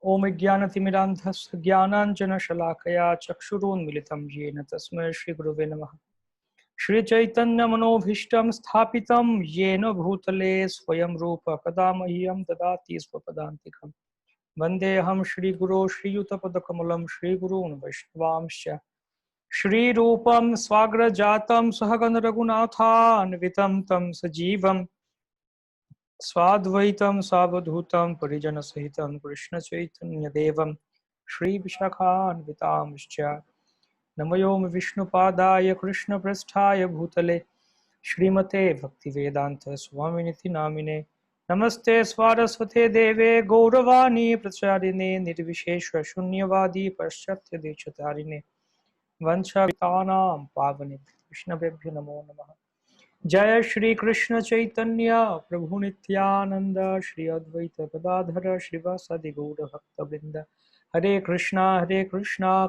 ओम ज्ञानतिमिरान्धस्य ज्ञानाञ्जनशलाकया चक्षुरुन्मिलितं येन तस्मै श्रीगुरुवे नमः। श्रीचैतन्यमनोभीष्टं स्थापितं येन भूतले स्वयं रूप कदा मह्यं ददाति स्वपदान्तिकम्। वन्देऽहं श्रीगुरो श्रीयुतपदकमलं श्रीगुरून् वैष्णवांश्च श्रीरूपं स्वाग्रजातं सहगण रघुनाथान्वितं तं सजीवं स्वाद्वैतं सावधूतं परिजनसहितं कृष्णचैतन्यदेवं श्रीविशाखान्वितांश्च नमो विष्णुपादाय कृष्णप्रेष्ठाय भूतले श्रीमते भक्तिवेदांत स्वामिनिति नामिने नमस्ते स्वारस्वते देवे गौरवाणी प्रचारिणे निर्विशेष शून्यवादी पाश्चात्य देशतारिणे वंशावितानां पावने कृष्णवेभ्यो नमो नमः। जय श्री कृष्ण चैतन्य प्रभु नित्यानंद श्री अद्वैत गदाधर श्रीवासादि गौर भक्तवृंद हरे कृष्णा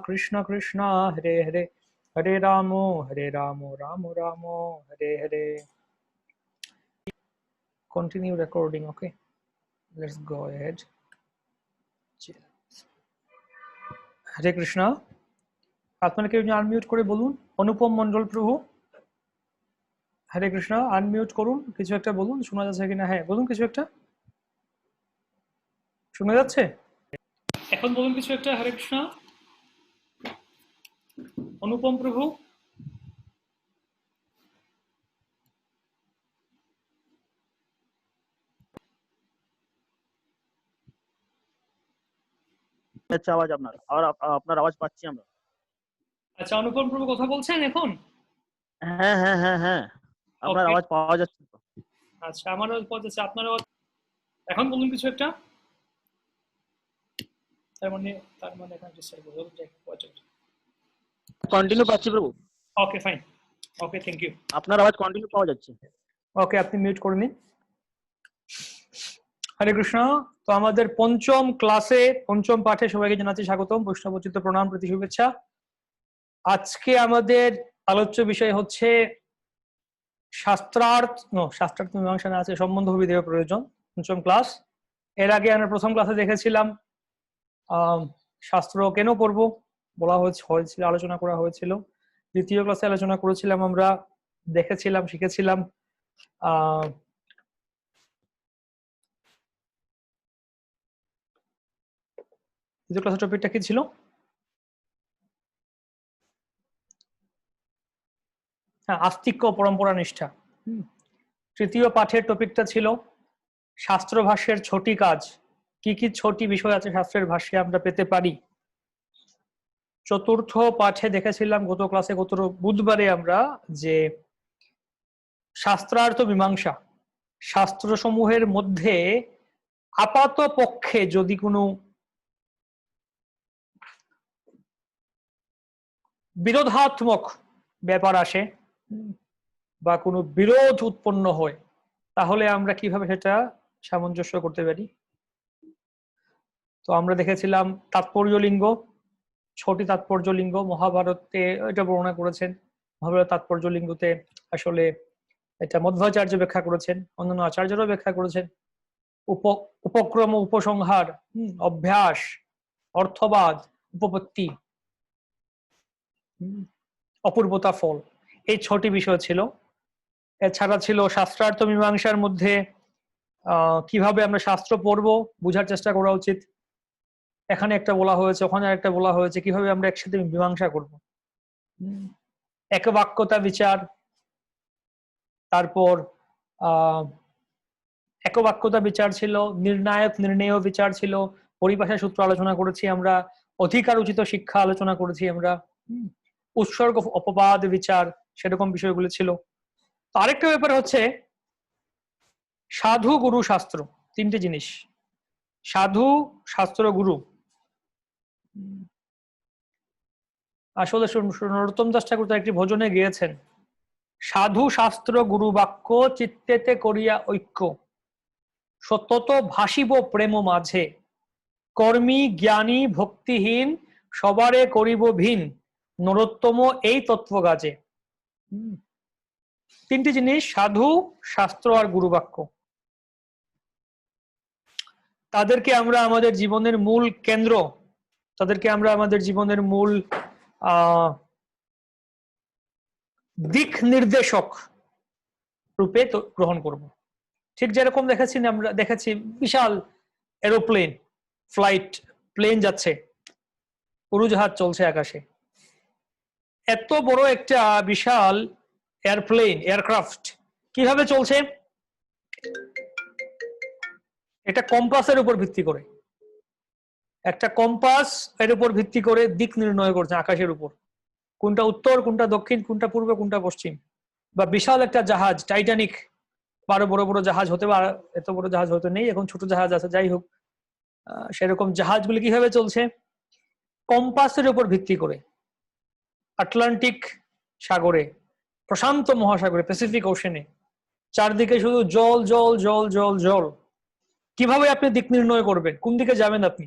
कृष्ण कृष्णा हरे हरे हरे रामो राम रामो Hare Hare. Continue recording, okay? Let's go ahead. हरे कृष्णा। আপনারা কেউ আনমিউট করে বলুন। অনুপম মণ্ডল প্রভু, হরে কৃষ্ণ, আনমিউট করুন, কিছু একটা বলুন, শোনা যাচ্ছে কিনা। হ্যাঁ বলুন, কিছু একটা শোনা যাচ্ছে এখন, বলুন কিছু একটা। হরে কৃষ্ণ। অনুপম প্রভু, আচ্ছা আওয়াজ আপনার, আর আপনার আওয়াজ পাচ্ছি আমরা। আচ্ছা অনুপম প্রভু কথা বলছেন এখন? হ্যাঁ হ্যাঁ হ্যাঁ হ্যাঁ, আপনার আওয়াজ পাওয়া যাচ্ছে তো। আচ্ছা আমার আওয়াজ পাওয়া যাচ্ছে, আপনার আওয়াজ। এখন বলুন কিছু একটা। তার মানে এখানে ডিসটার্ব হলো, কন্টিনিউ পাচ্ছি প্রভু। Okay fine, okay thank you. আপনার আওয়াজ কন্টিনিউ পাওয়া যাচ্ছে। ওকে, আপনি মিউট করে নিন। হরে কৃষ্ণ। তো আমাদের পঞ্চম ক্লাসে, পঞ্চম পাঠে সবাইকে জানাচ্ছি স্বাগতম, বৈষ্ণবোচিত প্রণাম, প্রীতি, শুভেচ্ছা। আজকে আমাদের আলোচ্য বিষয় হচ্ছে শাস্ত্রার্থ মীমাংসা না আছে সম্বন্ধ বিধেয় প্রয়োজন, পঞ্চম ক্লাস। এর আগে আমরা প্রথম ক্লাসে দেখেছিলাম শাস্ত্র কেন পড়ব বলা হয়েছিল, আলোচনা করা হয়েছিল। দ্বিতীয় ক্লাসে আলোচনা করেছিলাম, আমরা দেখেছিলাম, শিখেছিলাম দ্বিতীয় ক্লাসের টপিকটা কি ছিল? হ্যাঁ, আস্তিক্য পরম্পরা নিষ্ঠা। তৃতীয় পাঠের টপিকটা ছিল শাস্ত্র ভাষ্যের ছটি কাজ, কি কি ছটি বিষয় আছে শাস্ত্রের ভাষ্যে আমরা পেতে পারি। চতুর্থ পাঠে দেখেছিলাম গত ক্লাসে, গত বুধবারে আমরা, যে শাস্ত্রার্থ মীমাংসা, শাস্ত্রসমূহের মধ্যে আপাত পক্ষে যদি কোনো বিরোধাত্মক ব্যাপার আসে বা কোনো বিরোধ উৎপন্ন হয়, তাহলে আমরা কিভাবে সেটা সামঞ্জস্য করতে পারি। তো আমরা দেখেছিলাম তাৎপর্য লিঙ্গ, ছটি তাৎপর্য লিঙ্গ মহাভারতে এটা বর্ণনা করেছেন। মহাভারত তাৎপর্য লিঙ্গতে আসলে এটা মধ্বাচার্য ব্যাখ্যা করেছেন, অন্যান্য আচার্যরাও ব্যাখ্যা করেছেন। উপক্রম, উপসংহার, অভ্যাস, অর্থবাদ, উপপত্তি, অপূর্বতা, ফল, এই ছটি বিষয় ছিল। এছাড়া ছিল শাস্ত্রার্থ মীমাংসার মধ্যে কিভাবে আমরা শাস্ত্র পড়বো, বুঝার চেষ্টা করা উচিত। এখানে একটা বলা হয়েছে, ওখানে একটা বলা হয়েছে, কিভাবে আমরা একসাথে মীমাংসা করব। একবাক্যতা বিচার, তারপর একবাক্যতা বিচার ছিল, নির্ণায়ক নির্ণেয় বিচার ছিল, পরিভাষা সূত্র আলোচনা করেছি আমরা, অধিকার উচিত শিক্ষা আলোচনা করেছি আমরা, উৎসর্গ অপবাদ বিচার, সেরকম বিষয়গুলো ছিল। তো আরেকটা ব্যাপার হচ্ছে সাধু, গুরু, শাস্ত্র, তিনটে জিনিস। সাধু, শাস্ত্র, গুরু। আসলে নরোত্তম দাস ঠাকুর তার একটি ভজনে গিয়েছেন, সাধু শাস্ত্র গুরু বাক্য চিত্তেতে করিয়া ঐক্য, সতত ভাসিব প্রেম মাঝে, কর্মী জ্ঞানী ভক্তিহীন সবারে করিব ভিন, নরোত্তম এই তত্ত্ব গাজে। তিনটি জিনিস, সাধু, শাস্ত্র আর গুরু বাক্য। তাদেরকে আমরা আমাদের জীবনের মূল কেন্দ্র, তাদেরকে আমরা আমাদের জীবনের মূল দিক নির্দেশক রূপে গ্রহণ করব। ঠিক যেরকম আমরা দেখেছি বিশাল এরোপ্লেন, ফ্লাইট, প্লেন যাচ্ছে, উড়োজাহাজ চলছে আকাশে। এত বড় একটা বিশাল এয়ারপ্লেন, এয়ারক্রাফট কিভাবে চলছে? এটা কম্পাসের উপর ভিত্তি করে, একটা কম্পাস এর উপর ভিত্তি করে দিক নির্ণয় করছে আকাশের উপর, কোনটা উত্তর, কোনটা দক্ষিণ, কোনটা পূর্ব, কোনটা পশ্চিম। বা বিশাল একটা জাহাজ, টাইটানিক, আরো বড় বড় জাহাজ হতে পারে, এত বড় জাহাজ হয়তো নেই এখন, ছোট জাহাজ আছে, যাই হোক, সেরকম জাহাজগুলি কিভাবে চলছে? কম্পাসের উপর ভিত্তি করে। আটলান্টিক সাগরে, প্রশান্ত মহাসাগরে, প্যাসিফিক ওশেনে চারদিকে শুধু জল জল জল জল জল। কিভাবে আপনি দিক নির্ণয় করবেন? কোন দিকে যাবেন আপনি?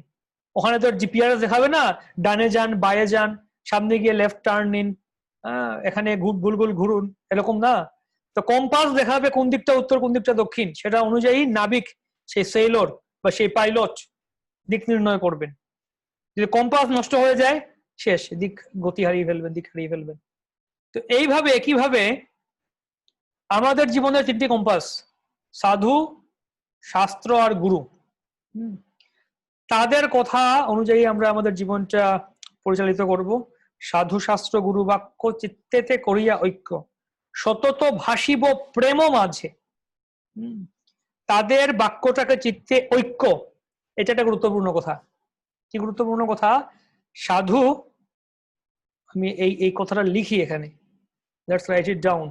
ওখানে তো জিপিআরএস দেখাবে না, ডানে যান, বায়ে যান, সামনে গিয়ে লেফট টার্ন নিন, এখানে গোল গোল ঘুরুন, এরকম না। তো কম্পাস দেখাবে কোন দিকটা উত্তর, কোন দিকটা দক্ষিণ, সেটা অনুযায়ী নাবিক, সেই সেলর বা সেই পাইলট দিক নির্ণয় করবেন। যদি কম্পাস নষ্ট হয়ে যায়, শেষ, দিক, গতি হারিয়ে ফেলবেন, দিক হারিয়ে ফেলবেন। তো এইভাবে একইভাবে আমাদের জীবনের তিনটি কম্পাস, সাধু, শাস্ত্র আর গুরু, তাদের কথা অনুযায়ী আমরা আমাদের জীবনটা পরিচালিত করব। সাধু শাস্ত্র গুরু বাক্য চিত্তেতে করিয়া ঐক্য, সতত ভাসিব প্রেম মাঝে। তাদের বাক্যটাকে চিত্তে ঐক্য, এটা একটা গুরুত্বপূর্ণ কথা। কি গুরুত্বপূর্ণ কথা? সাধু, আমি এই কথাটা লিখি এখানে, let's write it down.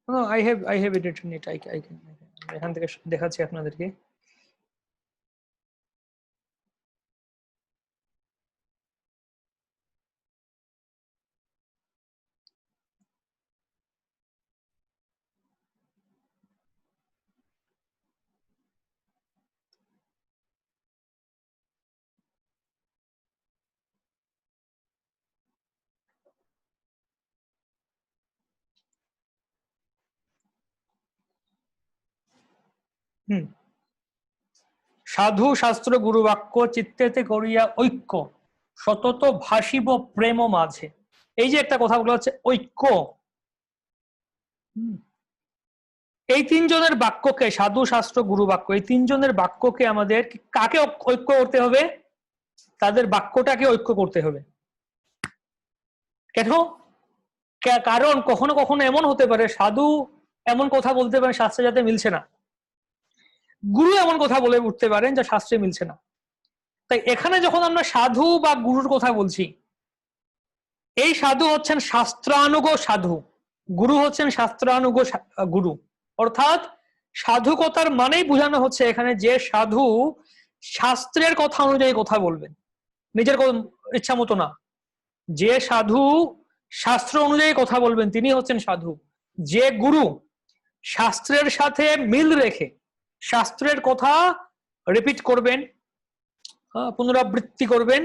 No, I have it written it. I can এখান থেকে দেখাচ্ছি আপনাদেরকে। সাধু শাস্ত্র গুরু বাক্য চিত্তেতে করিয়া ঐক্য, সতত ভাসিব প্রেম মাঝে। এই যে একটা কথা বলা হচ্ছে ঐক্য, এই তিনজনের বাক্যকে, সাধু শাস্ত্র গুরু বাক্য, এই তিনজনের বাক্যকে আমাদের কাকে ঐক্য করতে হবে? তাদের বাক্যটাকে ঐক্য করতে হবে। কেন? কারণ কখনো কখনো এমন হতে পারে সাধু এমন কথা বলতে পারে শাস্ত্রের সাথে মিলছে না, গুরু এমন কথা বলে উঠতে পারেন যা শাস্ত্রে মিলছে না। তাই এখানে যখন আমরা সাধু বা গুরুর কথা বলছি, এই সাধু হচ্ছেন শাস্ত্রানুগ সাধু, গুরু হচ্ছেন শাস্ত্রানুগ গুরু। অর্থাৎ সাধুকতার মানেই বোঝানো হচ্ছে এখানে যে সাধু শাস্ত্রের কথা অনুযায়ী কথা বলবেন, নিজের ইচ্ছা মতো না। যে সাধু শাস্ত্র অনুযায়ী কথা বলবেন তিনি হচ্ছেন সাধু। যে গুরু শাস্ত্রের সাথে মিল রেখে শাস্ত্রের কথা রিপিট করবেন, পুনরাবৃত্তি করবেন,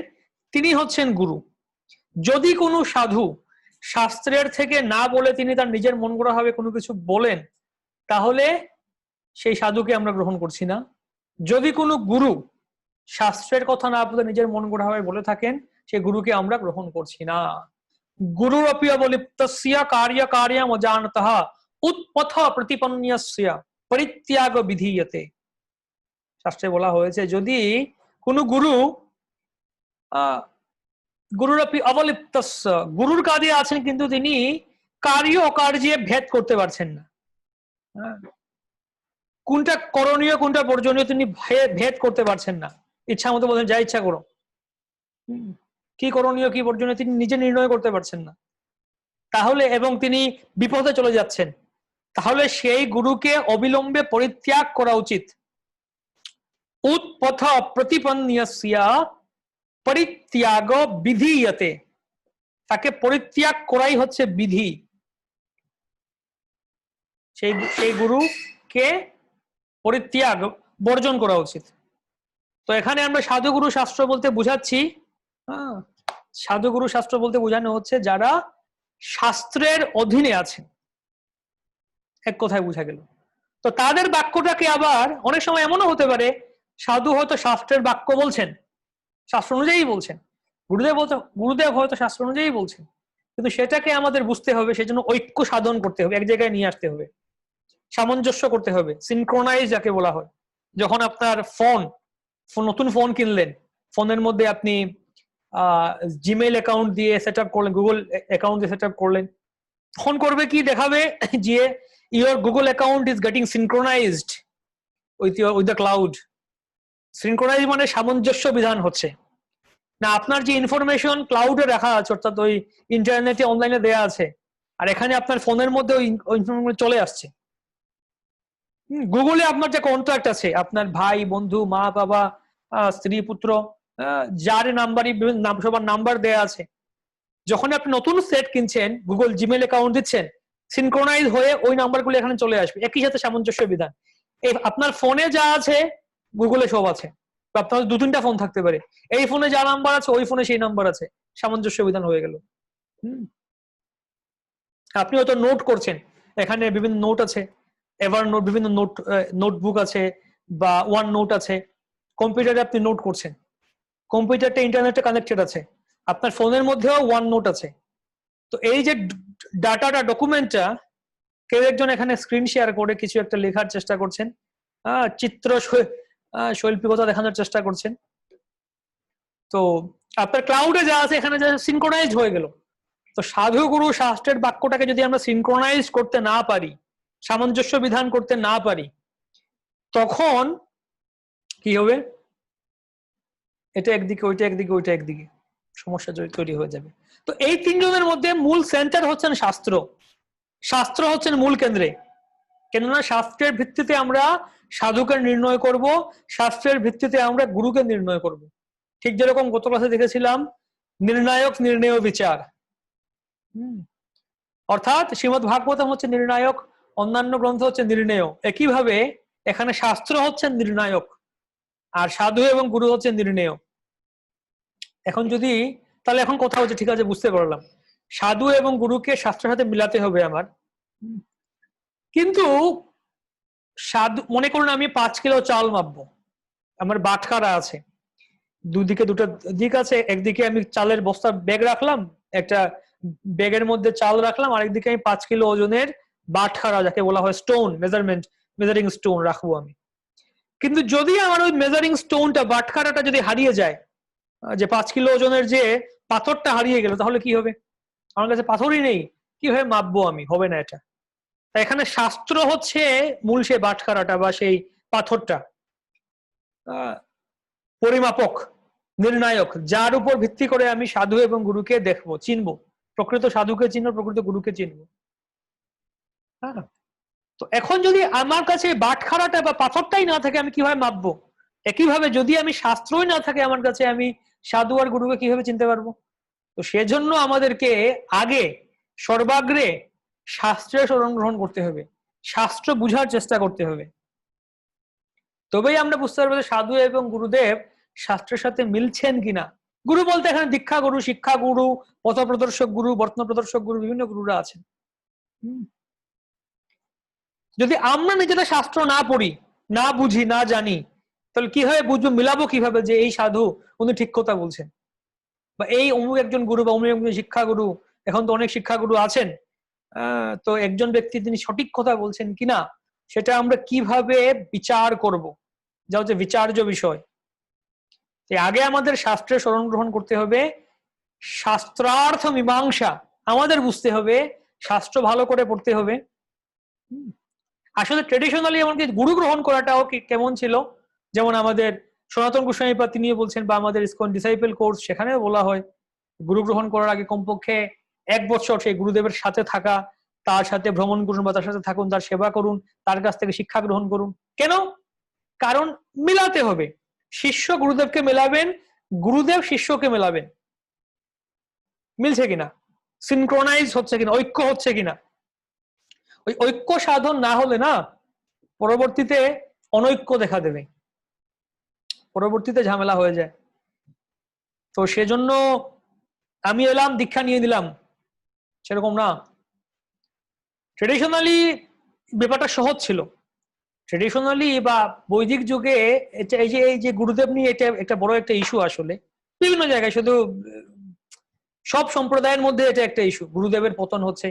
তিনি হচ্ছেন গুরু। যদি কোনো সাধু শাস্ত্রের থেকে না বলে তিনি তার নিজের মন গড়া ভাবে কোনো কিছু বলেন, তাহলে সেই সাধুকে আমরা গ্রহণ করছি না। যদি কোনো গুরু শাস্ত্রের কথা না বলে নিজের মন গড়া ভাবে বলে থাকেন, সেই গুরুকে আমরা গ্রহণ করছি না। গুরুরপি অবলিপ্তস্য কার্য কার্যম অজানতঃ উৎপথ প্রতিপন্যস্য পরিত্যাগ বিধীয়তে। শাস্ত্রে বলা হয়েছে যদি কোনো গুরু গুরুরপি অবলিপ্তস্য, গুরুর কাজে আছেন কিন্তু তিনি কার্য অকার্যে ভেদ করতে পারছেন না, কোনটা করণীয় কোনটা বর্জনীয় তিনি ভেদ করতে পারছেন না, ইচ্ছা মতো বলেন যা ইচ্ছা করো, কি করণীয় কি বর্জনীয় তিনি নিজে নির্ণয় করতে পারছেন না, তাহলে এবং তিনি বিপদে চলে যাচ্ছেন, তাহলে সেই গুরুকে অবিলম্বে পরিত্যাগ করা উচিত। উৎপথ প্রতিপন্যস্য পরিত্যাগ বিধীয়তে, তাকে পরিত্যাগ করাই হচ্ছে বিধি। সেই গুরুকে পরিত্যাগ, বর্জন করা উচিত। তো এখানে আমরা সাধু গুরু শাস্ত্র বলতে বুঝাচ্ছি সাধুগুরু শাস্ত্র বলতে বোঝানো হচ্ছে যারা শাস্ত্রের অধীনে আছেন, এক কথায় বোঝা গেল। তো তাদের বাক্যটাকে আবার অনেক সময় এমনও হতে পারে সাধু হয়তো শাস্ত্রের বাক্য বলছেন, শাস্ত্র অনুযায়ী বলছেন, গুরুদেব হয়তো শাস্ত্র অনুযায়ী বলছেন, কিন্তু সেটাকে আমাদের বুঝতে হবে, সেজন্য ঐক্য সাধন করতে হবে, এক জায়গায় নিয়ে আসতে হবে, সামঞ্জস্য করতে হবে, সিনক্রোনাইজ যাকে বলা হয়। যখন আপনার নতুন ফোন কিনলেন, ফোনের মধ্যে আপনি জিমেইল অ্যাকাউন্ট দিয়ে সেট আপ করলেন, গুগল অ্যাকাউন্ট দিয়ে সেট আপ করলেন, তখন করবে কি, দেখাবে যে your Google account is getting synchronised with the cloud. Synchronise মানে সামঞ্জস্য বিধান হচ্ছে না, আপনার যে ইনফরমেশন ক্লাউডে রাখা আছে, অর্থাৎ ওই ইন্টারনেটে অনলাইনে দেয়া আছে, আর এখানে আপনার ফোনের মধ্যে ওই ইনফরমেশন চলে আসছে। গুগলে আপনার যে কন্ট্যাক্ট আছে, আপনার ভাই, বন্ধু, মা, বাবা, স্ত্রী, পুত্র, যার নাম্বারই সবার নাম্বার দেয়া আছে, যখন আপনি নতুন সেট কিনছেন, গুগল জিমেল অ্যাকাউন্ট দিচ্ছেন, সিনক্রোনাইজ হয়ে ওই নাম্বারগুলো এখানে চলে আসবে, একই সাথে সামঞ্জস্য বিধান। আপনার ফোনে যা আছে গুগলে সব আছে, আপনার 2-3টা ফোন থাকতে পারে, এই ফোনে যা নাম্বার আছে ওই ফোনে সেই নাম্বার আছে, সামঞ্জস্য বিধান হয়ে গেল। আপনি হয়তো নোট করছেন, এখানে বিভিন্ন নোট আছে, এভার নোট, বিভিন্ন নোটবুক আছে বা ওয়ান নোট আছে, কম্পিউটারে আপনি নোট করছেন, কম্পিউটারটা ইন্টারনেটে কানেক্টেড আছে, আপনার ফোনের মধ্যেও ওয়ান নোট আছে। তো এই যে ডাটাটা, ডকুমেন্টটা, কেউ একজন এখানে স্ক্রিন শেয়ার করে কিছু একটা লেখার চেষ্টা করছেন, চিত্র শৈল্পিকতা দেখানোর চেষ্টা করছেন, তো আপনার ক্লাউডে যা আছে এখানে যা সিনক্রোনাইজ হয়ে গেল। তো সাধু গুরু শাস্ত্রের বাক্যটাকে যদি আমরা সিনক্রোনাইজ করতে না পারি, সামঞ্জস্য বিধান করতে না পারি, তখন কি হবে, এটা একদিকে, ওইটা একদিকে, ওইটা একদিকে, সমস্যা তৈরি হয়ে যাবে। তো এই তিনজনের মধ্যে মূল সেন্টার হচ্ছেন শাস্ত্র, শাস্ত্র হচ্ছেন মূল কেন্দ্রে, কেননা শাস্ত্রের ভিত্তিতে আমরা সাধুকে নির্ণয় করব, শাস্ত্রের ভিত্তিতে আমরা গুরুকে নির্ণয় করব। ঠিক যেরকম গত ক্লাসে দেখেছিলাম নির্ণায়ক নির্ণেয় বিচার, অর্থাৎ শ্রীমদ ভাগবতম হচ্ছে নির্ণায়ক, অন্যান্য গ্রন্থ হচ্ছে নির্ণেয়, একইভাবে এখানে শাস্ত্র হচ্ছে নির্ণায়ক আর সাধু এবং গুরু হচ্ছে নির্ণেয়। এখন যদি তাহলে এখন কথা হচ্ছে, ঠিক আছে বুঝতে পারলাম, সাধু এবং গুরুকে শাস্ত্রের সাথে মিলাতে হবে আমার, কিন্তু সাধু, মনে করুন আমি 5 কিলো চাল মাপবো, আমার বাটখারা আছে, দুদিকে দুটো দিক আছে, একদিকে আমি চালের বস্তা ব্যাগ রাখলাম, একটা ব্যাগের মধ্যে চাল রাখলাম, আরেকদিকে আমি 5 কিলো ওজনের বাটখারা, যাকে বলা হয় স্টোন, মেজারিং স্টোন রাখবো আমি। কিন্তু যদি আমার ওই মেজারিং স্টোনটা, বাটখারাটা যদি হারিয়ে যায়, যে 5 কিলো ওজনের যে পাথরটা হারিয়ে গেল, তাহলে কি হবে? আমার কাছে পাথরই নেই, কিভাবে মাপবো আমি? হবে না এটা। এখানে শাস্ত্র হচ্ছে মূল সেই বাটখারাটা বা সেই পাথরটা, পরিমাপক, নির্ণায়ক, যার উপর ভিত্তি করে আমি সাধু এবং গুরুকে দেখবো, চিনবো, প্রকৃত সাধুকে চিনবো, প্রকৃত গুরুকে চিনবো। হ্যাঁ, তো এখন যদি আমার কাছে বাটখারাটা বা পাথরটাই না থাকে, আমি কিভাবে মাপবো? একইভাবে যদি আমি শাস্ত্রই না থাকে আমার কাছে, আমি সাধু আর গুরুকে কিভাবে চিনতে পারবো? তো সেজন্য আমাদেরকে আগে সর্বাগ্রে শাস্ত্রের শরণ গ্রহণ করতে হবে, শাস্ত্র বুঝার চেষ্টা করতে হবে, তবেই আমরা বুঝতে পারবো যে সাধু এবং গুরুদেব শাস্ত্রের সাথে মিলছেন কিনা। গুরু বলতে এখানে দীক্ষা গুরু, শিক্ষা গুরু, পথ প্রদর্শক গুরু, বর্তমান প্রদর্শক গুরু, বিভিন্ন গুরুরা আছেন। যদি আমরা নিজেরা শাস্ত্র না পড়ি, না বুঝি, না জানি, তাহলে কিভাবে বুঝবো, মিলাবো কিভাবে যে এই সাধু উনি ঠিক কথা বলছেন, বা এই অমুক একজন গুরু বা অমুক একজন শিক্ষা গুরু, এখন তো অনেক শিক্ষা গুরু আছেন, তো একজন ব্যক্তি তিনি সঠিক কথা বলছেন কিনা সেটা আমরা কিভাবে বিচার করব, যা হচ্ছে বিচার্য বিষয়। আগে আমাদের শাস্ত্রের শরণ গ্রহণ করতে হবে, শাস্ত্রার্থ মীমাংসা আমাদের বুঝতে হবে, শাস্ত্র ভালো করে পড়তে হবে। আসলে ট্রেডিশনালি এমনকি গুরু গ্রহণ করাটাও কেমন ছিল, যেমন আমাদের সনাতন গোস্বামীপাদ তিনিও বলছেন, বা আমাদের ইসকন ডিসাইপল কোর্স সেখানেও বলা হয়, গুরু গ্রহণ করার আগে কমপক্ষে 1 বছর সেই গুরুদেবের সাথে থাকা, তার সাথে ভ্রমণ করুন বা তার সাথে থাকুন, তার সেবা করুন, তার কাছ থেকে শিক্ষা গ্রহণ করুন। কেন? কারণ মিলাতে হবে, শিষ্য গুরুদেবকে মেলাবেন, গুরুদেব শিষ্যকে মেলাবেন, মিলছে কিনা, সিনক্রোনাইজ হচ্ছে কিনা, ঐক্য হচ্ছে কিনা। ওই ঐক্য সাধন না হলে না, পরবর্তীতে অনৈক্য দেখা দেবে, পরবর্তীতে ঝামেলা হয়ে যায়। তো সেজন্য আমি এলাম দীক্ষা নিয়ে নিলাম, সেরকম না। ট্রেডিশনালি ব্যাপারটা সহজ ছিল। ট্রেডিশনালি বা বৈদিক যুগে এই যে গুরুদেব নিয়ে এটা একটা বড় একটা ইস্যু আসলে বিভিন্ন জায়গায়, শুধু সব সম্প্রদায়ের মধ্যে এটা একটা ইস্যু, গুরুদেবের পতন হচ্ছে।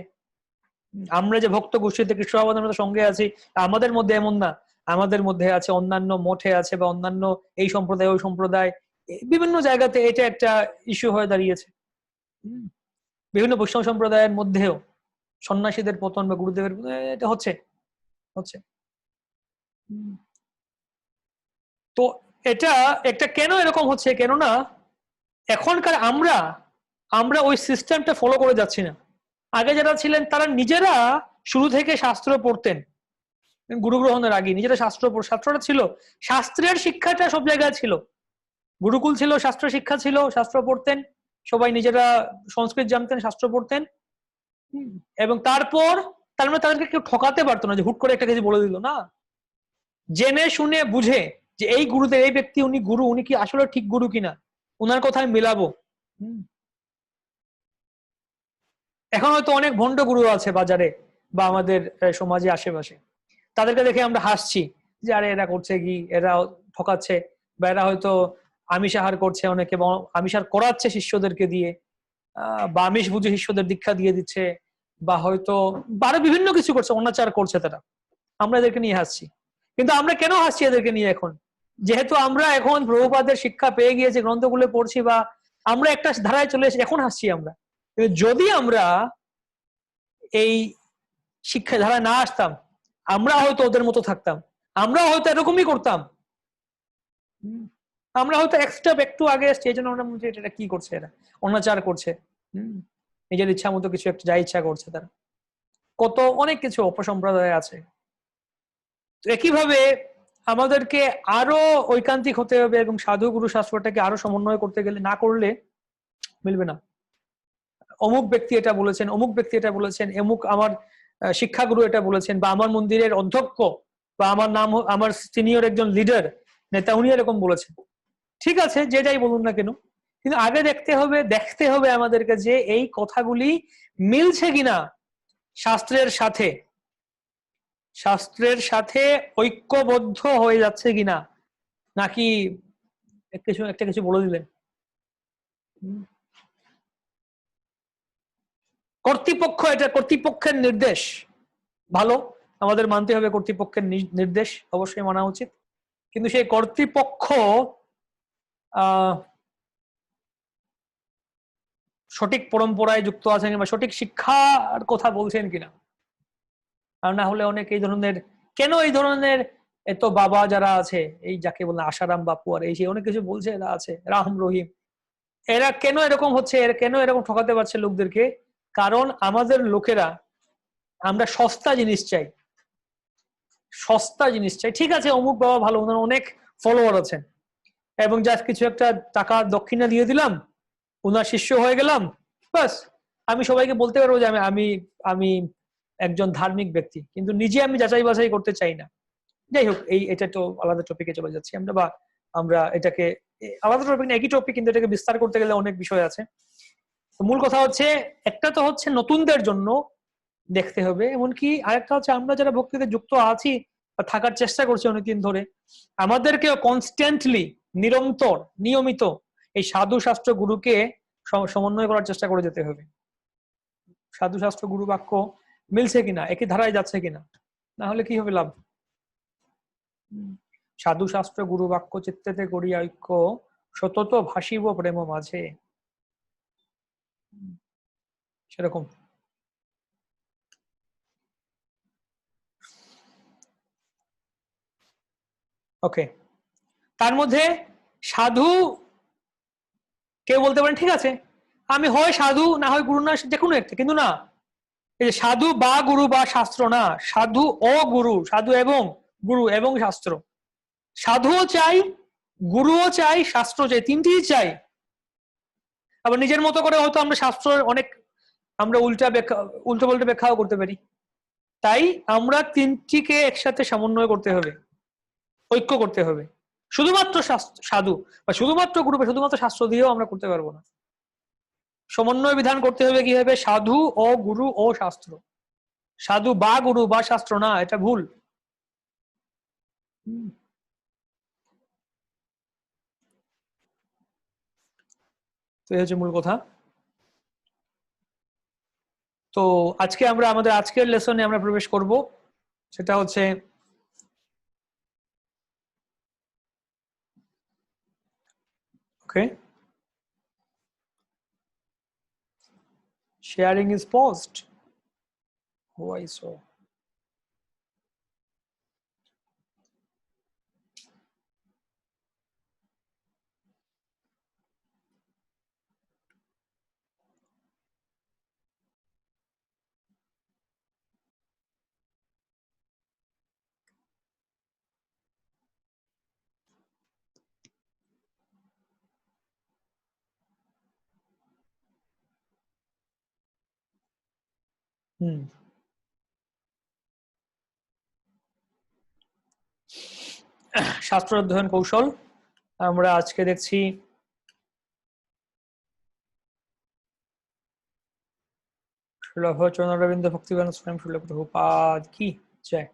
আমরা যে ভক্ত গোষ্ঠীতে কৃষ্ণ ভাবনার সঙ্গে আছি, আমাদের মধ্যে এমন না, আমাদের মধ্যে আছে অন্যান্য মঠে আছে বা অন্যান্য এই সম্প্রদায় ওই সম্প্রদায়, বিভিন্ন জায়গাতে এটা একটা ইস্যু হয়ে দাঁড়িয়েছে। বিভিন্ন বৈষ্ণব সম্প্রদায়ের মধ্যেও সন্ন্যাসীদের পতন বা গুরুদেবের এটা হচ্ছে হচ্ছে তো এটা একটা কেন এরকম হচ্ছে, কেননা এখনকার আমরা আমরা ওই সিস্টেমটা ফলো করে যাচ্ছি না। আগে যারা ছিলেন তারা নিজেরা শুরু থেকে শাস্ত্র পড়তেন, গুরু গ্রহণের আগে নিজেরা শাস্ত্রটা ছিল, শাস্ত্রের শিক্ষাটা সব জায়গায় ছিল, গুরুকুল ছিল, শাস্ত্র শিক্ষা ছিল, শাস্ত্র পড়তেন সবাই, নিজেরা সংস্কৃত জানতেন, শাস্ত্র পড়তেন। এবং তারপর তার মানে তাদেরকে কেউ ঠকাতে পারতো না যে হুট করে একটা কিছু বলে দিল না, জেনে শুনে বুঝে যে এই গুরুদেব, এই ব্যক্তি উনি গুরু, উনি কি আসলে ঠিক গুরু কিনা, উনার কথায় মিলাবো। এখন হয়তো অনেক ভণ্ড গুরু আছে বাজারে বা আমাদের সমাজে আশেপাশে, তাদেরকে দেখে আমরা হাসছি যে আরে এরা করছে কি, এরা ঠকাচ্ছে, বা এরা হয়তো আমিষ আহার করছে, অনেকে আমিষ আহার করাচ্ছে শিষ্যদেরকে দিয়ে, বা আমিষ বুঝে শিষ্যদের দীক্ষা দিয়ে দিচ্ছে, বা হয়তো আরো বিভিন্ন কিছু করছে, অনাচার করছে তারা, আমরা এদেরকে নিয়ে হাসছি। কিন্তু আমরা কেন হাসছি এদেরকে নিয়ে এখন? যেহেতু আমরা এখন প্রভুপাদের শিক্ষা পেয়ে গিয়েছি, গ্রন্থগুলো পড়ছি, বা আমরা একটা ধারায় চলে এসে এখন হাসছি আমরা। যদি আমরা এই শিক্ষা ধারায় না আসতাম, আমরা হয়তো ওদের মতো থাকতাম, আমরা হয়তো এরকমই করতাম, আমরা হয়তো একটু আগে আসছি, এই জন্য আমরা এটা কি করছে, এরা অনাচার করছে, নিজের ইচ্ছা মতো কিছু একটা যা ইচ্ছা করছে তারা, কত অনেক কিছু অপসম্প্রদায় আছে। তো একইভাবে আমাদেরকে আরো ঐকান্তিক হতে হবে এবং সাধু গুরু শাস্ত্রটাকে আরো সমন্বয় করতে গেলে, না করলে মিলবে না। অমুক ব্যক্তি এটা বলেছেন, অমুক ব্যক্তি এটা বলেছেন, অমুক আমার শিক্ষাগুরু এটা বলেছেন, বা আমার মন্দিরের অধ্যক্ষ বা আমার নাম আমার সিনিয়র একজন লিডার নেতা উনি এরকম বলেছেন। ঠিক আছে, যে যাই বলুন না কেন, কিন্তু আগে দেখতে হবে আমাদেরকে যে এই কথাগুলি মিলছে কিনা শাস্ত্রের সাথে, শাস্ত্রের সাথে ঐক্যবদ্ধ হয়ে যাচ্ছে কিনা, নাকি একটা কিছু বলে দিলেন। কর্তৃপক্ষ, এটা কর্তৃপক্ষের নির্দেশ, ভালো, আমাদের মানতে হবে কর্তৃপক্ষের নির্দেশ, অবশ্যই মানা উচিত। কিন্তু সেই কর্তৃপক্ষ সঠিক পরম্পরায় যুক্ত আছেন কিংবা সঠিক শিক্ষার কথা বলছেন কিনা। আর না হলে অনেক এই ধরনের, কেন এই ধরনের এত বাবা যারা আছে, এই যাকে বলে আশারাম বাপু আর এই যে অনেক কিছু বলছে, এরা আছে রাম রহিম, এরা কেন এরকম হচ্ছে, এরা কেন এরকম ঠকাতে পারছে লোকদেরকে? কারণ আমাদের লোকেরা আমরা সস্তা জিনিস চাই, সস্তা জিনিস চাই। ঠিক আছে, অমুক বাবা ভালো, ওনার অনেক ফলোয়ার আছেন, এবং যা কিছু একটা টাকা দক্ষিণা দিয়ে দিলাম, ওনার শিষ্য হয়ে গেলাম, বাস আমি সবাইকে বলতে পারবো যে আমি আমি আমি একজন ধার্মিক ব্যক্তি, কিন্তু নিজে আমি যাচাই বাছাই করতে চাই না। যাই হোক, এটা তো আলাদা টপিকে চলে যাচ্ছি আমরা, বা আমরা এটাকে আলাদা টপিক না, একই টপিক, কিন্তু এটাকে বিস্তার করতে গেলে অনেক বিষয় আছে। তো মূল কথা হচ্ছে, একটা তো হচ্ছে নতুনদের জন্য দেখতে হবে, এমনকি আরেকটা হচ্ছে আমরা যারা ভক্তিতে যুক্ত আছি বা থাকার চেষ্টা করছি অনেকদিন ধরে, আমাদেরকেও কনস্ট্যান্টলি, নিরন্তর, নিয়মিত এই সাধু শাস্ত্র গুরুকে সমন্বয় করার চেষ্টা করে যেতে হবে। সাধু শাস্ত্র গুরু বাক্য মিলছে কিনা, একই ধারায় যাচ্ছে কিনা, না হলে কি হবে লাভ? সাধু শাস্ত্র গুরু বাক্য চিত্তেতে করিয়া ঐক্য, সতত ভাসিব প্রেম মাঝে, সেরকম। ওকে, তার মধ্যে সাধু, কেউ বলতে পারেন ঠিক আছে আমি হয় সাধু না হয় গুরু, না যে কোনো একটা, কিন্তু না, এই যে সাধু বা গুরু বা শাস্ত্র না, সাধু ও গুরু, সাধু এবং গুরু এবং শাস্ত্র, সাধুও চাই, গুরুও চাই, শাস্ত্র চাই, তিনটিই চাই। আবার নিজের মতো করে হয়তো আমরা শাস্ত্র অনেক আমরা উল্টো পাল্টা ব্যাখ্যাও করতে পারি। তাই আমরা তিনটিকে একসাথে সমন্বয় করতে হবে, ঐক্য করতে হবে। শুধুমাত্র সাধু বা শুধুমাত্র গুরু বা শুধুমাত্র শাস্ত্র দিয়েও আমরা করতে পারবো না। সমন্বয় বিধান করতে হবে কি হবে? সাধু ও গুরু ও শাস্ত্র। সাধু বা গুরু বা শাস্ত্র না, এটা ভুল। তো এই হচ্ছে মূল কথা। তো আজকে আমরা আমাদের আজকের লেসনে আমরা প্রবেশ করব, সেটা হচ্ছে ওকে, sharing is paused. Why so? হুম, শাস্ত্র অধ্যয়ন কৌশল আমরা আজকে দেখছি শ্রীল রবীন্দ্র ভক্তিবেদান্ত স্বামী শিল প্রভুপাদ কি জয়।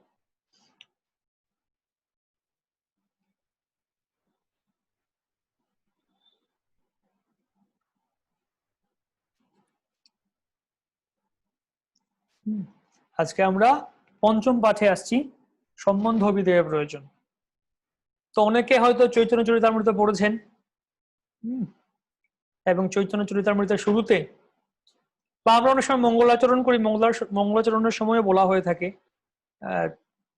আজকে আমরা পঞ্চম পাঠে আসছি, সম্বন্ধ অভিধেয় প্রয়োজন। তো অনেকে হয়তো চৈতন্য চরিতামৃত পড়েছেন, এবং চৈতন্য চরিতামৃতের শুরুতে বা আমরা অনেক সময় মঙ্গলাচরণ করি, মঙ্গলাচরণের সময় বলা হয়ে থাকে,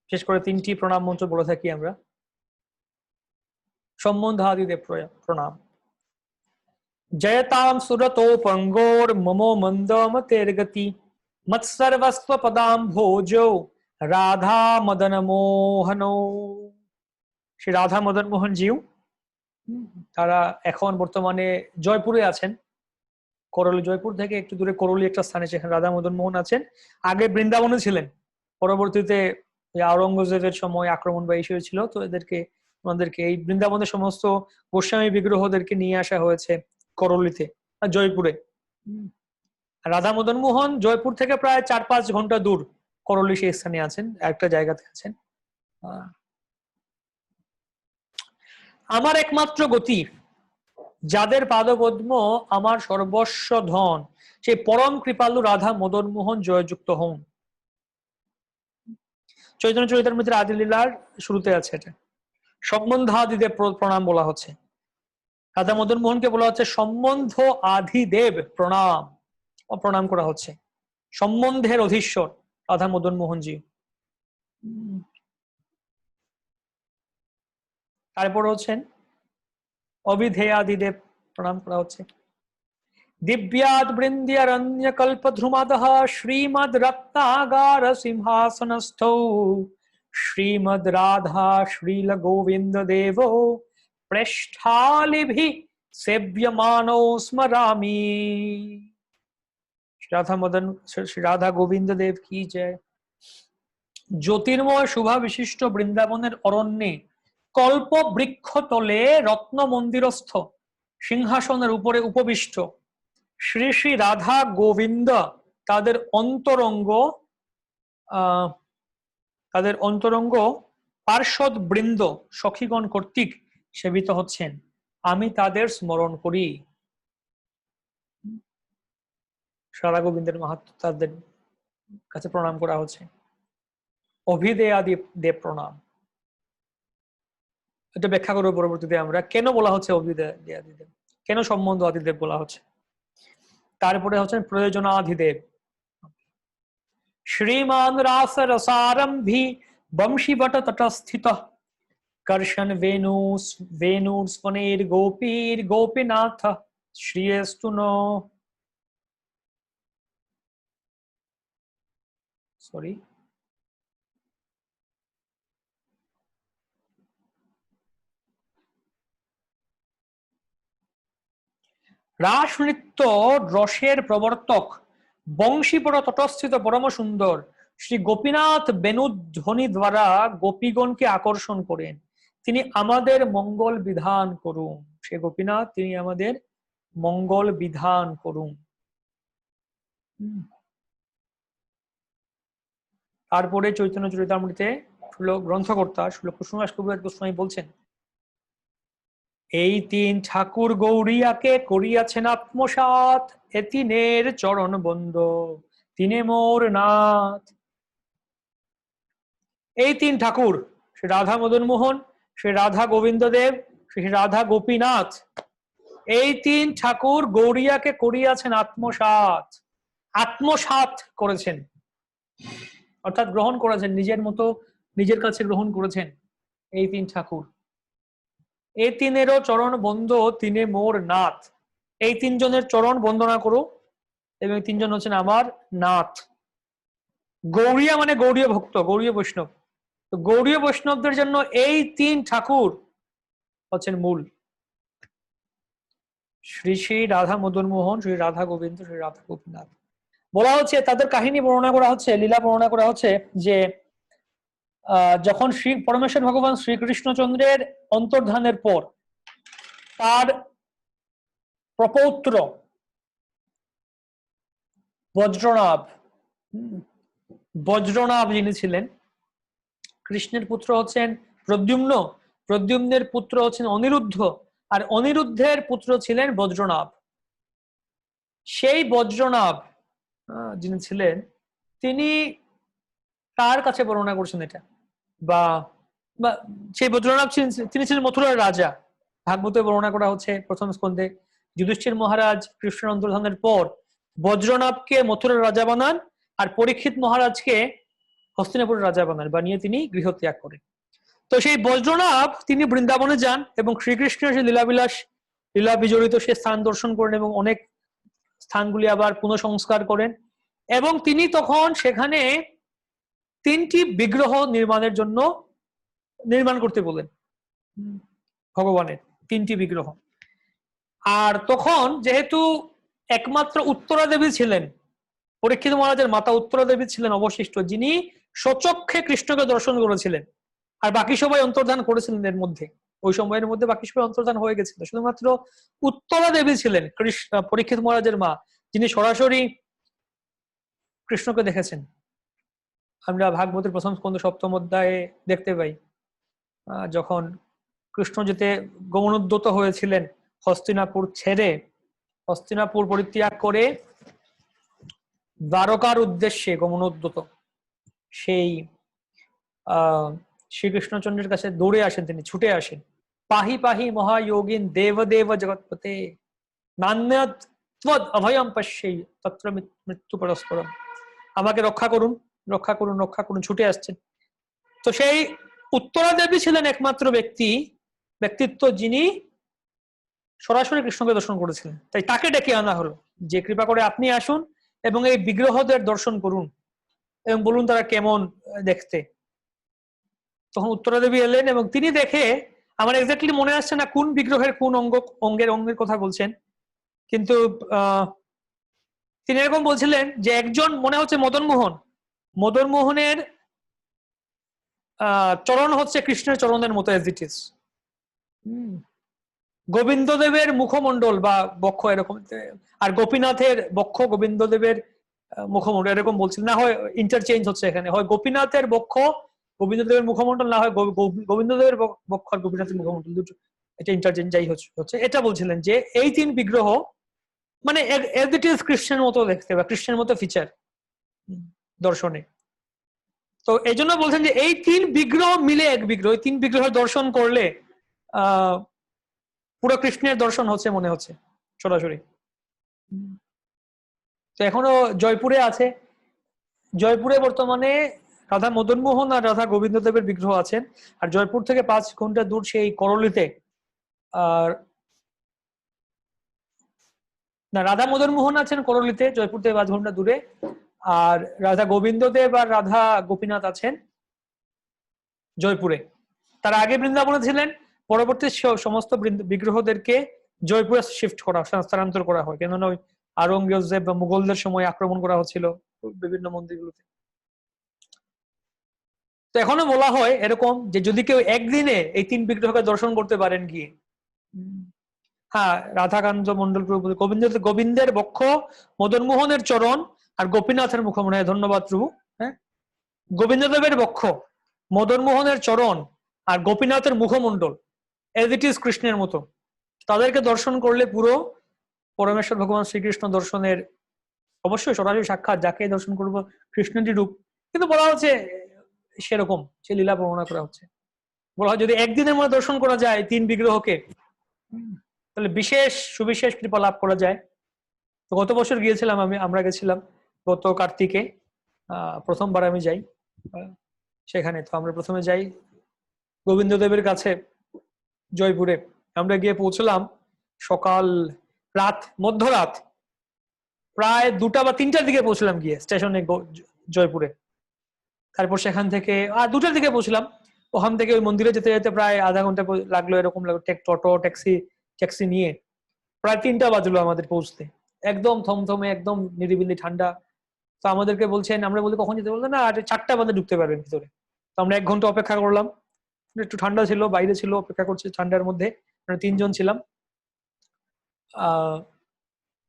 বিশেষ করে 3টি প্রণাম মন্ত্র বলে থাকি আমরা। সম্বন্ধাদিদেব প্রণাম। জয়তাম সুরতোপঙ্গোর মমো মন্দমতের্গতি মৎসর্বস্ব পদাম ভোজো রাধা মদন মোহনো। শ্রী রাধা মদন মোহন জিউ, তারা এখন বর্তমানে জয়পুরে আছেন। করলি, জয়পুর থেকে একটু দূরে করলি একটা স্থানে, সেখানে রাধা মদন মোহন আছেন। আগে বৃন্দাবনে ছিলেন, পরবর্তীতে আওরঙ্গজেবের সময় আক্রমণ বা ইস্যু ছিল, তো ওনাদেরকে এই বৃন্দাবনের সমস্ত গোস্বামী বিগ্রহদেরকে নিয়ে আসা হয়েছে করলিতে, জয়পুরে। রাধা মদন মোহন জয়পুর থেকে প্রায় 4-5 ঘন্টা দূর করলি সেই স্থানে আছেন, একটা জায়গাতে আছেন। আমার একমাত্র গতি, যাদের পাদপদ্ম আমার সর্বস্ব ধন, সেই পরম কৃপালু রাধা মদন মোহন জয়যুক্ত হন। চৈতন্য চরিতামৃতের আদি লীলার শুরুতে আছে এটা। সম্বন্ধাদিদেব প্রণাম বলা হচ্ছে, রাধা মদন মোহনকে বলা হচ্ছে সম্বন্ধ আধিদেব প্রণাম, প্রণাম করা হচ্ছে। সম্বন্ধের অধীশ্বর রাধা মদন মোহনজি। তারপর হচ্ছেন অবিধেয়াদিদেব, প্রণাম করা হচ্ছে। দিব্যাদ বৃন্দ্যারণ্য কল্পধ্রুমাদঃ শ্রীমদ রত্নাগার সিংহাসনস্থৌ শ্রীমদ রাধা শ্রীল গোবিন্দ দেব পৃষ্ঠালিভি সেব্যমানো স্মরামি। শ্রী রাধা গোবিন্দ দেব কি জয়। জ্যোতির্ময় শুভা বিশিষ্ট বৃন্দাবনের অরণ্যে কল্প বৃক্ষ তলে রত্ন মন্দিরস্থ সিংহাসনের উপরে উপবিষ্ট শ্রী শ্রী রাধা গোবিন্দ তাদের অন্তরঙ্গ পার্ষদ বৃন্দ সখীগণ কর্তৃক সেবিত হচ্ছেন। আমি তাদের স্মরণ করি। রাধা গোবিন্দের মাহাত্ম্য, তাদের কাছে প্রণাম করা হচ্ছে। অভিধেয়াদি দেব প্রণাম, এটা ব্যাখ্যা করবো পরবর্তীতে আমরা, কেন বলা হচ্ছে অভিধেয়াদিদেব, কেন সম্বন্ধ আদিদেব বলা হচ্ছে। তারপরে হচ্ছেন প্রয়োজনাধিদেব। শ্রীমান রাস রসারম্ভী বংশীবট তটস্থিত कर्षण वेणुस्वनेर गोपीर गोपीनाथ श्रियस्तु नो। सॉरी, রাস নৃত্য রসের প্রবর্তক বংশীপর তটস্থিত পরম সুন্দর শ্রী গোপীনাথ বেণুধ্বনি দ্বারা গোপীগণকে আকর্ষণ করেন। তিনি আমাদের মঙ্গল বিধান করুন। সে গোপীনাথ, তিনি আমাদের মঙ্গল বিধান করুন। তারপরে চৈতন্য চরিতামৃতে গ্রন্থকর্তা শ্রীল কুসুমদাস কবিরাজ গোস্বামী বলছেন, এই তিন ঠাকুর গৌরিয়াকে করিয়াছেন আত্মসাৎ, এ তিনের চরণ বন্দ তিনে মোর নাথ। এই তিন ঠাকুর, শ্রী রাধা মদন মোহন, শ্রী রাধা গোবিন্দ দেব, শ্রী রাধা গোপীনাথ, এই তিন ঠাকুর গৌরিয়াকে করিয়াছেন আত্মসাৎ। আত্মসাৎ করেছেন অর্থাৎ গ্রহণ করেছেন, নিজের মতো নিজের কাছে গ্রহণ করেছেন এই তিন ঠাকুর। এই তিনেরও চরণ বন্ধ তিনে মোর নাথ। এই তিনজনের চরণ বন্দনা করো, এবং তিনজন হচ্ছেন আমার নাথ। গৌড়িয়া মানে গৌড়ীয় ভক্ত, গৌড়ীয় বৈষ্ণব। তো গৌড়ীয় বৈষ্ণবদের জন্য এই তিন ঠাকুর হচ্ছেন মূল। শ্রী শ্রী রাধা মদন মোহন, শ্রী রাধা গোবিন্দ, শ্রী রাধা গোপীনাথ। বলা হচ্ছে, তাদের কাহিনী বর্ণনা করা হচ্ছে, লীলা বর্ণনা করা হচ্ছে যে যখন শ্রী পরমেশ্বর ভগবান শ্রীকৃষ্ণচন্দ্রের অন্তর্ধানের পর তার প্রপৌত্র বজ্রনাভ, বজ্রনাভ যিনি ছিলেন, কৃষ্ণের পুত্র হচ্ছেন প্রদ্যুম্ন, প্রদ্যুম্নের পুত্র হচ্ছেন অনিরুদ্ধ, আর অনিরুদ্ধের পুত্র ছিলেন বজ্রনাভ। সেই বজ্রনাভ যিনি ছিলেন, তিনি কার কাছে বর্ণনা করছেন এটা, বা সেই বজ্রনাভ তিনি ছিলেন মথুরার রাজা। ভাগবতে বর্ণনা করা হচ্ছে প্রথম স্কন্ধে, যুধিষ্ঠির মহারাজ কৃষ্ণের অন্তর্ধানের পর বজ্রনাভকে মথুরার রাজা বানান, আর পরীক্ষিত মহারাজকে হস্তিনাপুরের রাজা বানান, বানিয়ে তিনি গৃহত্যাগ করেন। তো সেই বজ্রনাভ তিনি বৃন্দাবনে যান এবং শ্রীকৃষ্ণের সেই লীলাবিলাস, লীলা বিজড়িত সে স্থান দর্শন করেন এবং অনেক স্থানগুলি আবার পুনঃসংস্কার করেন। এবং তিনি তখন সেখানে তিনটি বিগ্রহ নির্মাণের জন্য নির্মাণ করতে বলেন ভগবানের, তিনটি বিগ্রহ। আর তখন যেহেতু একমাত্র উত্তরা দেবী ছিলেন, পরীক্ষিত মহারাজের মাতা উত্তরা দেবী ছিলেন অবশিষ্ট, যিনি স্বচক্ষে কৃষ্ণকে দর্শন করেছিলেন, আর বাকি সবাই অন্তর্ধান করেছিলেন এর মধ্যে, ওই সময়ের মধ্যে বাকি সবাই অন্তর্ধান হয়ে গেছিল, শুধুমাত্র উত্তরা দেবী ছিলেন পরীক্ষিত মহারাজের মা, যিনি সরাসরি কৃষ্ণকে দেখেছেন। আমরা ভাগবতের প্রথম স্কন্ধ সপ্তম অধ্যায়ে দেখতে পাই, যখন কৃষ্ণ যেতে গমনোদ্যত হয়েছিলেন হস্তিনাপুর ছেড়ে, হস্তিনাপুর পরিত্যাগ করে দ্বারকার উদ্দেশ্যে গমনোদ্যত, সেই শ্রীকৃষ্ণচন্দ্রের কাছে দৌড়ে আসেন, তিনি ছুটে আসেন, পাহি পাহি মহাযোগিন দেবদেব জগৎপতে নান্যৎ ত্বদ অভয়ম পশ্যেয় তত্র মৃত্যু পরস্পরম। আমাকে রক্ষা করুন, রক্ষা করুন, রক্ষা করুন, ছুটে আসছেন। তো সেই উত্তরা দেবী ছিলেন একমাত্র ব্যক্তিত্ব যিনি সরাসরি কৃষ্ণকে দর্শন করেছিলেন। তাই তাকে ডেকে আনা হলো যে কৃপা করে আপনি আসুন এবং এই বিগ্রহদের দর্শন করুন এবং বলুন তারা কেমন দেখতে। তখন উত্তরা দেবী এলেন এবং তিনি দেখে, আমার এক্স্যাক্টলি মনে আসছে না কোন বিগ্রহের কোন অঙ্গের কথা বলছেন, কিন্তু তিনি এরকম বলছিলেন যে একজন মনে হচ্ছে মদন মোহনের চরণ হচ্ছে কৃষ্ণের চরণের মতো এজ ইট ইজ, গোবিন্দদেবের মুখমণ্ডল বা বক্ষ এরকম, আর গোপীনাথের বক্ষ গোবিন্দদেবের মুখমণ্ডল এরকম বলছিল, না হয় ইন্টারচেঞ্জ হচ্ছে এখানে, হয় গোপীনাথের বক্ষ গোবিন্দদেবের মুখমণ্ডল, না হয় গোবিন্দদেবের বক্ষ আর গোপীনাথের মুখমণ্ডল, দুটো এটা ইন্টারচেঞ্জ যাই হচ্ছে। এটা বলছিলেন যে এই তিন বিগ্রহ মানে এজ ইট ইজ কৃষ্ণের মতো দেখতে বা কৃষ্ণের মতো ফিচার দর্শনে। তো এই জন্য বলছেন যে এই তিন বিগ্রহ মিলে এক বিগ্রহ, তিন বিগ্রহের দর্শন করলে পুরো কৃষ্ণের দর্শন হচ্ছে মনে হচ্ছে সরাসরি। তো এখনো জয়পুরে আছে, জয়পুরে বর্তমানে রাধা মদন মোহন আর রাধা গোবিন্দ দেবের বিগ্রহ আছেন, আর জয়পুর থেকে 5 ঘন্টা দূর সেই করলিতে আর না, রাধা মদন মোহন আছেন করলিতে, জয়পুর থেকে 5 ঘন্টা দূরে, আর রাধা গোবিন্দ দেব আর রাধা গোপীনাথ আছেন জয়পুরে। তার আগে বৃন্দাবনে ছিলেন, পরবর্তী সমস্ত বিগ্রহদেরকে জয়পুরে শিফট করা, স্থানান্তর করা হয়, কেননা ওই আওরঙ্গজেব বা মুঘলদের সময় আক্রমণ করা হচ্ছিল বিভিন্ন মন্দিরগুলোতে। তো এখনো বলা হয় এরকম যে যদি কেউ একদিনে এই তিন বিগ্রহকে দর্শন করতে পারেন গিয়ে, হ্যাঁ, রাধাকান্ত মন্ডল প্রভু গোবিন্দের বক্ষ, মদন মোহনের চরণ আর গোপীনাথের মুখমণ্ডল, ধন্যবাদ প্রভু। হ্যাঁ, গোবিন্দদেবের বক্ষ, মদন মোহনের চরণ আর গোপীনাথের মুখমণ্ডল এজ ইট ইজ কৃষ্ণের মতো। তাদেরকে দর্শন করলে পুরো পরমেশ্বর ভগবান শ্রীকৃষ্ণ দর্শনের অবশ্যই সরাসরি সাক্ষাৎ, যাকে দর্শন করবো কৃষ্ণজি রূপ। কিন্তু বলা হচ্ছে সেরকম সে লীলা বর্ণনা করা হচ্ছে। বলা হয় যদি একদিনের মধ্যে দর্শন করা যায় 3 বিগ্রহকে, তাহলে বিশেষ সুবিশেষ কৃপা লাভ করা যায়। তো গত বছর গিয়েছিলাম আমরা গেছিলাম গত কার্তিকে, প্রথমবার আমি যাই সেখানে। তো আমরা প্রথমে যাই গোবিন্দদেবের কাছে জয়পুরে। আমরা গিয়ে পৌঁছলাম সকাল মধ্যরাত প্রায় 2টা বা 3টার দিকে পৌঁছলাম গিয়ে স্টেশনে জয়পুরে। তারপর সেখান থেকে 2টার দিকে পৌঁছলাম। ওখান থেকে ওই মন্দিরে যেতে যেতে প্রায় আধা ঘন্টা লাগলো, এরকম লাগলো। টোটো ট্যাক্সি নিয়ে প্রায় 3টা বাজলো আমাদের পৌঁছতে। একদম থমথমে, একদম নিরিবিলি ঠান্ডা। তো আমাদেরকে বলছেন, আমরা বলি কখন যেতে, বলতে না 4টা বাজে ঢুকতে পারবেন ভিতরে। তো আমরা 1 ঘন্টা অপেক্ষা করলাম, একটু ঠান্ডা ছিল, বাইরে ছিল, অপেক্ষা করছি ঠান্ডার মধ্যে। আমরা 3 জন ছিলাম।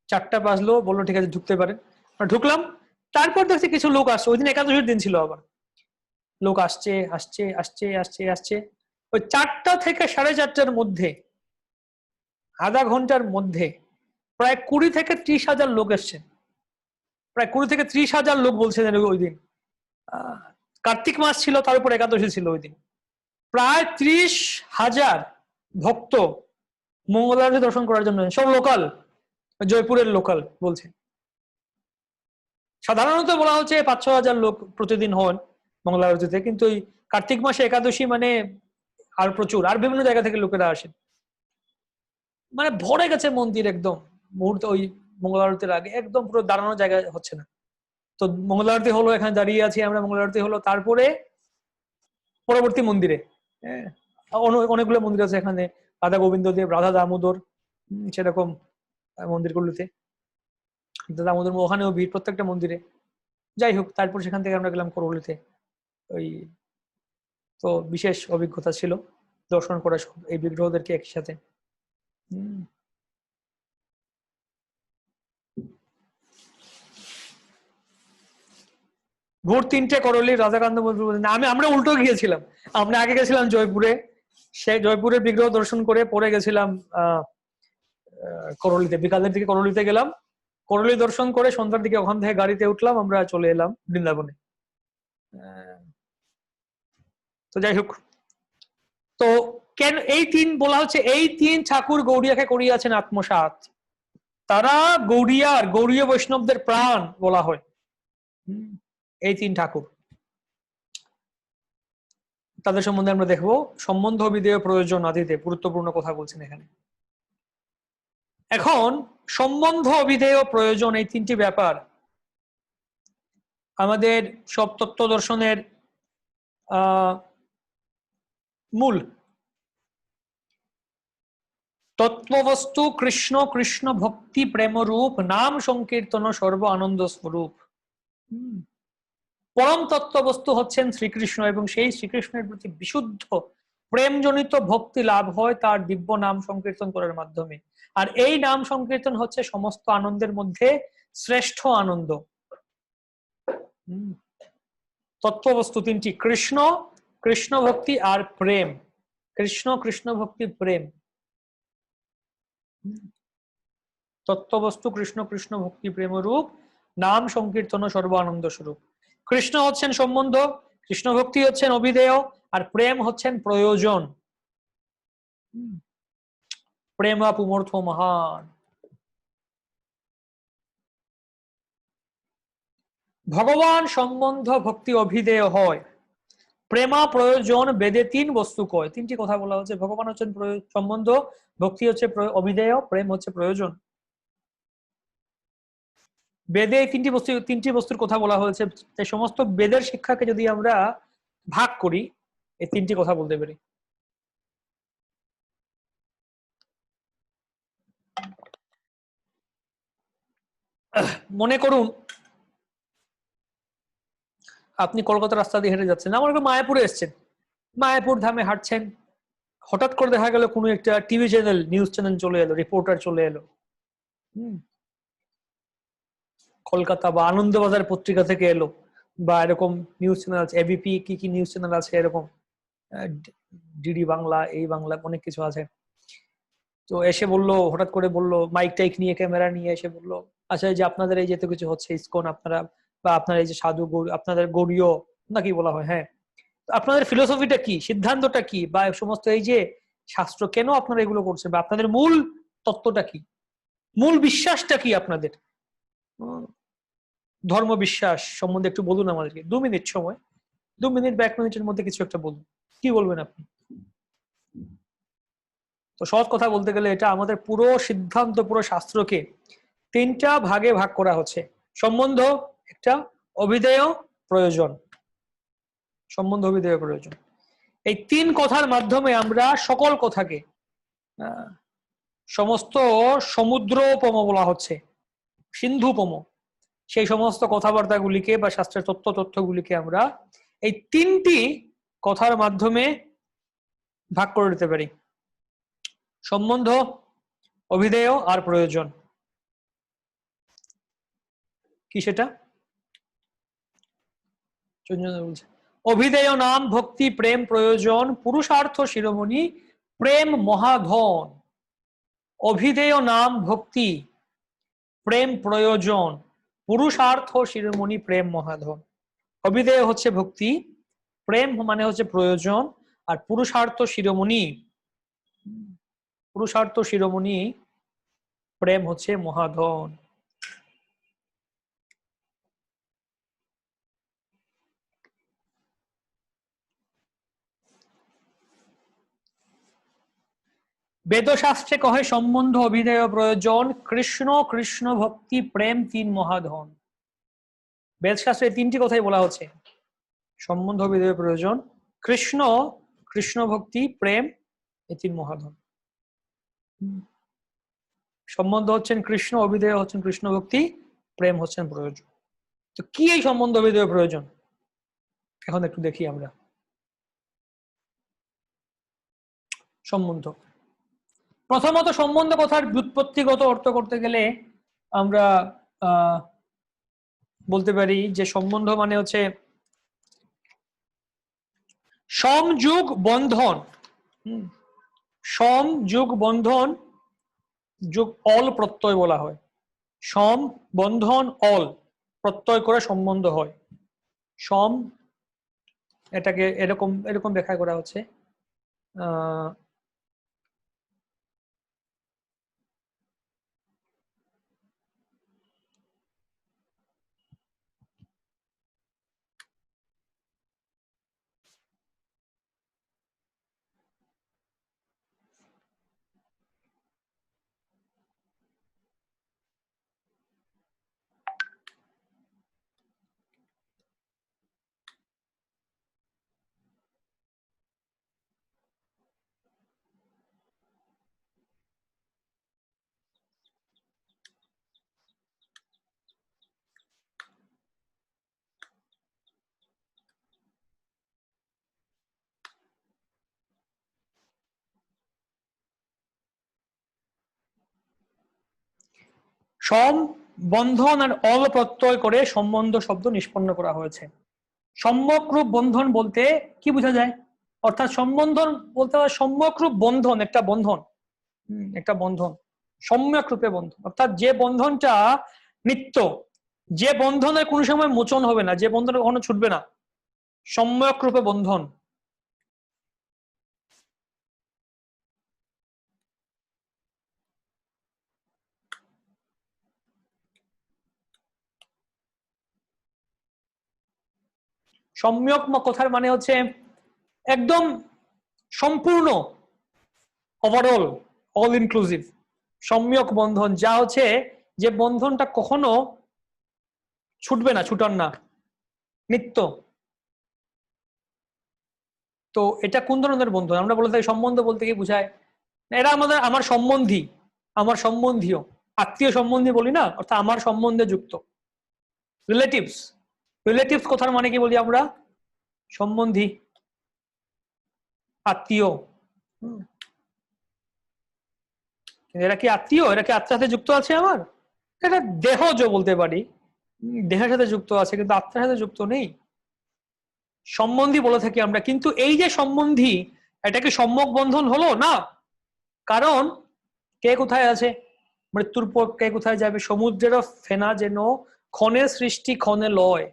4টা বাজলো, বললো ঠিক আছে ঢুকতে পারেন। ঢুকলাম। তারপর দেখছি কিছু লোক আসছে, ওই দিন একাদশীর দিন ছিল, আবার লোক আসছে আসছে আসছে আসছে আসছে। ওই 4টা থেকে 4:30টার মধ্যে, আধা ঘন্টার মধ্যে প্রায় 20 থেকে 30 হাজার লোক এসছেন। প্রায় 20 থেকে 30 হাজার লোক বলছেন ওই দিন। কার্তিক মাস ছিল, তার উপর একাদশী ছিল ওই দিন। প্রায় 30,000 ভক্ত মঙ্গল আরতি দর্শন করার জন্য, সব লোকাল, জয়পুরের লোকাল বলছে। সাধারণত বলা হচ্ছে 5-6 হাজার লোক প্রতিদিন হন মঙ্গল আরতিতে, কিন্তু ওই কার্তিক মাসে একাদশী মানে আর প্রচুর, আর বিভিন্ন জায়গা থেকে লোকেরা আসেন। মানে ভরে গেছে মন্দির একদম মুহূর্তে, ওই মঙ্গল আরতির আগে একদম পুরো দাঁড়ানোর জায়গা হচ্ছে না। তো মঙ্গল আরতি হলো, এখানে দাঁড়িয়ে আছি আমরা, মঙ্গল আরতি হলো। তারপরে পরবর্তী মন্দিরে, অনেকগুলো মন্দির আছে এখানে, রাধা গোবিন্দদেব, রাধা দামোদর, সেরকম মন্দিরগুলোতে, দামোদর ওখানেও ভিড় প্রত্যেকটা মন্দিরে। যাই হোক, তারপর সেখান থেকে আমরা গেলাম করৌলিতে। ওই তো বিশেষ অভিজ্ঞতা ছিল দর্শন করা এই বিগ্রহদেরকে একই সাথে। ভোর 3টে করলি রাধাকান্ত আমরা উল্টো গিয়েছিলাম। আমরা আগে গেছিলাম জয়পুরে, সেই জয়পুরের বিগ্রহ দর্শন করে পরে গেছিলাম করলিতে। বিকালের দিকে করলিতে গেলাম, করলি দর্শন করে সন্ধ্যার দিকে ওখান থেকে গাড়িতে উঠলাম, আমরা চলে এলাম বৃন্দাবনে। তো যাই হোক, তো কেন এই 3 বলা হচ্ছে? এই 3 ঠাকুর গৌড়িয়াকে করিয়াছেন আত্মসাৎ। তারা গৌড়ীয় বৈষ্ণবদের প্রাণ বলা হয় এই 3 ঠাকুর। তাদের সম্বন্ধে আমরা দেখবো। সম্বন্ধ বিধেয় প্রয়োজন আদিতে গুরুত্বপূর্ণ কথা বলছেন এখানে। এখন সম্বন্ধ অবিধেয় প্রয়োজন, এই 3টি ব্যাপার আমাদের সব তত্ত্ব দর্শনের মূল। তত্ত্ববস্তু কৃষ্ণ, কৃষ্ণ ভক্তি প্রেমরূপ, নাম সংকীর্তন সর্ব আনন্দ স্বরূপ। পরম তত্ত্ববস্তু হচ্ছেন শ্রীকৃষ্ণ, এবং সেই শ্রীকৃষ্ণের প্রতি বিশুদ্ধ প্রেমজনিত ভক্তি লাভ হয় তার দিব্য নাম সংকীর্তন করার মাধ্যমে। আর এই নাম সংকীর্তন হচ্ছে সমস্ত আনন্দের মধ্যে শ্রেষ্ঠ আনন্দ। তত্ত্ববস্তু 3টি, কৃষ্ণ, কৃষ্ণ ভক্তি আর প্রেম। কৃষ্ণ, কৃষ্ণ ভক্তি, প্রেম। তত্ত্ববস্তু কৃষ্ণ, কৃষ্ণ ভক্তি প্রেম রূপ, নাম সংকীর্তন সর্ব আনন্দ স্বরূপ। কৃষ্ণ হচ্ছেন সম্বন্ধ, কৃষ্ণ ভক্তি হচ্ছেন অভিধেয়, আর প্রেম হচ্ছেন প্রয়োজন। প্রেমা পুমর্থ মহান। ভগবান সম্বন্ধ ভক্তি অভিধেয় হয়, প্রেমা প্রয়োজন বেদে 3 বস্তু কয়। 3টি কথা বলা হচ্ছে। ভগবান হচ্ছেন সম্বন্ধ, ভক্তি হচ্ছে অভিধেয়, প্রেম হচ্ছে প্রয়োজন। বেদে এই 3টি বস্তুর কথা বলা হয়েছে। তাই সমস্ত বেদের শিক্ষাকে যদি আমরা ভাগ করি, এই 3টি কথা বলতে পারি। মনে করুন আপনি কলকাতার রাস্তা দিয়ে হেঁটে যাচ্ছেন, আমার মায়াপুরে এসছেন, মায়াপুর ধামে হাঁটছেন, হঠাৎ করে দেখা গেল কোনো একটা টিভি চ্যানেল, নিউজ চ্যানেল চলে এলো, রিপোর্টার চলে এলো। কলকাতা বা আনন্দবাজার পত্রিকা থেকে এলো, বা এরকম নিউজ চ্যানেল আছে, এবিপি কি কি নিউজ চ্যানেল আছে এরকম, ডিডি বাংলা, এই বাংলা, অনেক কিছু আছে। তো এসে বললো, হঠাৎ করে বললো, মাইক টাইক নিয়ে, ক্যামেরা নিয়ে এসে বললো, আচ্ছা এই যে আপনাদের এই যে এত কিছু হচ্ছে ইসকন, আপনারা বা আপনার এই যে সাধু আপনাদের গৌড়ীয় নাকি বলা হয়, হ্যাঁ, তো আপনাদের ফিলোসফিটা কি, সিদ্ধান্তটা কি, বা সমস্ত এই যে শাস্ত্র কেন আপনারা এগুলো করছেন, বা আপনাদের মূল তত্ত্বটা কি, মূল বিশ্বাসটা কি আপনাদের, ধর্ম বিশ্বাস সম্বন্ধে একটু বলুন আমাদেরকে। 2 মিনিট সময়, 2 মিনিট বা 1 মিনিটের মধ্যে কিছু একটা বলুন, কি বলবেন আপনি? তো সহজ কথা বলতে গেলে এটা আমাদের পুরো সিদ্ধান্ত, পুরো শাস্ত্রকে 3টা ভাগে ভাগ করা হচ্ছে। সম্বন্ধ একটা, অভিধেয়, প্রয়োজন। সম্বন্ধ, অভিধেয়, প্রয়োজন, এই 3 কথার মাধ্যমে আমরা সকল কথাকে, সমস্ত সমুদ্রোপম বলা হচ্ছে, সিন্ধুপম, সেই সমস্ত কথাবার্তাগুলিকে বা শাস্ত্রের তথ্যগুলিকে আমরা এই 3টি কথার মাধ্যমে ভাগ করে দিতে পারি: সম্বন্ধ, অভিধেয় আর প্রয়োজন। কি সেটা? অভিধেয় নাম ভক্তি প্রেম প্রয়োজন, পুরুষার্থ শিরোমণি প্রেম মহাধন। অভিধেয় নাম ভক্তি প্রেম প্রয়োজন, পুরুষার্থ শিরোমণি প্রেম মহাধন। অভিধেয় হচ্ছে ভক্তি, প্রেম মানে হচ্ছে প্রয়োজন, আর পুরুষার্থ শিরোমণি, পুরুষার্থ শিরোমণি প্রেম হচ্ছে মহাধন। বেদশাস্ত্রে কহে সম্বন্ধ অভিধেয় প্রয়োজন, কৃষ্ণ কৃষ্ণ ভক্তি প্রেম 3 মহাধন। বেদশাস্ত্রে 3টি কথাই বলা হচ্ছে: সম্বন্ধ, অভিধেয়, প্রয়োজন, কৃষ্ণ, কৃষ্ণ ভক্তি, প্রেম, এই 3 মহাধন। সম্বন্ধ হচ্ছেন কৃষ্ণ, অভিধেয় হচ্ছেন কৃষ্ণ ভক্তি, প্রেম হচ্ছেন প্রয়োজন। তো কি এই সম্বন্ধ, অভিধেয়, প্রয়োজন? এখন একটু দেখি আমরা। সম্বন্ধ, প্রথমত সম্বন্ধ কথার ব্যুৎপত্তিগত অর্থ করতে গেলে আমরা বলতে পারি যে সম্বন্ধ মানে হচ্ছে সমযোগ বন্ধন। সমযোগ বন্ধন, যোগ অল প্রত্যয় বলা হয়। সম বন্ধন অল প্রত্যয় করে সম্বন্ধ হয়। সম, এটাকে এরকম এরকম ব্যাখ্যা করা হচ্ছে, সম বন্ধন আর অল প্রত্যয় করে সম্বন্ধ শব্দ নিষ্পন্ন করা হয়েছে। সম্যক রূপ বন্ধন বলতে কি বোঝা যায়? অর্থাৎ সম্বন্ধন বলতে হয় সম্যক রূপ বন্ধন, একটা বন্ধন, একটা বন্ধন, সম্যক রূপে বন্ধন, অর্থাৎ যে বন্ধনটা নিত্য, যে বন্ধনের কোনো সময় মোচন হবে না, যে বন্ধন কখনো ছুটবে না, সম্যক রূপে বন্ধন। সম্যক কথার মানে হচ্ছে একদম সম্পূর্ণ, ওভারঅল, অল ইনক্লুসিভ। সম্যক বন্ধন যা হচ্ছে যে বন্ধনটা কখনো ছুটবে না, ছুটার না, নিত্য। তো এটা কোন ধরনের বন্ধন? আমরা বলে থাকি সম্বন্ধ বলতে কি বোঝায়, এরা আমাদের, আমার সম্বন্ধী, আমার সম্বন্ধীয়, আত্মীয় সম্বন্ধী বলি না, অর্থাৎ আমার সম্বন্ধে যুক্ত, রিলেটিভস। রিলেটিভস কথার মানে কি বলি আমরা? সম্বন্ধী, আত্মীয়। এরা কি আত্মীয়? এরা কি আত্মার সাথে যুক্ত আছে আমার? এটা দেহজ বলতে পারি, দেহের সাথে যুক্ত আছে কিন্তু আত্মার সাথে যুক্ত নেই। সম্বন্ধী বলে থাকি আমরা, কিন্তু এই যে সম্বন্ধী, এটা কি সম্যক বন্ধন হলো না? কারণ কে কোথায় আছে, মৃত্যুর পর কে কোথায় যাবে? সমুদ্রেরও ফেনা যেন ক্ষণে সৃষ্টি ক্ষণে লয়।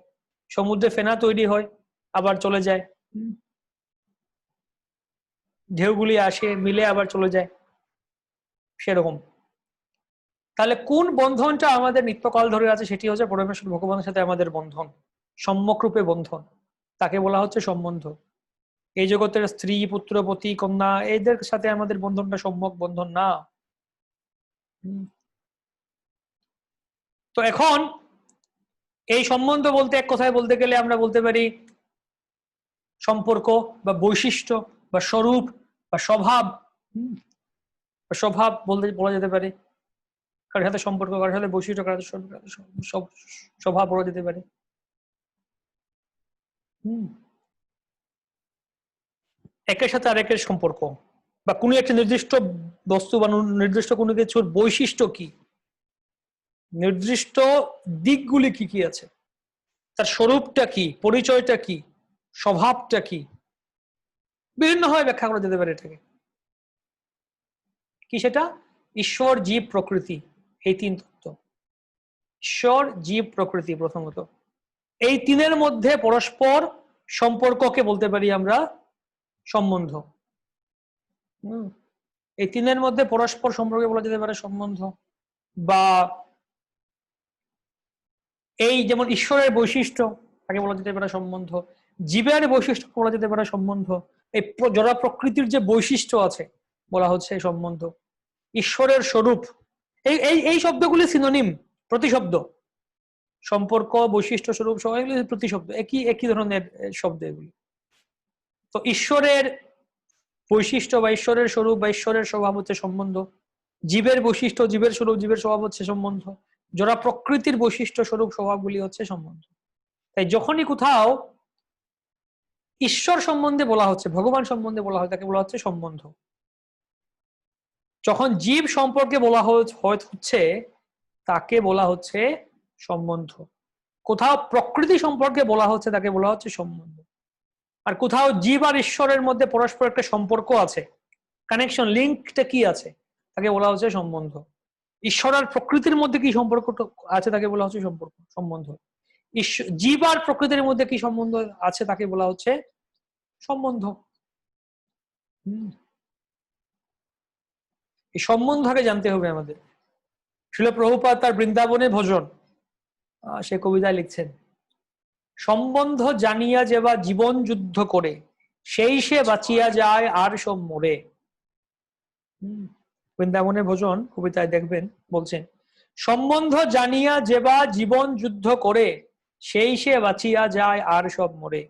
সমুদ্রে ফেনা তৈরি হয় আবার চলে যায়, ঢেউগুলি আসে মিলে আবার চলে যায়, সেরকম। তাহলে কোন বন্ধনটা আমাদের নিত্যকাল ধরে আছে? সেটি হচ্ছে পরমেশ্বর ভগবানের সাথে আমাদের বন্ধন, সম্যক রূপে বন্ধন, তাকে বলা হচ্ছে সম্বন্ধ। এই জগতের স্ত্রী পুত্র পতি কন্যা এদের সাথে আমাদের বন্ধনটা সম্যক বন্ধন না। তো এখন এই সম্বন্ধ বলতে এক কথায় বলতে গেলে আমরা বলতে পারি সম্পর্ক বা বৈশিষ্ট্য বা স্বরূপ বা স্বভাব। স্বভাব বলতে বলা যেতে পারে, কারোর সাথে সম্পর্ক, কারোর সাথে বৈশিষ্ট্য, কারোর স্বভাব বলা যেতে পারে। একের সাথে আরেকের সম্পর্ক বা কোনো একটা নির্দিষ্ট বস্তু বা নির্দিষ্ট কোনো কিছুর বৈশিষ্ট্য কি, নির্দিষ্ট দিকগুলি কি কি আছে, তার স্বরূপটা কি, পরিচয়টা কি, স্বভাবটা কি, বিভিন্নভাবে ব্যাখ্যা করা যেতে পারে এটাকে। কি সেটা? ঈশ্বর জীব প্রকৃতি, এই তিন তত্ত্ব। ঈশ্বর জীব প্রকৃতি প্রথমত, এই তিনের মধ্যে পরস্পর সম্পর্ককে বলতে পারি আমরা সম্বন্ধ। এই তিনের মধ্যে পরস্পর সম্পর্কে বলা যেতে পারে সম্বন্ধ। বা এই যেমন ঈশ্বরের বৈশিষ্ট্য তাকে বলা যেতে পারে সম্বন্ধ, জীবের বৈশিষ্ট্য বলা যেতে পারে সম্বন্ধ, এই জড় প্রকৃতির যে বৈশিষ্ট্য আছে বলা হচ্ছে সম্বন্ধ, ঈশ্বরের স্বরূপ, এই এই এই শব্দগুলি সিনোনিম, প্রতিশব্দ। সম্পর্ক, বৈশিষ্ট্য, স্বরূপ সব এগুলি প্রতিশব্দ, একই একই ধরনের শব্দ এগুলি। তো ঈশ্বরের বৈশিষ্ট্য বা ঈশ্বরের স্বরূপ বা ঈশ্বরের স্বভাব হচ্ছে সম্বন্ধ, জীবের বৈশিষ্ট্য, জীবের স্বরূপ, জীবের স্বভাব হচ্ছে সম্বন্ধ, যারা প্রকৃতির বৈশিষ্ট্য স্বরূপ স্বভাবগুলি হচ্ছে সম্বন্ধ। তাই যখনই কোথাও ঈশ্বর সম্বন্ধে বলা হচ্ছে, ভগবান সম্বন্ধে বলা হয়, তাকে বলা হচ্ছে সম্বন্ধ। যখন জীব সম্পর্কে বলা হচ্ছে তাকে বলা হচ্ছে সম্বন্ধ। কোথাও প্রকৃতি সম্পর্কে বলা হচ্ছে তাকে বলা হচ্ছে সম্বন্ধ। আর কোথাও জীব আর ঈশ্বরের মধ্যে পরস্পর একটা সম্পর্ক আছে, কানেকশন, লিঙ্কটা কি আছে, তাকে বলা হচ্ছে সম্বন্ধ। ঈশ্বর আর প্রকৃতির মধ্যে কি সম্পর্ক আছে তাকে বলা হচ্ছে সম্বন্ধ। জীব আর প্রকৃতির মধ্যে কি সম্বন্ধ আছে তাকে বলা হচ্ছে সম্বন্ধ। এই সম্বন্ধ আগে জানতে হবে আমাদের। শিল প্রভুপাদ তার বৃন্দাবনে ভজন সে কবিতায় লিখছেন, সম্বন্ধ জানিয়া যেবা জীবন যুদ্ধ করে, সেই সে বাঁচিয়া যায় আর সব মরে। বৃন্দাবনে ভজন কবিতায় দেখবেন বলছেন, সম্বন্ধ জানিয়া যেবা জীবন যুদ্ধ করে, সেই সে বাঁচিয়া যায় আর সব মরে।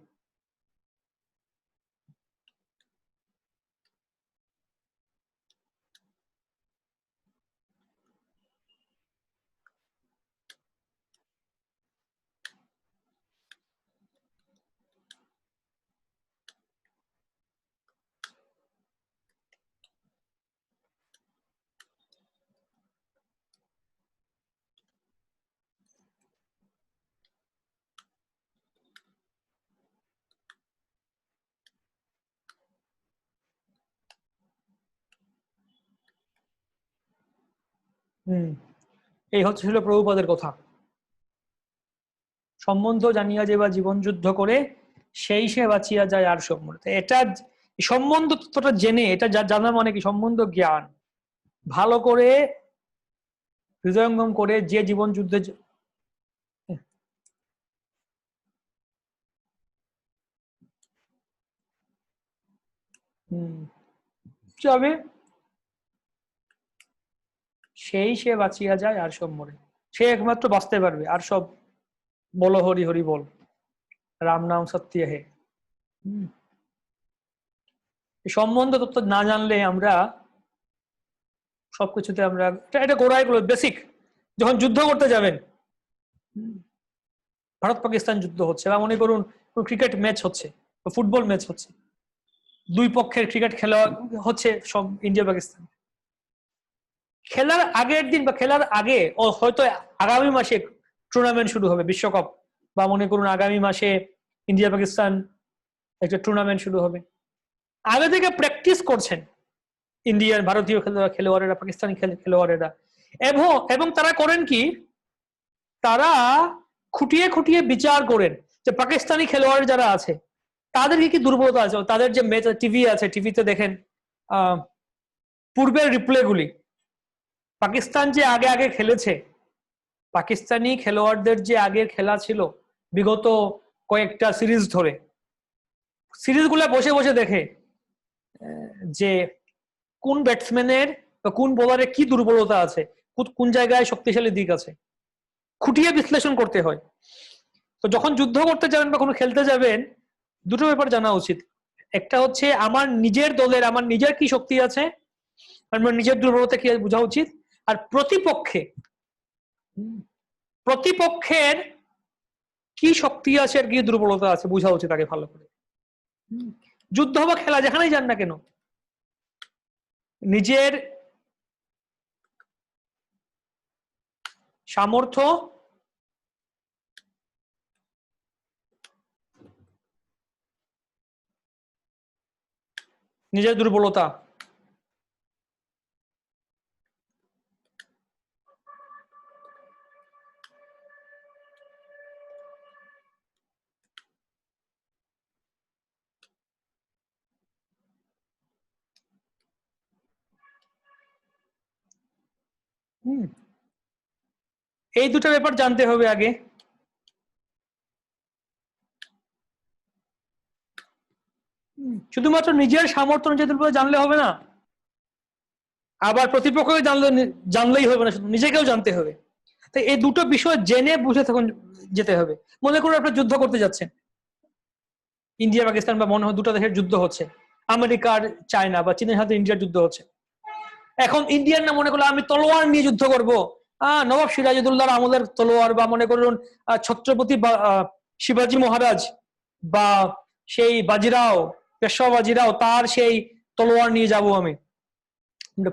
এই ছিল প্রভুপাদের কথা, সম্বন্ধ জানিয়া যে বা জীবন যুদ্ধ করে, সেই সে বাঁচিয়া যায় আর সব মরে। এটা সম্বন্ধ তত্ত্বটা জেনে, এটা জানা মানে কি, সম্বন্ধ জ্ঞান ভালো করে হৃদয়ঙ্গম করে যে জীবন যুদ্ধে যাবে, সেই সে বাঁচিয়া যায় আর সব মরে। সে একমাত্র বাঁচতে পারবে, আর সব বলো হরি হরি বল, রাম নাম সত্য হে। সম্বন্ধ তত্ত্ব না জানলে আমরা সবকিছুতে আমরা এটা গোড়াই গুলো বেসিক। যখন যুদ্ধ করতে যাবেন, ভারত পাকিস্তান যুদ্ধ হচ্ছে বা মনে করুন ক্রিকেট ম্যাচ হচ্ছে বা ফুটবল ম্যাচ হচ্ছে, দুই পক্ষের ক্রিকেট খেলা হচ্ছে সব ইন্ডিয়া পাকিস্তান, খেলার আগের দিন বা খেলার আগে ও হয়তো আগামী মাসে টুর্নামেন্ট শুরু হবে, বিশ্বকাপ, বা মনে করুন আগামী মাসে ইন্ডিয়া পাকিস্তান একটা টুর্নামেন্ট শুরু হবে, আগে থেকে প্র্যাকটিস করছেন ইন্ডিয়ার ভারতীয় খেলোয়াড়েরা, পাকিস্তানি খেলোয়াড়েরা। এবং এবং তারা করেন কি, তারা খুঁটিয়ে খুঁটিয়ে বিচার করেন যে পাকিস্তানি খেলোয়াড় যারা আছে তাদের কি কি দুর্বলতা আছে। তাদের যে ম্যাচ টিভি আছে, টিভিতে দেখেন পূর্বের রিপ্লে গুলি, পাকিস্তান যে আগে আগে খেলেছে, পাকিস্তানি খেলোয়াড়দের যে আগের খেলা ছিল বিগত কয়েকটা সিরিজ ধরে, সিরিজগুলো বসে বসে দেখে যে কোন ব্যাটসম্যানের বা কোন বোলারের কি দুর্বলতা আছে, কোন জায়গায় শক্তিশালী দিক আছে, খুঁটিয়ে বিশ্লেষণ করতে হয়। তো যখন যুদ্ধ করতে যাবেন বা কোনো খেলতে যাবেন, দুটো ব্যাপার জানা উচিত। একটা হচ্ছে আমার নিজের দলের, আমার নিজের কি শক্তি আছে, আমার নিজের দুর্বলতা কি বোঝা উচিত। আর প্রতিপক্ষের কি শক্তি আছে আর কি দুর্বলতা আছে বোঝা উচিত আগে ভালো করে। যুদ্ধ বা খেলা যেখানেই যান না কেন, নিজের সামর্থ্য, নিজের দুর্বলতা, এই দুটো ব্যাপার জানতে হবে আগে। শুধুমাত্র নিজের সামর্থ্য, নিজের দুর্বলতা জানলে হবে না, আবার প্রতিপক্ষকে জানলেই হবে না, নিজেকেও জানতে হবে। তাই এই দুটো বিষয় জেনে বুঝে তখন যেতে হবে। মনে করুন আপনার যুদ্ধ করতে যাচ্ছেন, ইন্ডিয়া পাকিস্তান বা মনে হয় দুটো দেশের যুদ্ধ হচ্ছে, আমেরিকার চায়না বা চীনের সাথে ইন্ডিয়ার যুদ্ধ হচ্ছে। এখন ইন্ডিয়ান না মনে করলো আমি তলোয়ার নিয়ে যুদ্ধ করবো, নবাব সিরাজউদ্দৌলার আমলের তলোয়ার, বা মনে করুন ছত্রপতি শিবাজী মহারাজ বা সেই বাজিরাও, পেশওয়া বাজিরাও, তার সেই তলোয়ার নিয়ে যাব আমি।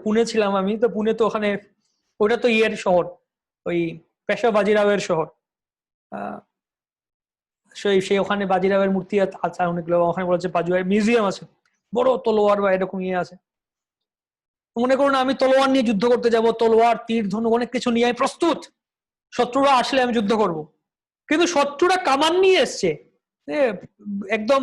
পুনে ছিলাম আমি, তো পুনে তো ওখানে ওটা তো ইয়ের শহর, ওই পেশওয়া বাজিরাওয়ের শহর। সেই ওখানে বাজিরাওয়ের মূর্তি আছে অনেকগুলো, ওখানে বলা হচ্ছে বাজিরাও মিউজিয়াম আছে, বড় তলোয়ার বা এরকম ইয়ে আছে। মনে করুন আমি তলোয়ার নিয়ে যুদ্ধ করতে যাব, তলোয়ার তীর ধনুক অনেক কিছু নিয়ে আমি প্রস্তুত, শত্রুরা আসলে আমি যুদ্ধ করব। কিন্তু শত্রুরা কামান নিয়ে এসছে, একদম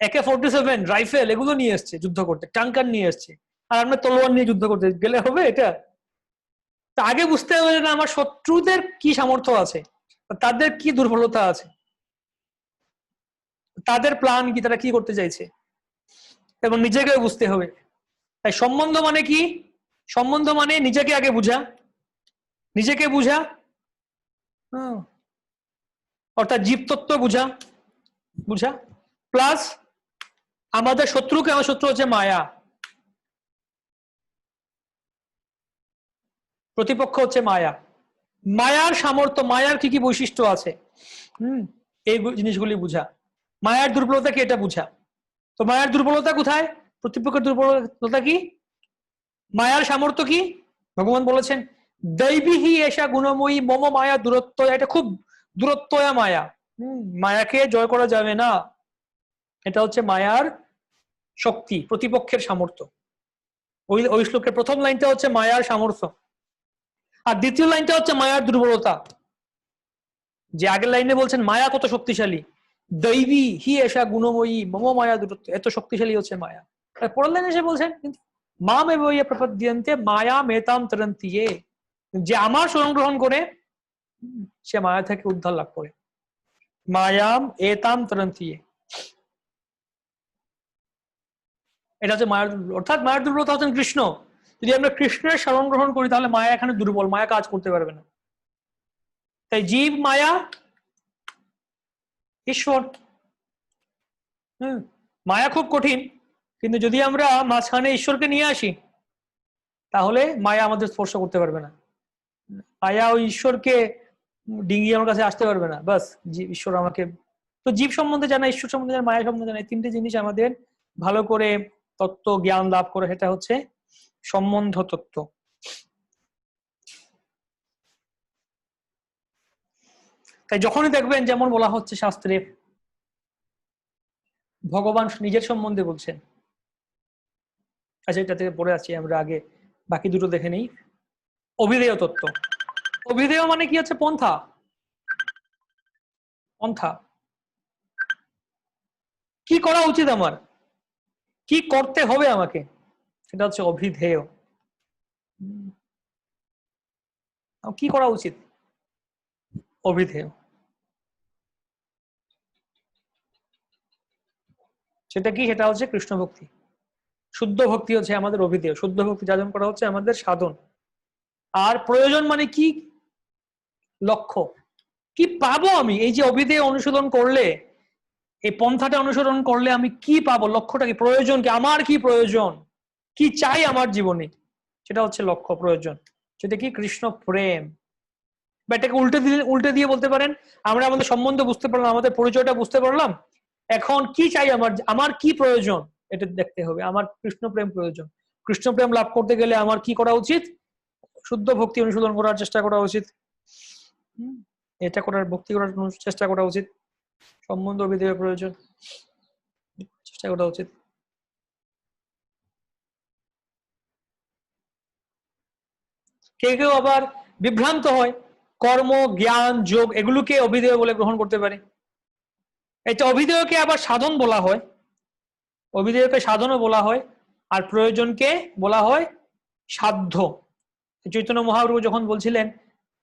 AK-47 রাইফেল এগুলো নিয়ে এসছে যুদ্ধ করতে, টাঙ্কার নিয়ে এসছে, আর আমরা তলোয়ার নিয়ে যুদ্ধ করতে গেলে হবে এটা? তা আগে বুঝতে হবে না আমার শত্রুদের কি সামর্থ্য আছে, তাদের কি দুর্বলতা আছে, তাদের প্ল্যান কি, তারা কি করতে চাইছে, এবং নিজেকে বুঝতে হবে। তাই সম্বন্ধ মানে কি? সম্বন্ধ মানে নিজেকে আগে বুঝা, নিজেকে বুঝা, অর্থাৎ জীবতত্ত্ব বুঝা, প্লাস আমাদের শত্রুকে, আমার শত্রু হচ্ছে মায়া, প্রতিপক্ষ হচ্ছে মায়া, মায়ার সামর্থ্য, মায়ার কি কি বৈশিষ্ট্য আছে, এই জিনিসগুলি বুঝা, মায়ার দুর্বলতা কি এটা বুঝা। তো মায়ার দুর্বলতা কোথায়, প্রতিপক্ষের দুর্বলতা কি, মায়ার সামর্থ্য কি? ভগবান বলেছেন দৈবিহি এসা গুণময়ী মম মায়া দূরত্ব, এটা খুব দূরত্বয়া মায়া, মায়াকে জয় করা যাবে না, এটা হচ্ছে মায়ার শক্তি, প্রতিপক্ষের সামর্থ্য। ওই শ্লোকের প্রথম লাইনটা হচ্ছে মায়ার সামর্থ্য, আর দ্বিতীয় লাইনটা হচ্ছে মায়ার দুর্বলতা। যে আগের লাইনে বলছেন মায়া কত শক্তিশালী, দৈবী হি এসা গুণময়ী মম মায়া দূরত্ব, এত শক্তিশালী হচ্ছে মায়া। পরের লাইনে এসে বলছেন মা মে বইয়ে প্রপদ্যন্তে মায়া মেতাম তরন্তি, যে আমার শরণ গ্রহণ করে সে মায়া থেকে উদ্ধার লাভ করে, মায়াম এতাম তরন্তি, এটা হচ্ছে মায়ার দুর্বল। অর্থাৎ মায়ের দুর্বলতা হচ্ছেন কৃষ্ণ। যদি আমরা কৃষ্ণের শরণ গ্রহণ করি তাহলে মায়া এখানে দুর্বল, মায়া কাজ করতে পারবে না। তাই জীব, মায়া, ঈশ্বর। মায়া খুব কঠিন, কিন্তু যদি আমরা মাঝখানে ঈশ্বরকে নিয়ে আসি তাহলে মায়া আমাদের স্পর্শ করতে পারবে না। মায়া ওই ঈশ্বরকে ডিঙ্গিয়ে আমার কাছে আসতে পারবে না, বাস ঈশ্বর আমাকে। তো জীব সম্বন্ধে জানা, ঈশ্বর সম্বন্ধে জানা, মায়া সম্বন্ধে জানা, এই তিনটে জিনিস আমাদের ভালো করে তত্ত্ব জ্ঞান লাভ করে, সেটা হচ্ছে সম্বন্ধ তত্ত্ব। তাই যখনই দেখবেন যেমন বলা হচ্ছে শাস্ত্রে ভগবান নিজের সম্বন্ধে বলছেন, আচ্ছা এটা থেকে পড়ে আছি আমরা, আগে বাকি দুটো দেখে নেই। অভিধেয় তত্ত্ব। অভিধেয় মানে কি হচ্ছে? পন্থা। পন্থা কি করা উচিত আমার, কি করতে হবে আমাকে, সেটা হচ্ছে অভিধেয়। কি করা উচিত? অভিধেয়। সেটা কি? সেটা হচ্ছে কৃষ্ণ ভক্তি। শুদ্ধ ভক্তি হচ্ছে আমাদের অভিধেয়। শুদ্ধ ভক্তি যাজন করা হচ্ছে আমাদের সাধন। আর প্রয়োজন মানে কি? লক্ষ্য। কি পাবো আমি এই যে অভিধেয় অনুশীলন করলে, এই পন্থাটা অনুসরণ করলে আমি কি পাবো? লক্ষ্যটা কি? প্রয়োজন কি? আমার কি প্রয়োজন, কি চাই আমার জীবনে, সেটা হচ্ছে লক্ষ্য, প্রয়োজন। সেটা কি? কৃষ্ণ প্রেম। বা এটাকে উল্টে দিয়ে বলতে পারেন, আমরা আমাদের সম্বন্ধ বুঝতে পারলাম, আমাদের পরিচয়টা বুঝতে পারলাম, এখন কি চাই আমার, আমার কি প্রয়োজন, এটা দেখতে হবে। আমার কৃষ্ণ প্রেম প্রয়োজন। কৃষ্ণ প্রেম লাভ করতে গেলে আমার কি করা উচিত? শুদ্ধ ভক্তি অনুশীলন করার চেষ্টা করা উচিত। এটা করার, ভক্তি করার চেষ্টা করা উচিত। সম্বন্ধ বিধেয় প্রয়োজন, চেষ্টা করা উচিত। কেউ কেউ আবার বিভ্রান্ত হয়, কর্ম, জ্ঞান, যোগ এগুলোকে অভিধেয় বলে গ্রহণ করতে পারে। এটা অভিধেয়কে আবার সাধন বলা হয়, অভিধেয়কে সাধনও বলা হয়, আর প্রয়োজনকে বলা হয় সাধ্য। চৈতন্য মহাপ্রভু যখন বলছিলেন,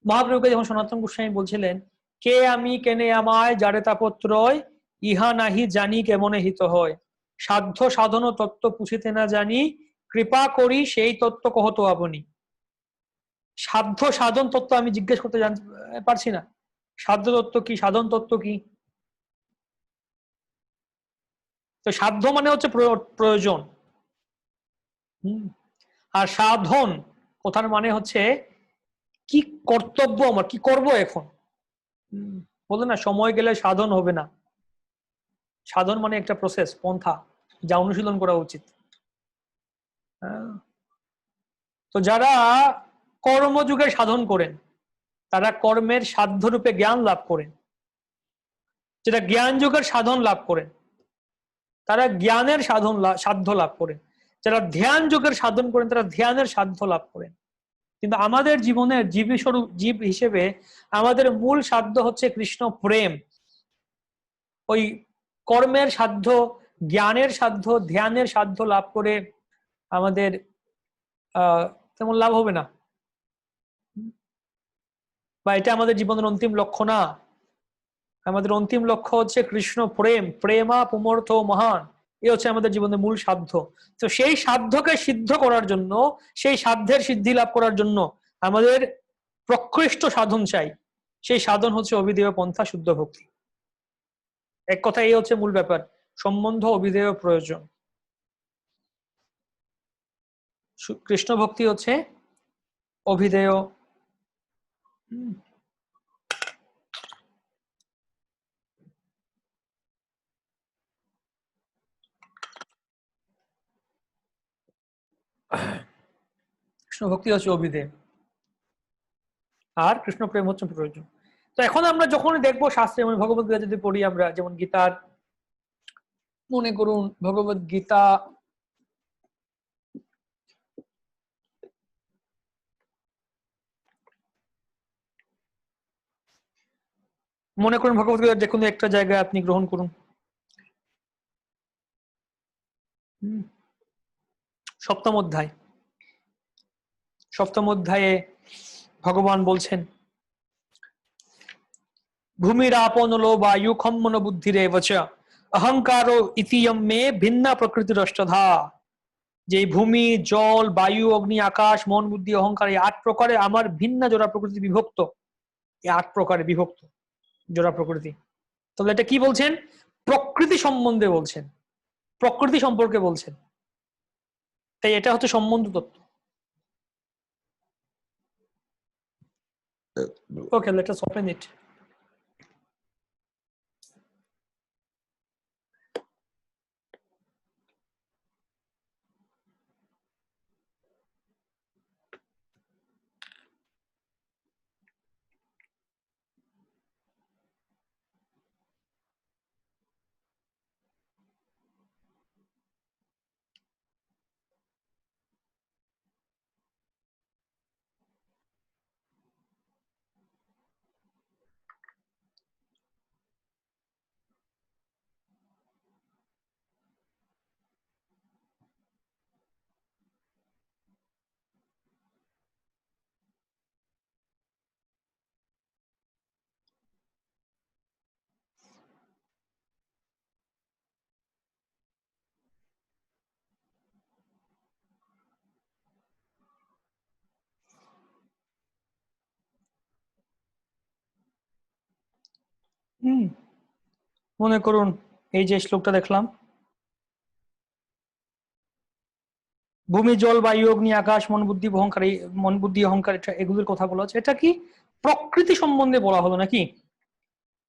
মহাপ্রভুকে যখন সনাতন গোস্বামী বলছিলেন, কে আমি কেনে আমায় যারে তাপত্রয়, ইহা নাহি জানি কেমনে হিত হয়, সাধ্য সাধন তত্ত্ব পুছিতে না জানি, কৃপা করি সেই তত্ত্ব কহত আপনি। সাধ্য সাধন তত্ত্ব আমি জিজ্ঞেস করতে পারছি না। সাধ্য তত্ত্ব কি, সাধন তত্ত্ব কি? তো সাধ্য মানে হচ্ছে প্রয়োজন। আর সাধন কথার মানে হচ্ছে কি কর্তব্য আমার, কি করব এখন। বলে না সময় গেলে সাধন হবে না। সাধন মানে একটা প্রসেস, পন্থা, যা অনুশীলন করা উচিত। তো যারা কর্মযুগে সাধন করেন, তারা কর্মের সাধ্য রূপে জ্ঞান লাভ করেন। যেটা জ্ঞান যুগের সাধন লাভ করেন, তারা জ্ঞানের সাধ্য লাভ করেন। যারা ধ্যান যুগের সাধন করেন, তারা ধ্যানের সাধ্য লাভ করেন। কিন্তু আমাদের জীবনের জীবস্বরূপ, জীব হিসেবে আমাদের মূল সাধ্য হচ্ছে কৃষ্ণ প্রেম। ওই কর্মের সাধ্য, জ্ঞানের সাধ্য, ধ্যানের সাধ্য লাভ করে আমাদের তেমন লাভ হবে না, বা এটা আমাদের জীবনের অন্তিম লক্ষ্য না। আমাদের অন্তিম লক্ষ্য হচ্ছে কৃষ্ণ প্রেম, প্রেমা পুমর্থ মহান। এ হচ্ছে আমাদের জীবনের মূল সাধ্য। তো সেই সাধ্যকে সিদ্ধ করার জন্য, সেই সাধ্যের সিদ্ধি লাভ করার জন্য আমাদের প্রকৃষ্ট সাধন চাই। সেই সাধন হচ্ছে অভিধেয় পন্থা, শুদ্ধ ভক্তি। এক কথা এই হচ্ছে মূল ব্যাপার, সম্বন্ধ, অভিধেয়, প্রয়োজন। কৃষ্ণ ভক্তি হচ্ছে অভিধেয়। কৃষ্ণ ভক্তি হচ্ছে অভিধেয়, আর কৃষ্ণ প্রেম হচ্ছে প্রয়োজন। তো এখন আমরা যখনই দেখবো শাস্ত্রে, মানে ভগবত গীতা যদি পড়ি আমরা, যেমন গীতার, মনে করুন ভগবত গীতা, মনে করুন ভগবত গীতার যে কোনো একটা জায়গায় আপনি গ্রহণ করুন। সপ্তম অধ্যায়, সপ্তম অধ্যায়ে ভগবান বলছেন, ভূমির আপনলো বায়ু খম্মন বুদ্ধিরে বচ অহংকার ইতিয়ম মে ভিন্না প্রকৃতির অষ্টধা। যে ভূমি, জল, বায়ু, অগ্নি, আকাশ, মন, বুদ্ধি, অহংকার, এই ৮ প্রকারে আমার ভিন্ন জোড়া প্রকৃতি বিভক্ত। এই ৮ প্রকারে বিভক্ত জোড়া প্রকৃতি। তাহলে এটা কি বলছেন? প্রকৃতি সম্বন্ধে বলছেন, প্রকৃতি সম্পর্কে বলছেন। তাই এটা হচ্ছে সম্বন্ধ তত্ত্ব। ওকে, লেট আস ওপেন ইট। হুম, মনে করুন এই যে শ্লোকটা দেখলাম, ভূমি জল বায়ু অগ্নি আকাশ মন বুদ্ধি অহংকার, এই মন বুদ্ধি অহংকার এগুলোর কথা বলা হচ্ছে। এটা কি প্রকৃতি সম্বন্ধে বলা হলো নাকি?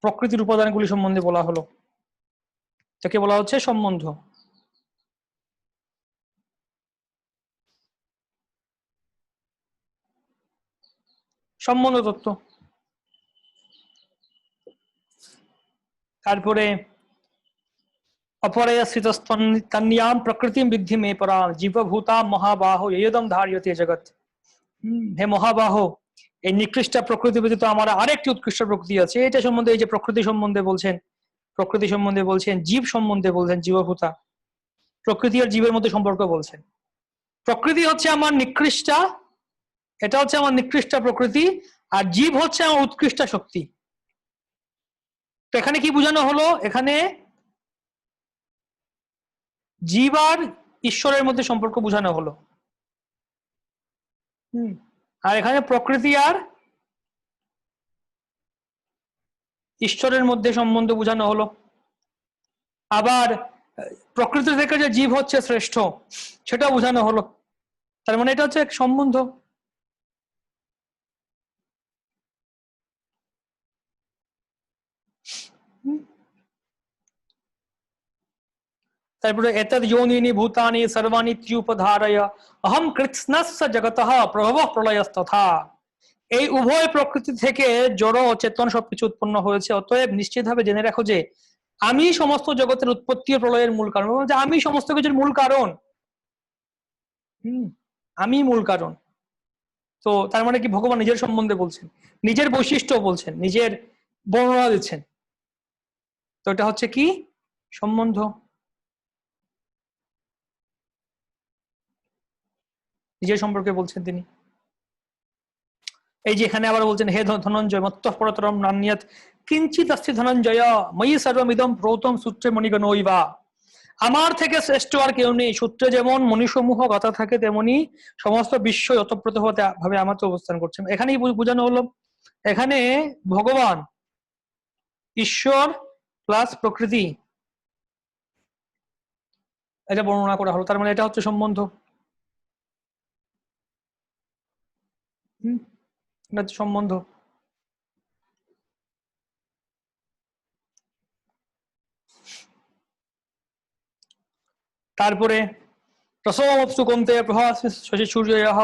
প্রকৃতির উপাদানগুলি সম্বন্ধে বলা হলো, এটাকে বলা হচ্ছে সম্বন্ধ। সম্বন্ধ তত্ত্ব। তারপরে अपरय स्थितस्तन्यां प्रकृतिं विद्धि मे परां जीवभूता মহাবাহো এয়দম ধার্যতে জগৎ। হে মহাবাহো, এই নিকৃষ্ট প্রকৃতি ব্যতীত আমার আরেকটি উৎকৃষ্ট প্রকৃতি আছে। এটা সম্বন্ধে, এই যে প্রকৃতি সম্বন্ধে বলছেন, প্রকৃতি সম্বন্ধে বলছেন, জীব সম্বন্ধে বলছেন, জীবভূতা, প্রকৃতি আর জীবের মধ্যে সম্পর্ক বলছেন। প্রকৃতি হচ্ছে আমার নিকৃষ্ট, এটা হচ্ছে আমার নিকৃষ্ট প্রকৃতি, আর জীব হচ্ছে আমার উৎকৃষ্ট শক্তি। তো এখানে কি বোঝানো হলো? এখানে জীব আর ঈশ্বরের মধ্যে সম্পর্ক বোঝানো হলো। আর এখানে প্রকৃতি আর ঈশ্বরের মধ্যে সম্বন্ধ বোঝানো হলো। আবার প্রকৃতি থেকে যে জীব হচ্ছে শ্রেষ্ঠ, সেটা বোঝানো হলো। তার মানে এটা হচ্ছে এক সম্বন্ধ। তারপরে এতদ যোনিনি ভূতানি সর্বাণি ত্যুপধারয় অহম কৃৎস্নস্য জগতঃ প্রভবঃ প্রলয়স্তথা। এই উভয় প্রকৃতি থেকে জড় ও চেতন সবকিছু উৎপন্ন হয়েছে, অতএব নিশ্চিতভাবে জেনে রাখো যে আমি সমস্ত জগতের উৎপত্তি ও প্রলয়ের মূল কারণ। যে আমি সমস্ত কিছুর মূল কারণ। আমি মূল কারণ। তো তার মানে কি ভগবান নিজের সম্বন্ধে বলছেন, নিজের বৈশিষ্ট্য বলছেন, নিজের বর্ণনা দিচ্ছেন। তো এটা হচ্ছে কি সম্বন্ধ, নিজের সম্পর্কে বলছেন তিনি। এই যে এখানে আবার বলছেন, হে ধনঞ্জয় মত্তঃ পরতরম নান্যৎ কিঞ্চিৎ অস্তি ধনঞ্জয় ময়ি সর্বমিদম প্রৌতম সূত্রে মণিগণৈবা। আমার থেকে শ্রেষ্ঠ আর কেউ নেই। সূত্রে যেমন মণিসমূহ গাথা থাকে, তেমনি সমস্ত বিশ্ব ওতপ্রোত ভাবে আমাকে অবস্থান করছে। এখানেই বোঝানো হলো, এখানে ভগবান, ঈশ্বর প্লাস প্রকৃতি, এটা বর্ণনা করা হলো। তার মানে এটা হচ্ছে সম্বন্ধ। এটা হচ্ছে সম্বন্ধ। তারপরে প্রসবমপ্সু কৌন্তেয় প্রভাস শশী সূর্যয়ঃ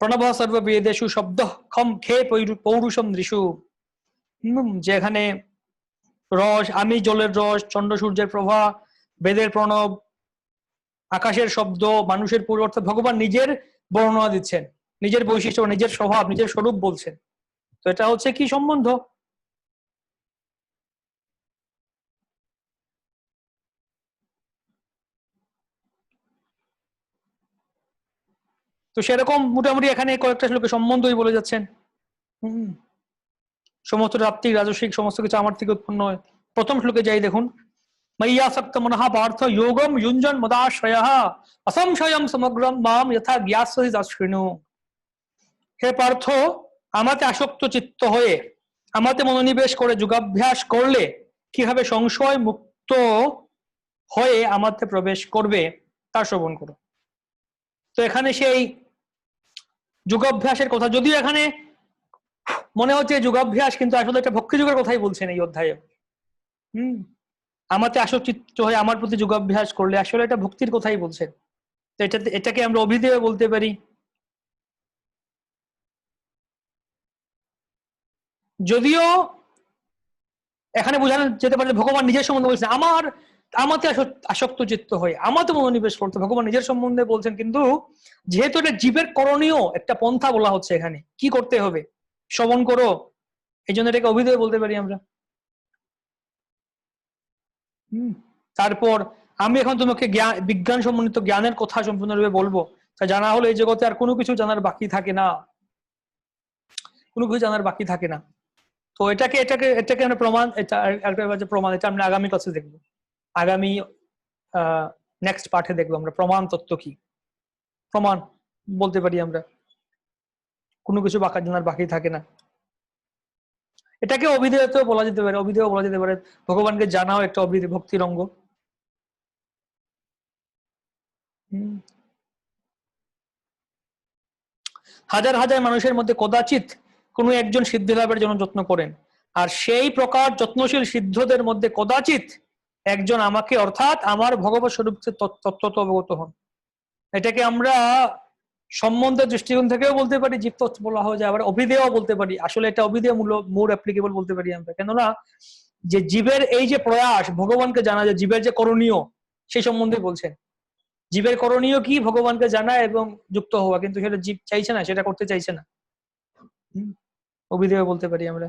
প্রণব সর্ববেদেষু শব্দ খম খে পৌরুষম দৃশু। যেখানে রস, আমি জলের রস, চন্দ্র সূর্যের প্রভা, বেদের প্রণব, আকাশের শব্দ, মানুষের পরিবর্তন, ভগবান নিজের বর্ণনা দিচ্ছেন, নিজের বৈশিষ্ট্য, নিজের স্বভাব, নিজের স্বরূপ বলছেন। তো এটা হচ্ছে কি সম্বন্ধ। তো সেরকম মোটামুটি এখানে কয়েকটা শ্লোকে সম্বন্ধই বলে যাচ্ছেন। হম সমস্ত রাত্রিক রাজস্বিক সমস্ত কিছু আমার থেকে উৎপন্ন হয়। প্রথম শ্লোকে যাই দেখুন, ময়্যাসক্ত মনঃ পার্থ যোগম যুঞ্জন মদাশ্রয়ঃ অসংশয়ম সমগ্রম মাম যথা জ্ঞাস্যসি তৎশৃণু। হে পার্থ, আমাতে আসক্ত চিত্ত হয়ে, আমাতে মনোনিবেশ করে যোগাভ্যাস করলে কিভাবে সংশয় মুক্ত হয়ে আমাতে প্রবেশ করবে তা শ্রবণ করো। তো এখানে সেই যোগাভ্যাসের কথা, যদিও এখানে মনে হচ্ছে যোগাভ্যাস, কিন্তু আসলে এটা ভক্তি যুগের কথাই বলছেন এই অধ্যায়ে। আমাতে আসক্ত হয়ে আমার প্রতি যোগাভ্যাস করলে, আসলে এটা ভক্তির কথাই বলছেন। তো এটাকে আমরা অভিধেয় বলতে পারি। যদিও এখানে বোঝানো যেতে পারে ভগবান নিজের সম্বন্ধে বলছেন, আমাতে আসক্ত চিত্ত হয়ে আমাতে মনোনিবেশ করতে, ভগবান নিজের সম্বন্ধে বলছেন। কিন্তু যেহেতু এটা জীবের করণীয় একটা পন্থা বলা হচ্ছে, এখানে কি করতে হবে, শ্রবণ করো, এই জন্য এটাকে অভিধেয় বলতে পারি আমরা। তারপর আমি এখন তোমাকে বিজ্ঞান সম্বন্ধিত জ্ঞানের কথা সম্পূর্ণরূপে বলবো। তা জানা হলো এই জগতে আর কোনো কিছু জানার বাকি থাকে না, কোনো কিছু জানার বাকি থাকে না। তো এটাকে এটাকে এটাকে আমরা প্রমাণ, এটা একটা প্রমাণ, এটা আমরা আগামী ক্লাসে দেখবো। আগামী নেক্সট পার্টে দেখবো আমরা প্রমাণ তত্ত্ব কি। প্রমাণ বলতে পারি আমরা, কোনো কিছু জানার বাকি থাকে না। এটাকে অভিধেয়তেও বলা যেতে পারে, অভিধেয় বলা যেতে পারে। ভগবানকে জানাও একটা ভক্তির অঙ্গ। হাজার হাজার মানুষের মধ্যে কদাচিৎ কোনো একজন সিদ্ধি লাভের জন্য যত্ন করেন, আর সেই প্রকার যত্নশীল সিদ্ধদের মধ্যে কদাচিৎ একজন আমাকে অর্থাৎ আমার ভগবত স্বরূপ তত্ত্বত অবগত হন। এটাকে আমরা সম্বন্ধের দৃষ্টিকোণ থেকেও বলতে পারি, জীব তত্ত্ব বলা হয়, যে আবার অভিধেয় বলতে পারি। আসলে এটা অভিধেয় মোর অ্যাপ্লিকেবল বলতে পারি আমরা, কেননা যে জীবের এই যে প্রয়াস ভগবানকে জানা, যে জীবের যে করণীয় সেই সম্বন্ধে বলছেন। জীবের করণীয় কি? ভগবানকে জানা এবং যুক্ত হওয়া, কিন্তু সেটা জীব চাইছে না, সেটা করতে চাইছে না। অভিধেয় বলতে পারি আমরা,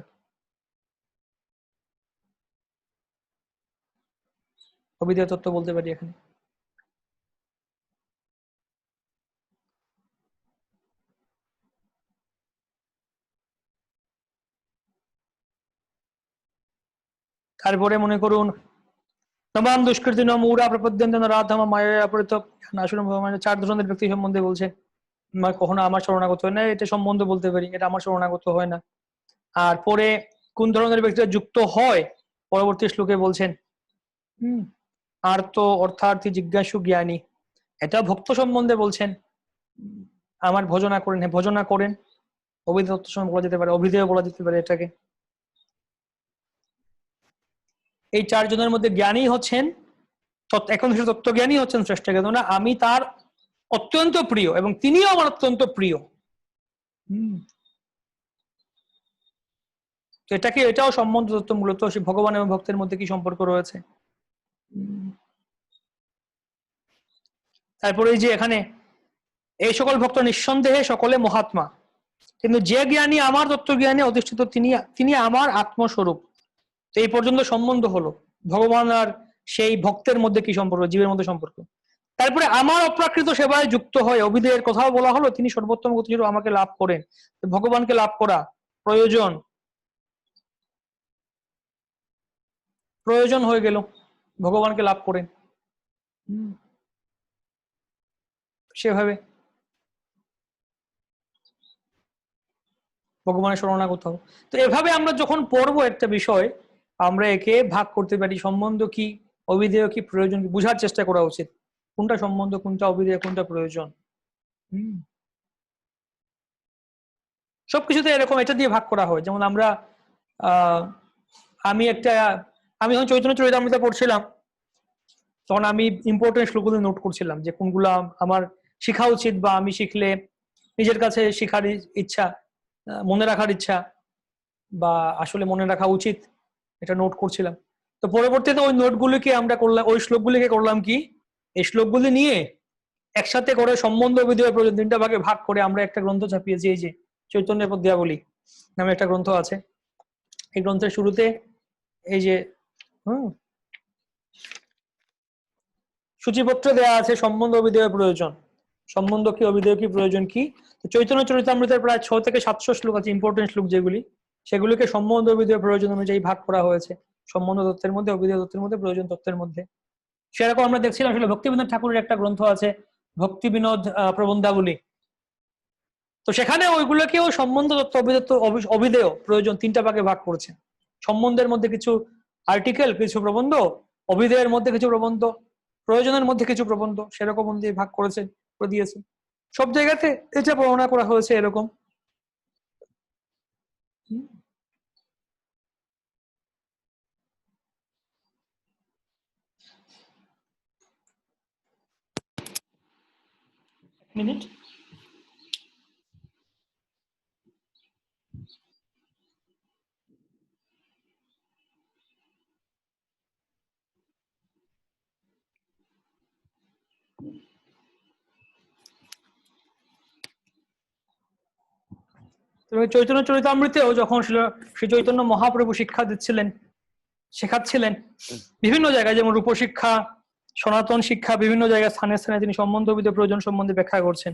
অভিধেয় তত্ত্ব বলতে পারি এখানে। তারপরে মনে করুন তমাম দুষ্কৃতি ন মূঢ়া প্রপদ্যন্তে ন রাধাম মায়া অপহৃত। আসলে ভগবানের 4 ধরনের ব্যক্তি সম্বন্ধে বলছে। কখনো আমার শরণাগত হয় না, এটা সম্বন্ধ বলতে পারি, এটা আমার শরণাগত হয় না। আর পরে কোন ধরনের ব্যক্তিরা যুক্ত হয় পরবর্তী শ্লোকে বলছেন, আর তো অর্থার্থী জিজ্ঞাসু জ্ঞানী, এটা ভক্ত সম্বন্ধে বলছেন। আমার ভজনা করেন, হ্যাঁ ভজনা করেন, অভিধেয় তত্ত্ব সম্বন্ধে বলা যেতে পারে, অভিধেয় বলা যেতে পারে এটাকে। এই 4 জনের মধ্যে জ্ঞানী হচ্ছেন, এখন তত্ত্বজ্ঞানী হচ্ছেন শ্রেষ্ঠ, কেননা আমি তার অত্যন্ত প্রিয় এবং তিনিও আমার অত্যন্ত প্রিয়। তো এটাও সম্বন্ধ তত্ত্ব, মূলত ভগবান এবং ভক্তের মধ্যে কি সম্পর্ক রয়েছে। তারপরে এই যে এখানে এই সকল ভক্ত নিঃসন্দেহে সকলে মহাত্মা, কিন্তু যে জ্ঞানী আমার তত্ত্বজ্ঞানে অধিষ্ঠিত তিনি আমার আত্মস্বরূপ। তো এই পর্যন্ত সম্বন্ধ হলো ভগবান আর সেই ভক্তের মধ্যে কি সম্পর্ক, জীবের মধ্যে সম্পর্ক। তারপরে আমার অপ্রাকৃত সেবায় যুক্ত হয় অভিধেয়ের কথাও বলা হলো, তিনি সর্বোত্তম গতিস্বরূপ আমাকে লাভ করেন। ভগবানকে লাভ করা প্রয়োজন, প্রয়োজন হয়ে গেল ভগবানকে লাভ করেন সেভাবে ভগবানের শরণাগত হব। তো এভাবে আমরা যখন পড়বো একটা বিষয়, আমরা একে ভাগ করতে পারি, সম্বন্ধ কি, অভিধেয় কি, প্রয়োজন কি, বুঝার চেষ্টা করা উচিত কোনটা সম্বন্ধ, কোনটা অভিধেয়, কোনটা প্রয়োজন। সবকিছুতে এরকম এটা দিয়ে ভাগ করা হয়। যেমন আমরা আহ আমি যখন চৈতন্য চরিতামৃত পড়ছিলাম, তখন আমি ইম্পর্টেন্ট শ্লোকগুলো নোট করছিলাম, যে কোনগুলো আমার শেখা উচিত, বা আমি শিখলে নিজের কাছে শেখার ইচ্ছা, মনে রাখার ইচ্ছা, বা আসলে মনে রাখা উচিত, এটা নোট করছিলাম। তো পরবর্তীতে ওই নোটগুলিকে আমরা করলাম, ওই শ্লোকগুলিকে করলাম কি, এই শ্লোকগুলি নিয়ে একসাথে করে সম্বন্ধ অভিধেয় প্রয়োজন 3টা ভাগে ভাগ করে আমরা একটা গ্রন্থ ছাপিয়েছি। এই যে চৈতন্যের পদ্যাবলী নামে একটা গ্রন্থ আছে। এই গ্রন্থের শুরুতে এই যে সূচিপত্র দেওয়া আছে সম্বন্ধ অভিধেয় প্রয়োজন, সম্বন্ধ কি, অভিধেয় কি, প্রয়োজন কি। তো চৈতন্য চরিতামৃতের প্রায় 6 থেকে 700 শ্লোক আছে, ইম্পর্টেন্ট শ্লোক যেগুলি, সেগুলিকে সম্বন্ধ অভিধেয় প্রয়োজন অনুযায়ী ভাগ করা হয়েছে, সম্বন্ধ তত্ত্বের মধ্যে, অভিধেয় তত্ত্বের মধ্যে, প্রয়োজন তত্ত্বের মধ্যে। সেরকম আমরা দেখছিলাম আসলে ভক্তিবিনোদ ঠাকুরের একটা গ্রন্থ আছে, ভক্তি বিনোদ প্রবন্ধাবলী। তো সেখানে ওইগুলোকেও সম্বন্ধ তত্ত্ব, অভিধেয় প্রয়োজন 3টা ভাগে ভাগ করেছে। সম্বন্ধের মধ্যে কিছু আর্টিকেল, কিছু প্রবন্ধ, অভিধেয়ের মধ্যে কিছু প্রবন্ধ, প্রয়োজনের মধ্যে কিছু প্রবন্ধ, সেরকম অনুযায়ী ভাগ করেছে, করে দিয়েছে। সব জায়গাতে এটা বর্ণনা করা হয়েছে এরকম। মিনিট। চৈতন্য চরিতামৃতেও যখন শ্রী চৈতন্য মহাপ্রভু শিক্ষা দিচ্ছিলেন, শেখাচ্ছিলেন বিভিন্ন জায়গায়, যেমন রূপশিক্ষা, সনাতন শিক্ষা, বিভিন্ন জায়গায় স্থানে স্থানে তিনি সম্বন্ধ অভিধেয় প্রয়োজন সম্বন্ধে ব্যাখ্যা করছেন।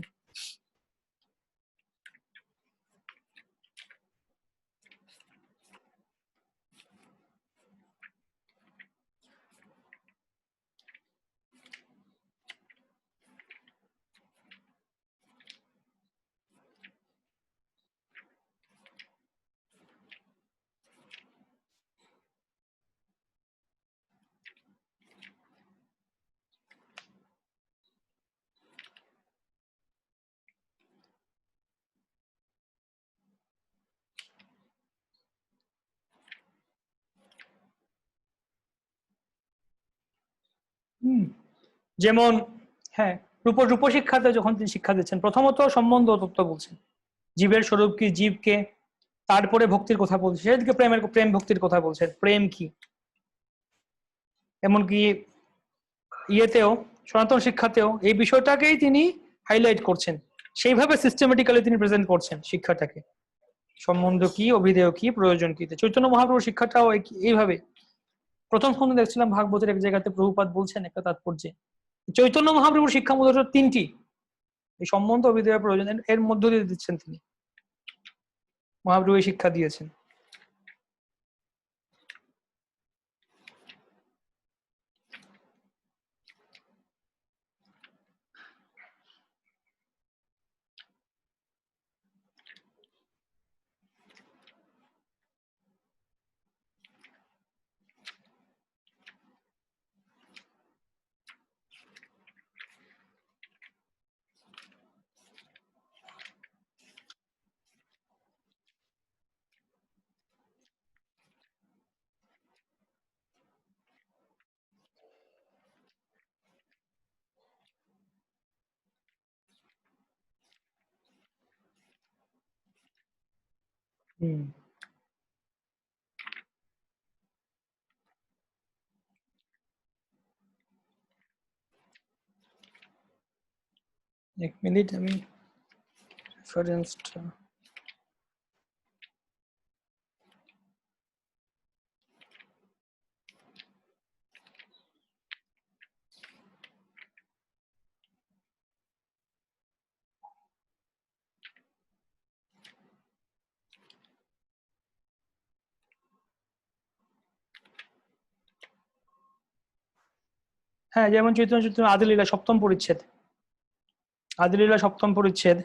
যেমন হ্যাঁ, রূপশিক্ষাতে যখন তিনি শিক্ষা দিচ্ছেন, প্রথমত সম্বন্ধ তত্ত্ব বলছেন, জীবের স্বরূপ কি, জীবকে, তারপরে ভক্তির কথা বলছেন, সেদিকে প্রেম ভক্তির কথা বলছেন, প্রেম কি। এমনকি ইয়েতেও, সনাতন শিক্ষাতেও এই বিষয়টাকেই তিনি হাইলাইট করছেন, সেইভাবে সিস্টেমেটিক্যালি তিনি প্রেজেন্ট করছেন শিক্ষাটাকে, সম্বন্ধ কি, অভিধেয় কি, প্রয়োজন কি। চৈতন্য মহাপ্রভুর শিক্ষাটাও এইভাবে। প্রথম স্কন্ধে দেখছিলাম ভাগবতের এক জায়গাতে প্রভুপাদ বলছেন একটা তাৎপর্যে, চৈতন্য মহাপ্রভুর শিক্ষা মূলত তিনটি, এই সম্বন্ধ, অভিধেয়, প্রয়োজন, এর মধ্য দিয়ে দিচ্ছেন তিনি, মহাপ্রভু শিক্ষা দিয়েছেন। এক মিনিট, আমি রেফারেন্সটা হ্যাঁ, যেমন চৈতন্য চৈতন্য আদিলীলা সপ্তম পরিচ্ছেদ, আদিলীলা সপ্তম পরিচ্ছেদ,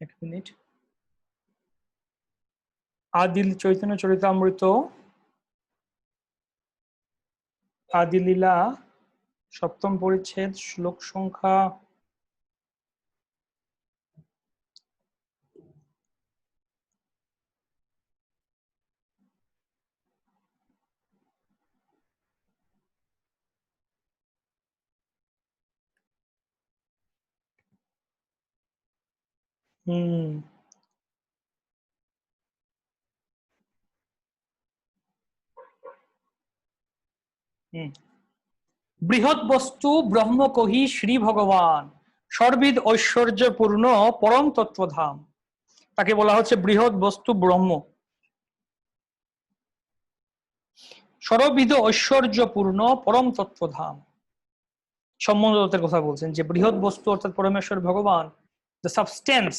এক মিনিট, চৈতন্য চরিতামৃত আদিলীলা সপ্তম পরিচ্ছেদ, শ্লোক সংখ্যা বৃহৎ বস্তু ব্রহ্ম কহি শ্রী ভগবান, সর্বিদ ঐশ্বর্যপূর্ণ পরম তত্ত্বধাম। তাকে বলা হচ্ছে বৃহৎ বস্তু ব্রহ্ম, সর্ববিধ ঐশ্বর্যপূর্ণ পরম তত্ত্বধাম। সম্বন্ধ তত্ত্বের কথা বলছেন, যে বৃহৎ বস্তু অর্থাৎ পরমেশ্বর ভগবান, the substance,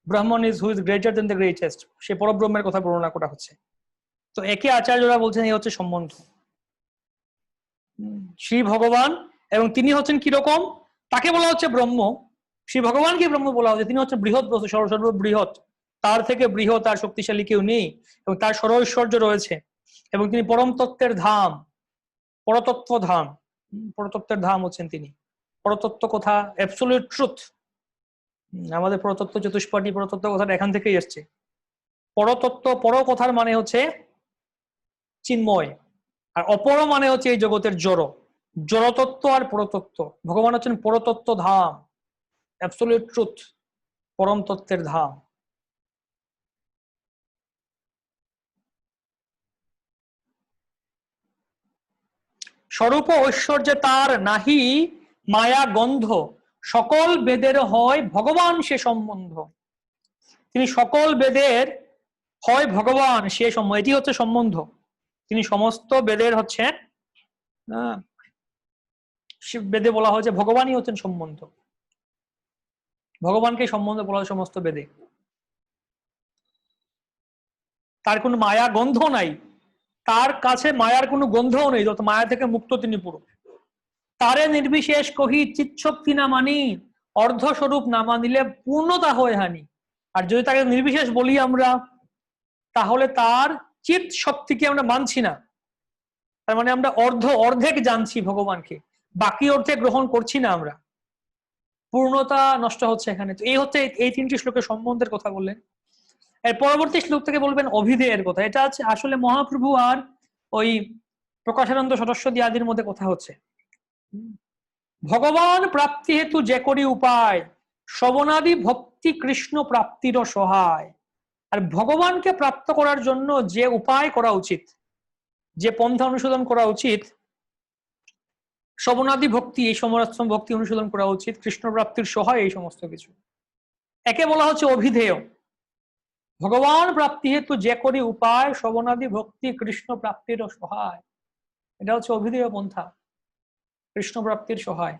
Brahman is who is greater than the greatest, সে পরব্রহ্মের কথা বর্ণনা করা হচ্ছে। তো একে আচার্যরা বলছেন এই হচ্ছে সম্বন্ধ, শ্রী ভগবান, এবং তিনি হচ্ছেন কিরকম, তাকে বলা হচ্ছে ব্রহ্ম, শ্রী ভগবানকে ব্রহ্ম বলা হচ্ছে, তিনি হচ্ছেন বৃহৎ বস্তু, সর্ববৃহৎ, তার থেকে বৃহৎ আর শক্তিশালী কেউ নেই, এবং তার সর্বৈশ্বর্য রয়েছে, এবং তিনি পরম তত্ত্বের ধাম, পরতত্ত্ব ধাম, পরতত্ত্বের ধাম হচ্ছেন তিনি। পরতত্ত্ব কথা অ্যাবসলিউট ট্রুথ, আমাদের পরতত্ত্ব চতুষ্পাঠী পরতত্ত্ব কথাটা এখান থেকেই এসছে। পরতত্ত্ব, পর কথার মানে হচ্ছে চিন্ময়, আর অপর মানে হচ্ছে এই জগতের জড়, জড়তত্ত্ব আর পরতত্ত্ব। ভগবান হচ্ছেন পরতত্ত্ব ধাম, অ্যাবসলিউট ট্রুথ, পরম তত্ত্বের ধাম। স্বরূপ ঐশ্বর্যে তার নাহি মায়া গন্ধ, সকল বেদের হয় ভগবান সে সম্বন্ধ। তিনি সকল বেদের হয় ভগবান সে সম্বন্ধ, এটি হচ্ছে সম্বন্ধ। তিনি সমস্ত বেদের হচ্ছেন, বেদে বলা হয়েছে ভগবানই হচ্ছেন সম্বন্ধ, ভগবানকে সম্বন্ধ বলা হয় সমস্ত বেদে। তার কোনো মায়া গন্ধ নাই, তার কাছে মায়ার কোনো গন্ধও নেই, যত মায়া থেকে মুক্ত তিনি পুরো। তারে নির্বিশেষ কহি চিৎশক্তি না মানি, অর্ধস্বরূপ না মানিলে পূর্ণতা হয় হানি। আর যদি তাকে নির্বিশেষ বলি আমরা, তাহলে তার চিৎ শক্তিকে আমরা মানছি না, তার মানে আমরা অর্ধেক জানছি ভগবানকে, বাকি অর্ধেক গ্রহণ করছি না আমরা, পূর্ণতা নষ্ট হচ্ছে এখানে। তো এই হচ্ছে এই তিনটি শ্লোকের সম্বন্ধের কথা বললেন। এর পরবর্তী শ্লোক থেকে বলবেন অভিধেয়ের কথা। এটা আছে আসলে মহাপ্রভু আর ওই প্রকাশানন্দ সরস্বতী আদির মধ্যে কথা হচ্ছে। ভগবান প্রাপ্তি হেতু যে করি উপায়, শ্রবণাদি ভক্তি কৃষ্ণ প্রাপ্তির সহায়। আর ভগবানকে প্রাপ্ত করার জন্য যে উপায় করা উচিত, যে পন্থা অনুশীলন করা উচিত, শ্রবণাদি ভক্তি, এই সমরাশ্রম ভক্তি অনুশীলন করা উচিত, কৃষ্ণ প্রাপ্তির সহায়, এই সমস্ত কিছু একে বলা হচ্ছে অভিধেয়। ভগবান প্রাপ্তি হেতু যে করি উপায়, শ্রবণাদি ভক্তি কৃষ্ণ প্রাপ্তির সহায়। এটা হচ্ছে অভিধেয় পন্থা, কৃষ্ণ প্রাপ্তির সহায়।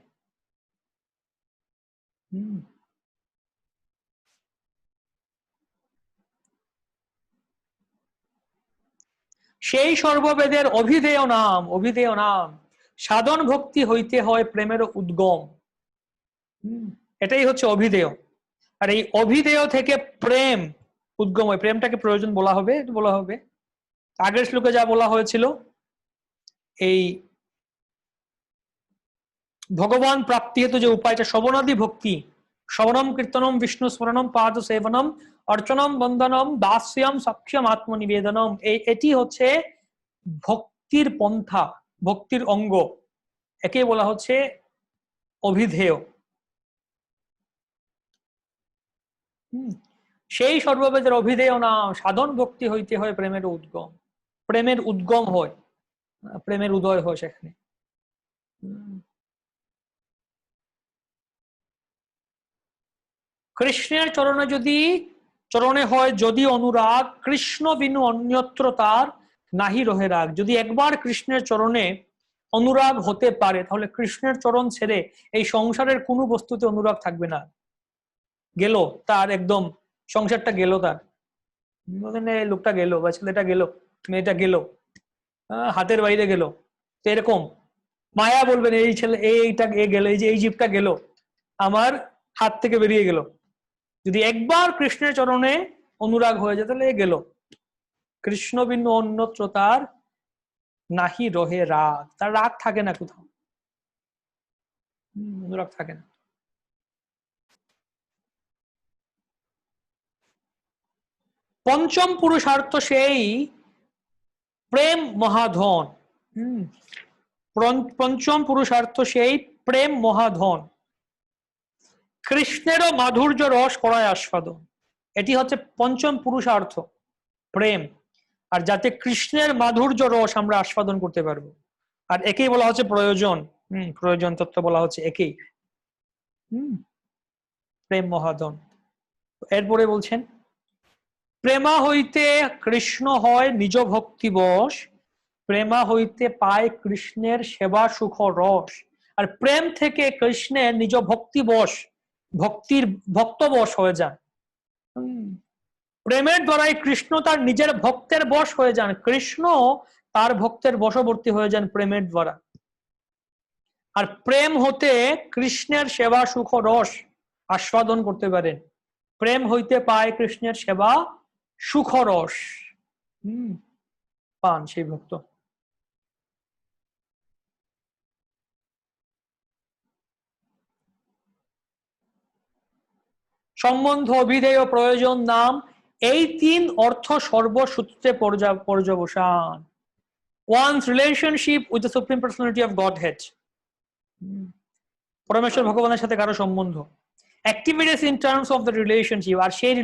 সেই সর্ববেদের অভিধেয় নাম সাধন ভক্তি হইতে হয় প্রেমের উদ্গম। এটাই হচ্ছে অভিধেয়। আর এই অভিধেয় থেকে প্রেম উদ্গম হয়, প্রেমটাকে প্রয়োজন বলা হবে। আগের শ্লোকে যা বলা হয়েছিল, এই ভগবান প্রাপ্তি হেতু যে উপায়টা, শ্রবণাদি ভক্তি, শ্রবণম কীর্তনম বিষ্ণু স্মরণম পাদ সেবনম অর্চনম বন্দনম দাস্যম সাক্ষ্যম আত্মনিবেদনম, এটি হচ্ছে ভক্তির পন্থা, ভক্তির অঙ্গ, একে বলা হচ্ছে অভিধেয়। সেই সর্ববেদের অভিধেয় নাম সাধন ভক্তি হইতে হয় প্রেমের উদ্গম। প্রেমের উদ্গম হয়, প্রেমের উদয় হয় সেখানে। কৃষ্ণের চরণে হয় যদি অনুরাগ, কৃষ্ণ বিনু অন্যত্র তার নাহি রহে রাগ। যদি একবার কৃষ্ণের চরণে অনুরাগ হতে পারে, তাহলে কৃষ্ণের চরণ ছেড়ে এই সংসারের কোনো বস্তুতে অনুরাগ থাকবে না। গেল তার, একদম সংসারটা গেল তার, লোকটা গেল বা ছেলেটা গেল, মেয়েটা গেল, হাতের বাইরে গেল, এরকম মায়া বলবেন এই ছেলে এইটা গেল, এই যে এই জীবটা গেল, আমার হাত থেকে বেরিয়ে গেল। যদি একবার কৃষ্ণের চরণে অনুরাগ হয়ে যায়, তাহলে গেল, কৃষ্ণ বিন্দু অন্যত্র তার নাহি রহে রাগ। তার রাগ থাকে না কোথাও, অনুরাগ থাকে না। পঞ্চম পুরুষার্থ সেই প্রেম মহাধন। পঞ্চম পুরুষার্থ সেই প্রেম মহাধন, কৃষ্ণেরও মাধুর্য রস করায় আস্বাদন। এটি হচ্ছে পঞ্চম পুরুষার্থ, প্রেম। আর যাতে কৃষ্ণের মাধুর্য রস আমরা আস্বাদন করতে পারবো, আর একেই বলা হচ্ছে প্রয়োজন। প্রয়োজন তত্ত্ব বলা হচ্ছে একেই, প্রেম মহাধন। এরপরে বলছেন, প্রেমা হইতে কৃষ্ণ হয় নিজ ভক্তি বশ, প্রেমা হইতে পায় কৃষ্ণের সেবা সুখ রস। আর প্রেম থেকে কৃষ্ণের নিজ ভক্তি বশ, ভক্তির ভক্তবশ হয়ে যান। প্রেমের দ্বারাই কৃষ্ণ তার নিজের ভক্তের বশ হয়ে যান, কৃষ্ণ তার ভক্তের বশবর্তী হয়ে যান প্রেমের দ্বারা। আর প্রেম হতে কৃষ্ণের সেবা সুখ রস আস্বাদন করতে পারেন। প্রেম হইতে পায় কৃষ্ণের সেবা সুখ রস, পান সেই ভক্ত। সম্বন্ধ, অভিধেয়, প্রয়োজন, নাম, এই তিন অর্থ সর্বসূত্রে পর্যবসান। One's relationship with the Supreme Personality of Godhead, পরমেশ্বর ভগবানের সাথে কারো সম্বন্ধ, activities in terms of the relationship, আর সেই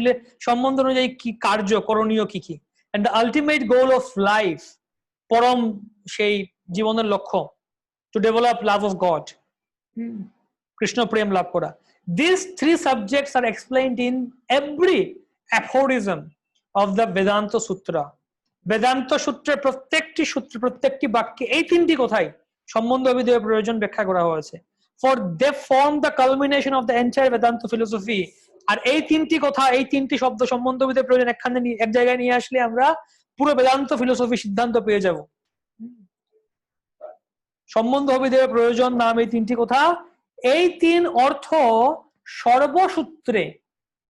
সম্বন্ধ অনুযায়ী কি কার্য করণীয় কি কি, and the ultimate goal of life, পরম সেই জীবনের লক্ষ্য, to develop love of God, Krishna প্রেম লাভ করা। These three subjects are explained in every aphorism of the Vedanta Sutra. Vedanta সূত্রের প্রত্যেকটি বাক্যে এই তিনটি কথাই সম্বন্ধ, অভিধেয়, প্রয়োজন ব্যাখ্যা করা হয়েছে। For they form the culmination of the entire Vedanta philosophy. আর এই তিনটি কথা, এই তিনটি শব্দ, সম্বন্ধ, অভিধেয়, প্রয়োজন, এক জায়গায় নিয়ে আসলে আমরা পুরো বেদান্ত ফিলোসফি সিদ্ধান্ত পেয়ে যাব। সম্বন্ধ অভিধেয় প্রয়োজন নাম, এই তিনটি কথা, এই তিন অর্থ সর্বসূত্রে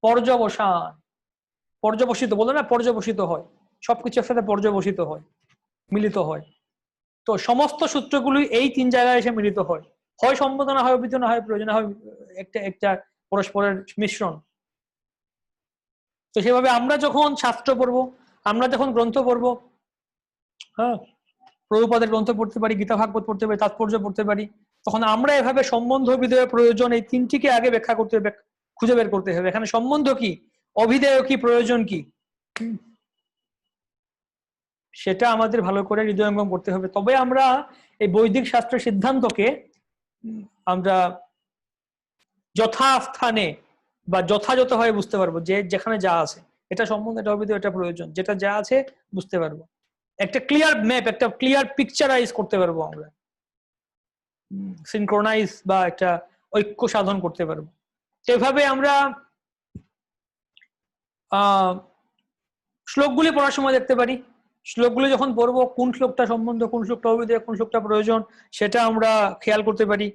পর্যবসান, পর্যবসিত বলে না, পর্যবসিত হয়, সবকিছু একসাথে পর্যবসিত হয়, মিলিত হয়। তো সমস্ত সূত্রগুলি এই তিন জায়গায় এসে মিলিত হয়, হয় সম্বন্ধ, না হয় অভিধেয়, না হয় প্রয়োজন, না হয় একটা একটা পরস্পরের মিশ্রণ। তো সেভাবে আমরা যখন শাস্ত্র পড়বো, আমরা যখন গ্রন্থ পড়বো, হ্যাঁ, প্রভুপাদের গ্রন্থ পড়তে পারি, গীতা ভাগবত পড়তে পারি, তাৎপর্য পড়তে পারি, তখন আমরা এভাবে সম্বন্ধ অভিধেয় প্রয়োজন এই তিনটিকে আগে ব্যাখ্যা করতে, খুঁজে বের করতে হবে এখানে সম্বন্ধ কি, অভিধেয় কি, প্রয়োজন কি, সেটা আমাদের ভালো করে হৃদয়ঙ্গম করতে হবে। তবে আমরা এই বৈদিক শাস্ত্রের সিদ্ধান্তকে আমরা যথাস্থানে বা যথাযথভাবে বুঝতে পারবো, যে যেখানে যা আছে, এটা সম্বন্ধ, এটা অভিধেয়, এটা প্রয়োজন, যেটা যা আছে বুঝতে পারবো, একটা ক্লিয়ার ম্যাপ, একটা ক্লিয়ার পিকচারাইজ করতে পারবো আমরা, সিনক্রোনাইজ বা একটা ঐক্য সাধন করতে পারবো। এভাবে আমরা শ্লোকগুলি পড়ার সময় দেখতে পারি, শ্লোকগুলি যখন পড়বো কোন শ্লোকটা সম্বন্ধ, কোন শ্লোকটা অভিধেয়, কোন শ্লোকটা প্রয়োজন, সেটা আমরা খেয়াল করতে পারি,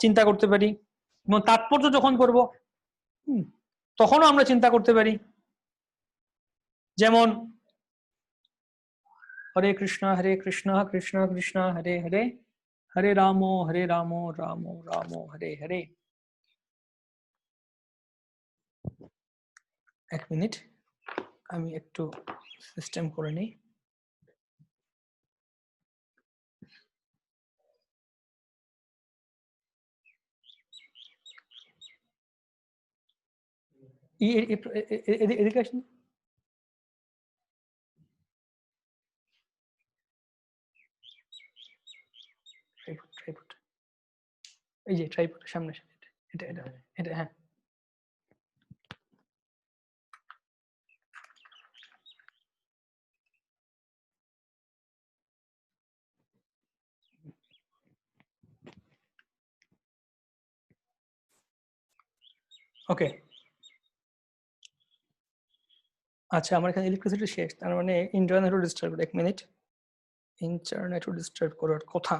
চিন্তা করতে পারি। এবং তাৎপর্য যখন পড়বো তখনও আমরা চিন্তা করতে পারি। যেমন হরে কৃষ্ণ কৃষ্ণ কৃষ্ণ হরে হরে, হরে রাম রাম রাম হরে হরে। এক মিনিট, আমি একটু সিস্টেম করে নিই। এদিকে আসুন। ট্রাইপড, এই যে ট্রাইপড সামনে, এটা এটা এটা, হ্যাঁ। ওকে, আচ্ছা, আমার এখানে ইলেকট্রিসিটি শেষ, তার মানে ইন্টারনেটও ডিস্টার্ব। এক মিনিট, ইন্টারনেটও ডিস্টার্ব করার কথা।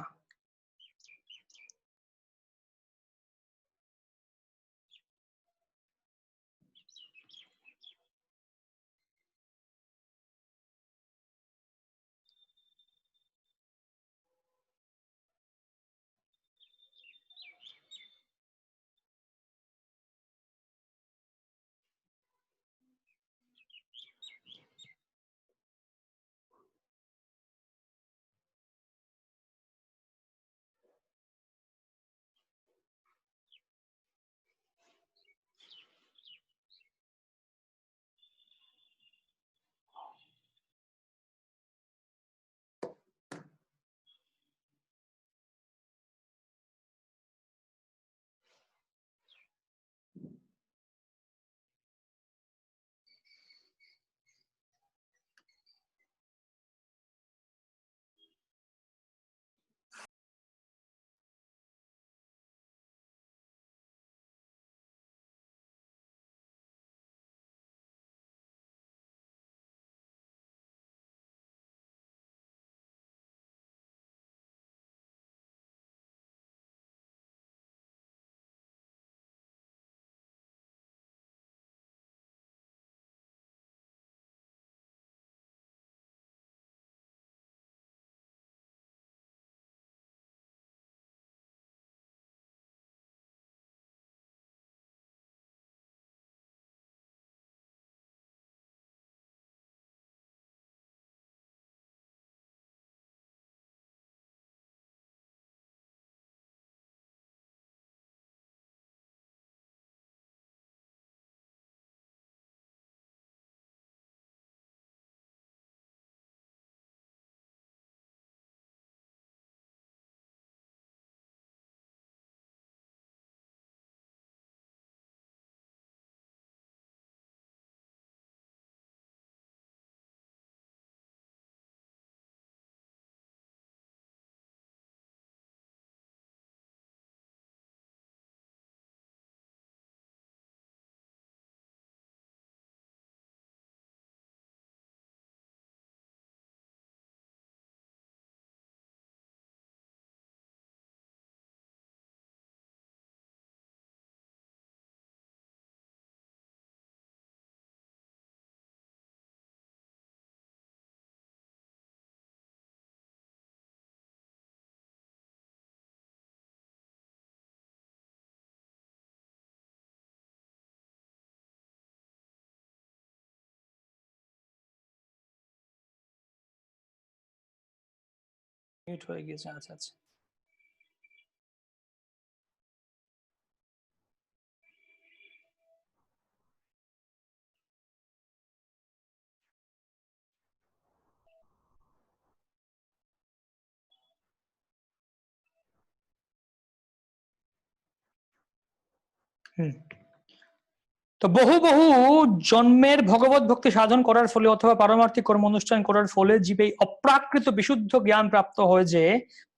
মিউট হয়ে গেছে, আচ্ছা আচ্ছা। তো বহু বহু জন্মের ভগবত ভক্তি সাধন করার ফলে অথবা পারমার্থিক কর্ম অনুষ্ঠান করার ফলে জীবে অপ্রাকৃত বিশুদ্ধ জ্ঞান প্রাপ্ত হয় যে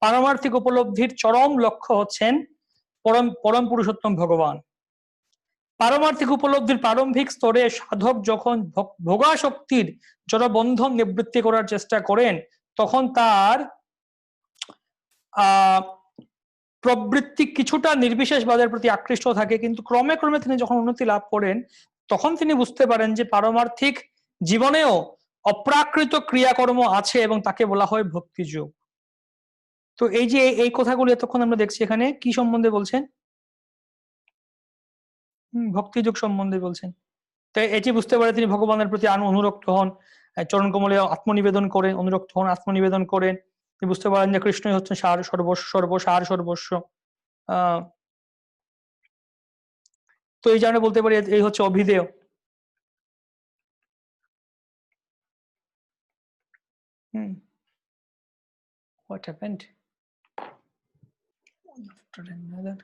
পারমার্থিক উপলব্ধির চরম লক্ষ্য হচ্ছেন পরম পরম পুরুষোত্তম ভগবান। পারমার্থিক উপলব্ধির প্রারম্ভিক স্তরে সাধক যখন ভোগাসক্তির জড়বন্ধন নিবৃত্তি করার চেষ্টা করেন, তখন তার আহ প্রবৃত্তি কিছুটা নির্বিশেষবাদের প্রতি আকৃষ্ট থাকে, কিন্তু ক্রমে ক্রমে তিনি যখন উন্নতি লাভ করেন তখন তিনি বুঝতে পারেন যে পারমার্থিক জীবনেও অপ্রাকৃত ক্রিয়াকর্ম আছে এবং তাকে বলা হয় ভক্তিযোগ। তো এই যে এই কথাগুলো এতক্ষণ আমরা দেখছি, এখানে কি সম্বন্ধে বলছেন? ভক্তিযোগ সম্বন্ধে বলছেন। তাই এটি বুঝতে পারে তিনি ভগবানের প্রতি অনুরক্ত হন, চরণ কমলে আত্মনিবেদন করেন, অনুরক্ত হন, আত্মনিবেদন করেন। তিনি বুঝতে পারেন যে কৃষ্ণই হচ্ছেন সার সর্বস্ব, সার সর্বস্ব। আহ তো এই জন্য বলতে পারি এই হচ্ছে অভিধেয়। What happened? One after another.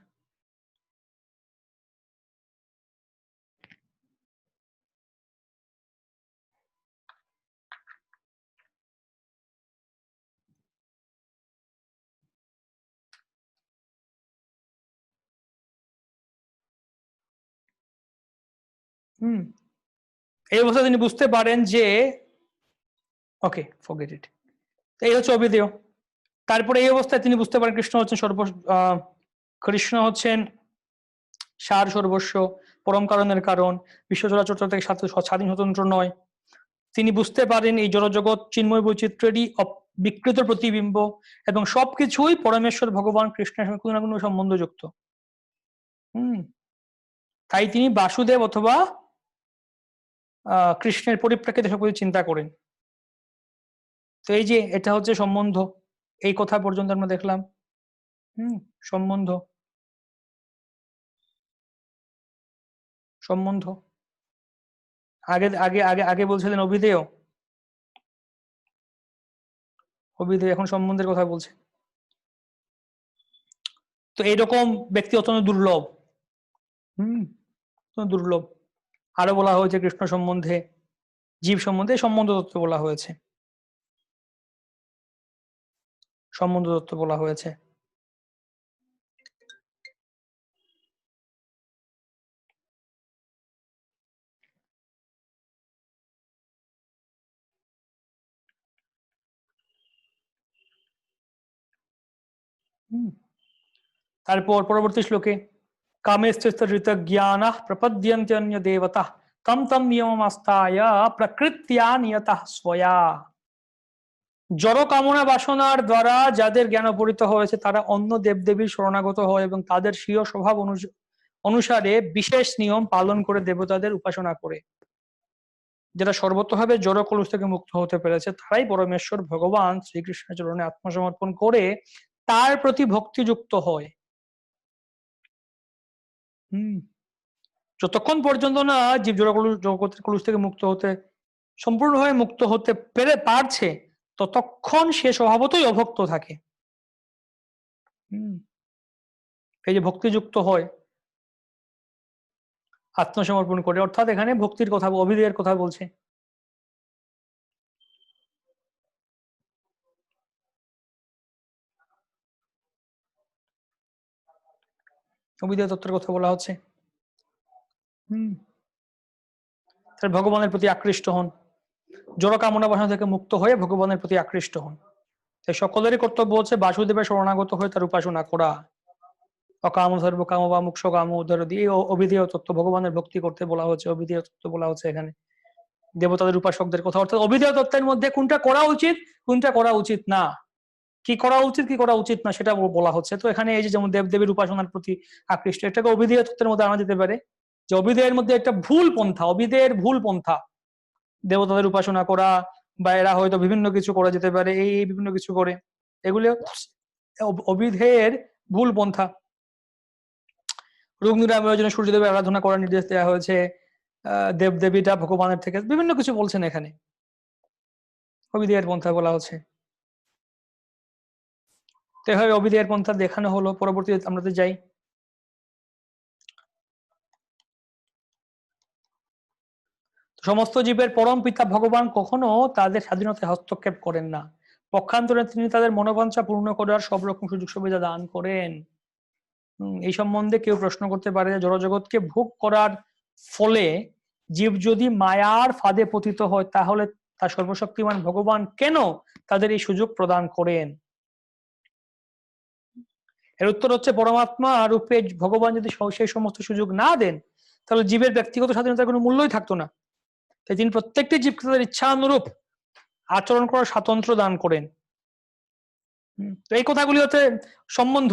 এই অবস্থায় তিনি বুঝতে পারেন যে ওকে ফরগেট ইট, এই হচ্ছে অভিধেয়। তারপরে এই অবস্থায় তিনি বুঝতে পারেন কৃষ্ণ হচ্ছেন কৃষ্ণ হচ্ছেন সার সর্বস্ব, পরম কারণের কারণ, বিশ্ব চরাচর থেকে স্বাধীন স্বতন্ত্র নয়। তিনি বুঝতে পারেন এই জড়জগৎ চিন্ময় বৈচিত্র্যেরই বিকৃত প্রতিবিম্ব এবং সবকিছুই পরমেশ্বর ভগবান কৃষ্ণের সঙ্গে কোনো না কোনো সম্বন্ধযুক্ত। তাই তিনি বাসুদেব অথবা কৃষ্ণের পরিপ্রেক্ষিতে সবকিছু চিন্তা করেন। তো এই যে এটা হচ্ছে সম্বন্ধ, এই কথা পর্যন্ত আমরা দেখলাম। সম্বন্ধ সম্বন্ধ আগে আগে আগে আগে বলছিলেন অভিধেয়, অভিধেয়, এখন সম্বন্ধের কথা বলছে। তো এইরকম ব্যক্তি অত্যন্ত দুর্লভ। দুর্লভ। আরো বলা হয়েছে কৃষ্ণ সম্বন্ধে, জীব সম্বন্ধে সম্বন্ধ তত্ত্ব বলা হয়েছে, সম্বন্ধ তত্ত্ব বলা হয়েছে। তারপর পরবর্তী শ্লোকে কামেস্থিত জ্ঞান প্রপদ্যন্তে অন্য দেবতা তম তম নিয়মমাস্তায় প্রকৃত্যা নিয়তঃ স্বয়া। জড় কামনা বাসনার দ্বারা যাদের জ্ঞান অপহৃত হয়েছে তারা অন্য দেবদেবীর শরণাগত হয় এবং তাদের স্বীয় স্বভাব অনুসারে বিশেষ নিয়ম পালন করে দেবতাদের উপাসনা করে। যারা সর্বতভাবে জড় কলুষ থেকে মুক্ত হতে পেরেছে তারাই পরমেশ্বর ভগবান শ্রীকৃষ্ণের চরণে আত্মসমর্পণ করে তার প্রতি ভক্তিযুক্ত হয়। যতক্ষণ পর্যন্ত না জীব জগতের কলুষ থেকে মুক্ত হতে সম্পূর্ণভাবে মুক্ত হতে পারছে ততক্ষণ সে স্বভাবতই অভক্ত থাকে। এই যে ভক্তিযুক্ত হয় আত্মসমর্পণ করে, অর্থাৎ এখানে ভক্তির কথা, অভিধেয়ের কথা বলছে। অভিধেয় তত্ত্বের কথা বলা হচ্ছে। ভগবানের প্রতি আকৃষ্ট হন, জড় কামনা বাসনা থেকে মুক্ত হয়ে ভগবানের প্রতি আকৃষ্ট হন। তাই সকলেরই কর্তব্য হচ্ছে বাসুদেবের শরণাগত হয়ে তার উপাসনা করা। অকাম সর্ব কাম বা মুক্ষ কাম উদ্ধার দিয়ে অভিধেয় তত্ত্ব, ভগবানের ভক্তি করতে বলা হচ্ছে, অভিধেয় তত্ত্ব বলা হচ্ছে এখানে দেবতাদের উপাসকদের কথা। অর্থাৎ অভিধেয় তত্ত্বের মধ্যে কোনটা করা উচিত কোনটা করা উচিত না, কি করা উচিত কি করা উচিত না সেটা বলা হচ্ছে। তো এখানে এই যে যেমন দেবদেবীর উপাসনার প্রতি আকৃষ্ট, এটাকে অভিধেয় তত্ত্বের মধ্যে আনা যেতে পারে যে অভিধেয়ের মধ্যে একটা ভুল পন্থা, অভিধেয়ের ভুল পন্থা, দেবতাদের উপাসনা করা বা এরা হয়তো বিভিন্ন কিছু করা যেতে পারে, এই বিভিন্ন কিছু করে এগুলো অবিধেয়ের ভুল পন্থা। রোগ নিরাময়ের জন্য সূর্যদেবের আরাধনা করার নির্দেশ দেওয়া হয়েছে, দেবদেবীটা ভগবানের থেকে বিভিন্ন কিছু বলছেন এখানে, অবিধেয়ের পন্থা বলা হচ্ছে। তো এভাবে অবিধেয়ের পন্থা দেখানো হলো। পরবর্তীতে আমরা তো যাই, সমস্ত জীবের পরম পিতা ভগবান কখনো তাদের স্বাধীনতায় হস্তক্ষেপ করেন না, পক্ষান্তরে তিনি তাদের মনোবাঞ্ছা পূর্ণ করার সব রকম সুযোগ সুবিধা দান করেন। এই সম্বন্ধে কেউ প্রশ্ন করতে পারে যে জড়জগৎকে ভোগ করার ফলে জীব যদি মায়ার ফাঁদে পতিত হয়, তাহলে তার সর্বশক্তিমান ভগবান কেন তাদের এই সুযোগ প্রদান করেন? এর উত্তর হচ্ছে, পরমাত্মা রূপে ভগবান যদি সেই সমস্ত সুযোগ না দেন, তাহলে জীবের ব্যক্তিগত স্বাধীনতার কোনো মূল্যই থাকতো না। তাই তিনি প্রত্যেকটি জীবকে তাদের ইচ্ছা অনুরূপ আচরণ করার স্বাতন্ত্র্য দান করেন। তো এই কথাগুলি হচ্ছে সম্বন্ধ,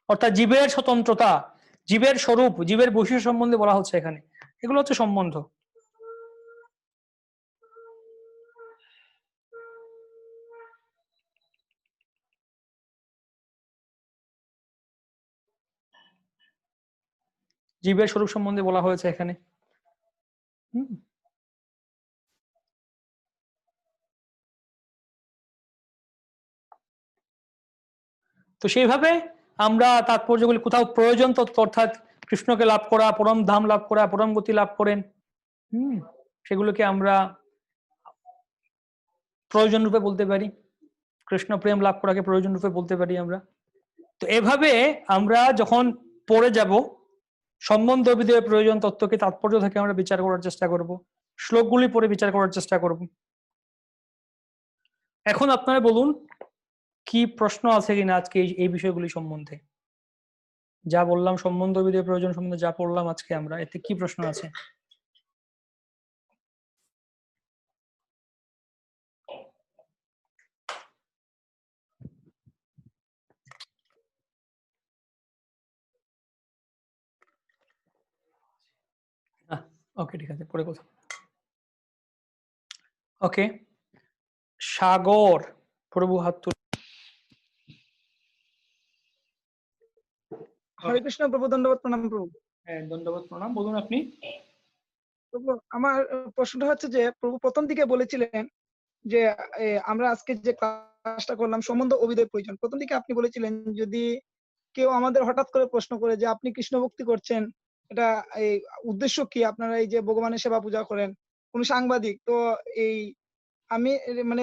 অর্থাৎ জীবের স্বতন্ত্রতা, জীবের স্বরূপ, জীবের বৈশিষ্ট্য সম্বন্ধে বলা হচ্ছে এখানে। এগুলো হচ্ছে সম্বন্ধ। জীবের স্বরূপ সম্বন্ধে বলা হয়েছে এখানে। তো সেইভাবে আমরা তাৎপর্যগুলি কোথাও প্রয়োজন তত্ত্ব, অর্থাৎ কৃষ্ণকে লাভ করা, পরম ধাম লাভ করা, পরম গতি লাভ করেন, সেগুলোকে আমরা প্রয়োজন রূপে বলতে পারি, কৃষ্ণ প্রেম লাভ করাকে প্রয়োজন রূপে বলতে পারি আমরা। তো এভাবে আমরা যখন পড়ে যাব, সম্বন্ধ অভিধেয় প্রয়োজন তত্ত্বকে তাৎপর্য থেকে আমরা বিচার করার চেষ্টা করব, শ্লোকগুলি পড়ে বিচার করার চেষ্টা করব। এখন আপনারা বলুন, কি প্রশ্ন আছে কিনা আজকে এই বিষয়গুলি সম্বন্ধে? যা বললাম সম্বন্ধ অভিধেয় প্রয়োজন সম্বন্ধে যা পড়লাম আজকে আমরা, এতে কি প্রশ্ন আছে? ওকে, ঠিক আছে, পরে কথা। ওকে, সাগর প্রভু হাত তুলে। হরে কৃষ্ণ প্রভু, দণ্ডবত প্রণাম প্রভু। হ্যাঁ, দণ্ডবত প্রণাম। বলুন আপনি। প্রভু, আমার প্রশ্নটা হচ্ছে যে প্রভু প্রথম দিকে বলেছিলেন যে আমরা আজকে যে ক্লাসটা করলাম সম্বন্ধ অভিধেয় প্রয়োজন, প্রথম দিকে আপনি বলেছিলেন যদি কেউ আমাদের হঠাৎ করে প্রশ্ন করে যে আপনি কৃষ্ণ ভক্তি করছেন, এটা এই উদ্দেশ্য কি, আপনারা এই যে ভগবানের সেবা পূজা করেন, কোন সাংবাদিক তো এই আমি মানে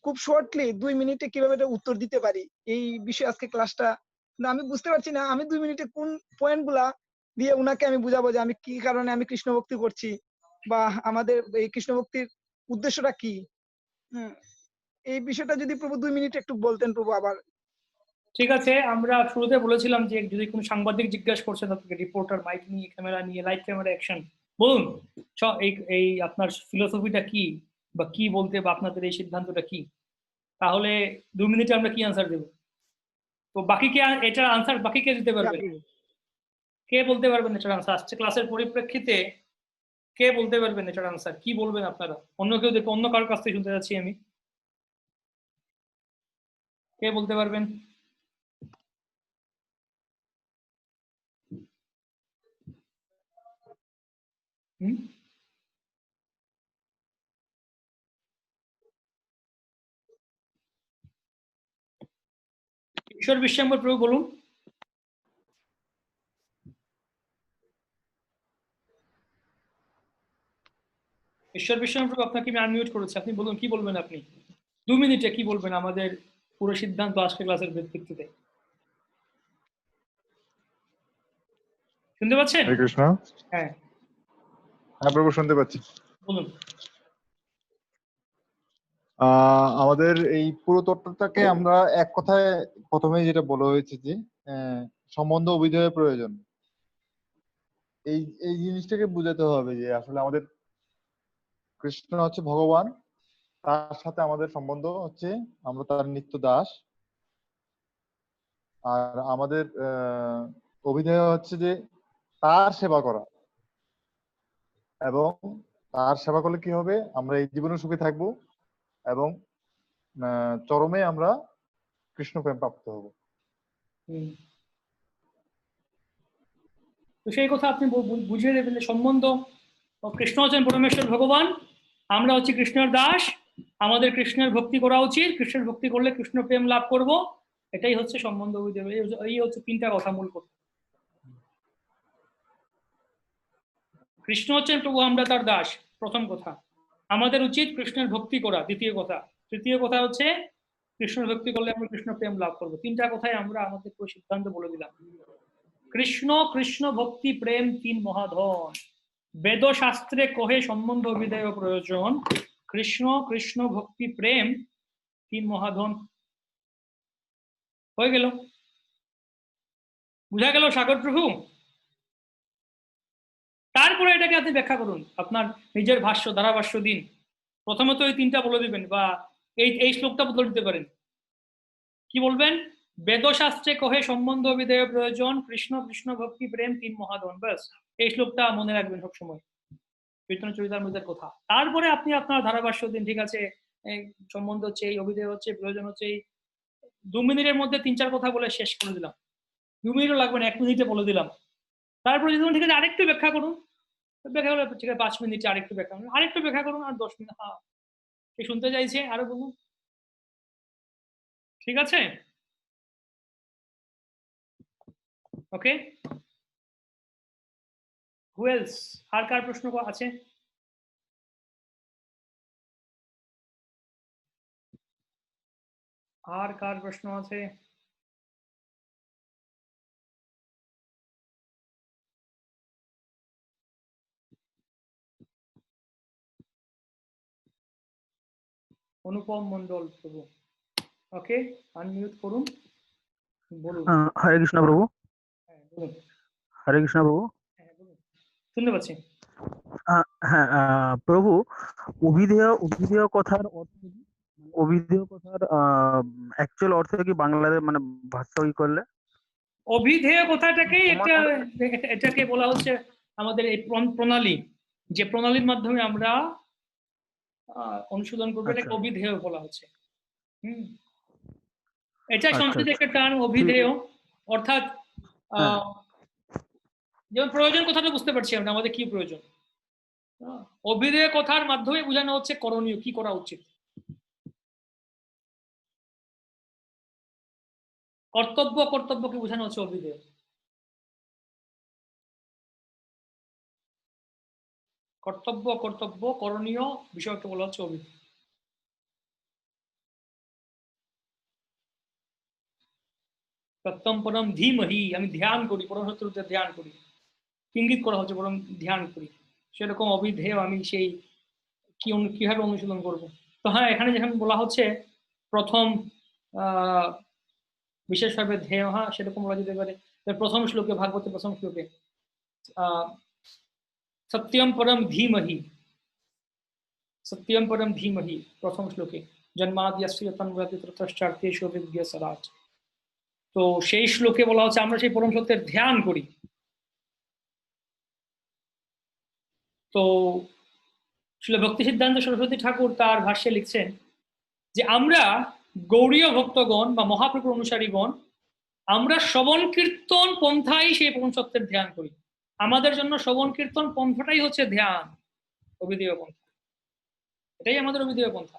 খুব শর্টলি 2 মিনিটে কিভাবে এটা উত্তর দিতে পারি এই বিষয়ে আজকে ক্লাসটা, কিন্তু আমি বুঝতে পারছি না আমি 2 মিনিটে কোন পয়েন্ট গুলা দিয়ে উনাকে আমি বুঝাবো যে আমি কি কারণে আমি কৃষ্ণ ভক্তি করছি বা আমাদের এই কৃষ্ণ ভক্তির উদ্দেশ্যটা কি। এই বিষয়টা যদি প্রভু 2 মিনিট একটু বলতেন প্রভু। আবার ঠিক আছে, আমরা শুরুতে বলেছিলাম যে যদি কোনো সাংবাদিক জিজ্ঞাসা করছে তাদেরকে, রিপোর্টার মাইক নিয়ে, ক্যামেরা নিয়ে, লাইভ ক্যামেরা অ্যাকশন, বলুন এই আপনার ফিলোসফিটা কি, বা কি বলতে, বা আপনাদের এই সিদ্ধান্তটা কি, তাহলে 2 মিনিটে আমরা কি আনসার দেব? তো বাকি কে এটার আনসার বাকি কে দিতে পারবেন? কে বলতে পারবেন এটার আনসার? আজকে ক্লাসের পরিপ্রেক্ষিতে কে বলতে পারবেন এটার আনসার? কি বলবেন আপনারা? অন্য কেউ দেখো, অন্য কারোর কাছ থেকে শুনতে যাচ্ছি আমি। কে বলতে পারবেন? ঈশ্বর বিশ্বাম্বর প্রভু বলুন। ঈশ্বর বিশ্বাম্বর প্রভু, আপনাকে আমি আনমিউট করেছি, আপনি বলুন, কি বলবেন আপনি? 2 মিনিটে কি বলবেন আমাদের পুরো সিদ্ধান্ত আজকে ক্লাসের ভিত্তিতে? শুনতে পাচ্ছেন? হরে কৃষ্ণ। হ্যাঁ হ্যাঁ প্রভু, শুনতে পাচ্ছি। বলুন। আমাদের এই পুরো তত্ত্বটাকে আমরা এক কথায় প্রথমেই যেটা বলা হয়েছে যে সম্বন্ধ অভিধেয় প্রয়োজন, এই এই জিনিসটাকে বুঝাতে হবে যে আসলে আমাদের কৃষ্ণ হচ্ছে ভগবান, তার সাথে আমাদের সম্বন্ধ হচ্ছে আমরা তার নিত্য দাস, আর আমাদের অভিধেয় হচ্ছে যে তার সেবা করা, এবং তার সেবা করলে কি হবে, আমরা এই জীবনে সুখে থাকবো এবং চরমে আমরা কৃষ্ণ প্রেম প্রাপ্ত হব। তো সেই কথা আপনি বুঝিয়ে দেবেন যে সম্বন্ধ, কৃষ্ণ হচ্ছেন পরমেশ্বর ভগবান, আমরা হচ্ছি কৃষ্ণের দাস, আমাদের কৃষ্ণের ভক্তি করা উচিত, কৃষ্ণের ভক্তি করলে কৃষ্ণ প্রেম লাভ করব, এটাই হচ্ছে সম্বন্ধ অভিদেব। এই হচ্ছে তিনটা কথা, মূল কথা। কৃষ্ণ হচ্ছেন প্রভু, আমরা তার দাস, প্রথম কথা। আমাদের উচিত কৃষ্ণের ভক্তি করা, দ্বিতীয় কথা। তৃতীয় কথা হচ্ছে কৃষ্ণের ভক্তি করলে আমরা কৃষ্ণ প্রেম লাভ করবো। তিনটা কথাই আমরা আমাদের সিদ্ধান্ত বলে দিলাম। কৃষ্ণ, কৃষ্ণ ভক্তি প্রেম তিন মহাধন, বেদ শাস্ত্রে কহে সম্বন্ধ অভিদেয় প্রয়োজন, কৃষ্ণ কৃষ্ণ ভক্তি প্রেম তিন মহাধন। হয়ে গেল, বুঝা গেল সাগর প্রভু? তারপরে এটাকে আপনি ব্যাখ্যা করুন, আপনার নিজের ভাষ্য, ধারাভাষ্য দিন। প্রথমত এই তিনটা বলে দিবেন, বা এই শ্লোকটা বদলে দিতে পারেন। কি বলবেন? বেদশাস্ত্রে কহে সম্বন্ধ অভিদেয় প্রয়োজন, কৃষ্ণ কৃষ্ণ ভক্তি প্রেম তিন মহাধন। ব্যাস, এই শ্লোকটা মনে রাখবেন সবসময়, কীর্তন চরিতামৃতের কথা। তারপরে আপনি আপনার ধারাভাষ্য দিন। ঠিক আছে, সম্বন্ধ হচ্ছে এই, অভিদেয় হচ্ছে, প্রয়োজন হচ্ছে এই। 2 মিনিটের মধ্যে 3-4 কথা বলে শেষ করে দিলাম। 2 মিনিটও লাগবে না, 1 মিনিটে বলে দিলাম। তারপরে যদি ঠিক আছে আরেকটু ব্যাখ্যা করুন, ব্যাখ্যা করলে ঠিক আছে 5 মিনিটে আরেকটু ব্যাখ্যা করুন, আরেকটু ব্যাখ্যা করুন, আর 10 মিনিট। হ্যাঁ, কে শুনতে চাইছে আরো বলুন। ঠিক আছে, ওকে। Who else? আর কার প্রশ্ন আছে? আর কার প্রশ্ন আছে? অনুপম মন্ডল প্রভু, ওকে, আনমিউট করুন, বলুন। হরে কৃষ্ণ প্রভু। হ্যাঁ বলুন। হরে কৃষ্ণ প্রভু। হ্যাঁ বলুন, শুনতে পাচ্ছি। হ্যাঁ, প্রভু, অভিধেয় কথার অর্থ কি? অভিধেয় কথার অ্যাকচুয়াল অর্থ কি বাংলাতে, মানে ভাষা করলে? অভিধেয় কথাটাকে এটাকে বলা হচ্ছে আমাদের এই প্রণালী, যে প্রণালীর মাধ্যমে আমরা অনুশীলন করবো, এটাকে অভিধেয় বলা হচ্ছে। এটা সংস্কৃত একটা টার্ম, অভিধেয়। অর্থাৎ যেমন প্রয়োজন কথাটা বুঝতে পারছি আমরা, আমাদের কি প্রয়োজন। অভিধেয় কথার মাধ্যমে বোঝানো হচ্ছে করণীয়, কি করা উচিত। কর্তব্যকে বোঝানো হচ্ছে অভিধেয়। কর্তব্য করণীয় বিষয়কে বলা হচ্ছে অভিধেয়। সত্যম পরম ধীমহি, আমি ধ্যান করি, পরম সত্যরূপে ধ্যান করি, ইঙ্গিত করা হচ্ছে পরম ধ্যান করি। সেরকম অভিধেয় আমি সেই কিভাবে অনুশীলন করব। তো হ্যাঁ, এখানে যেখানে বলা হচ্ছে প্রথম বিশেষভাবে ধ্যেয়, হ্যাঁ সেরকম বলা যেতে পারে। প্রথম শ্লোকে, ভাগবতের প্রথম শ্লোকে সত্যম পরম ধীমহি, প্রথম শ্লোকে জন্মাদ্যস্য তন্ময়তি ততশ্চার্থেষু বিদ্যেসরাজ। তো সেই শ্লোকে বলা হচ্ছে আমরা সেই পরম সত্যের ধ্যান করি। তো শ্রীল ভক্তি সিদ্ধান্ত সরস্বতী ঠাকুর তার ভাষ্যে লিখছেন যে আমরা গৌড়ীয় ভক্তগণ বা মহাপ্রভুর অনুসারীগণ, আমরা শ্রবণ কীর্তন পন্থাই সেই পরম সত্যের ধ্যান করি। আমাদের জন্য শ্রবণ কীর্তন পন্থাটাই হচ্ছে ধ্যান, অভিধেয় পন্থা। এটাই আমাদের অভিধেয় পন্থা।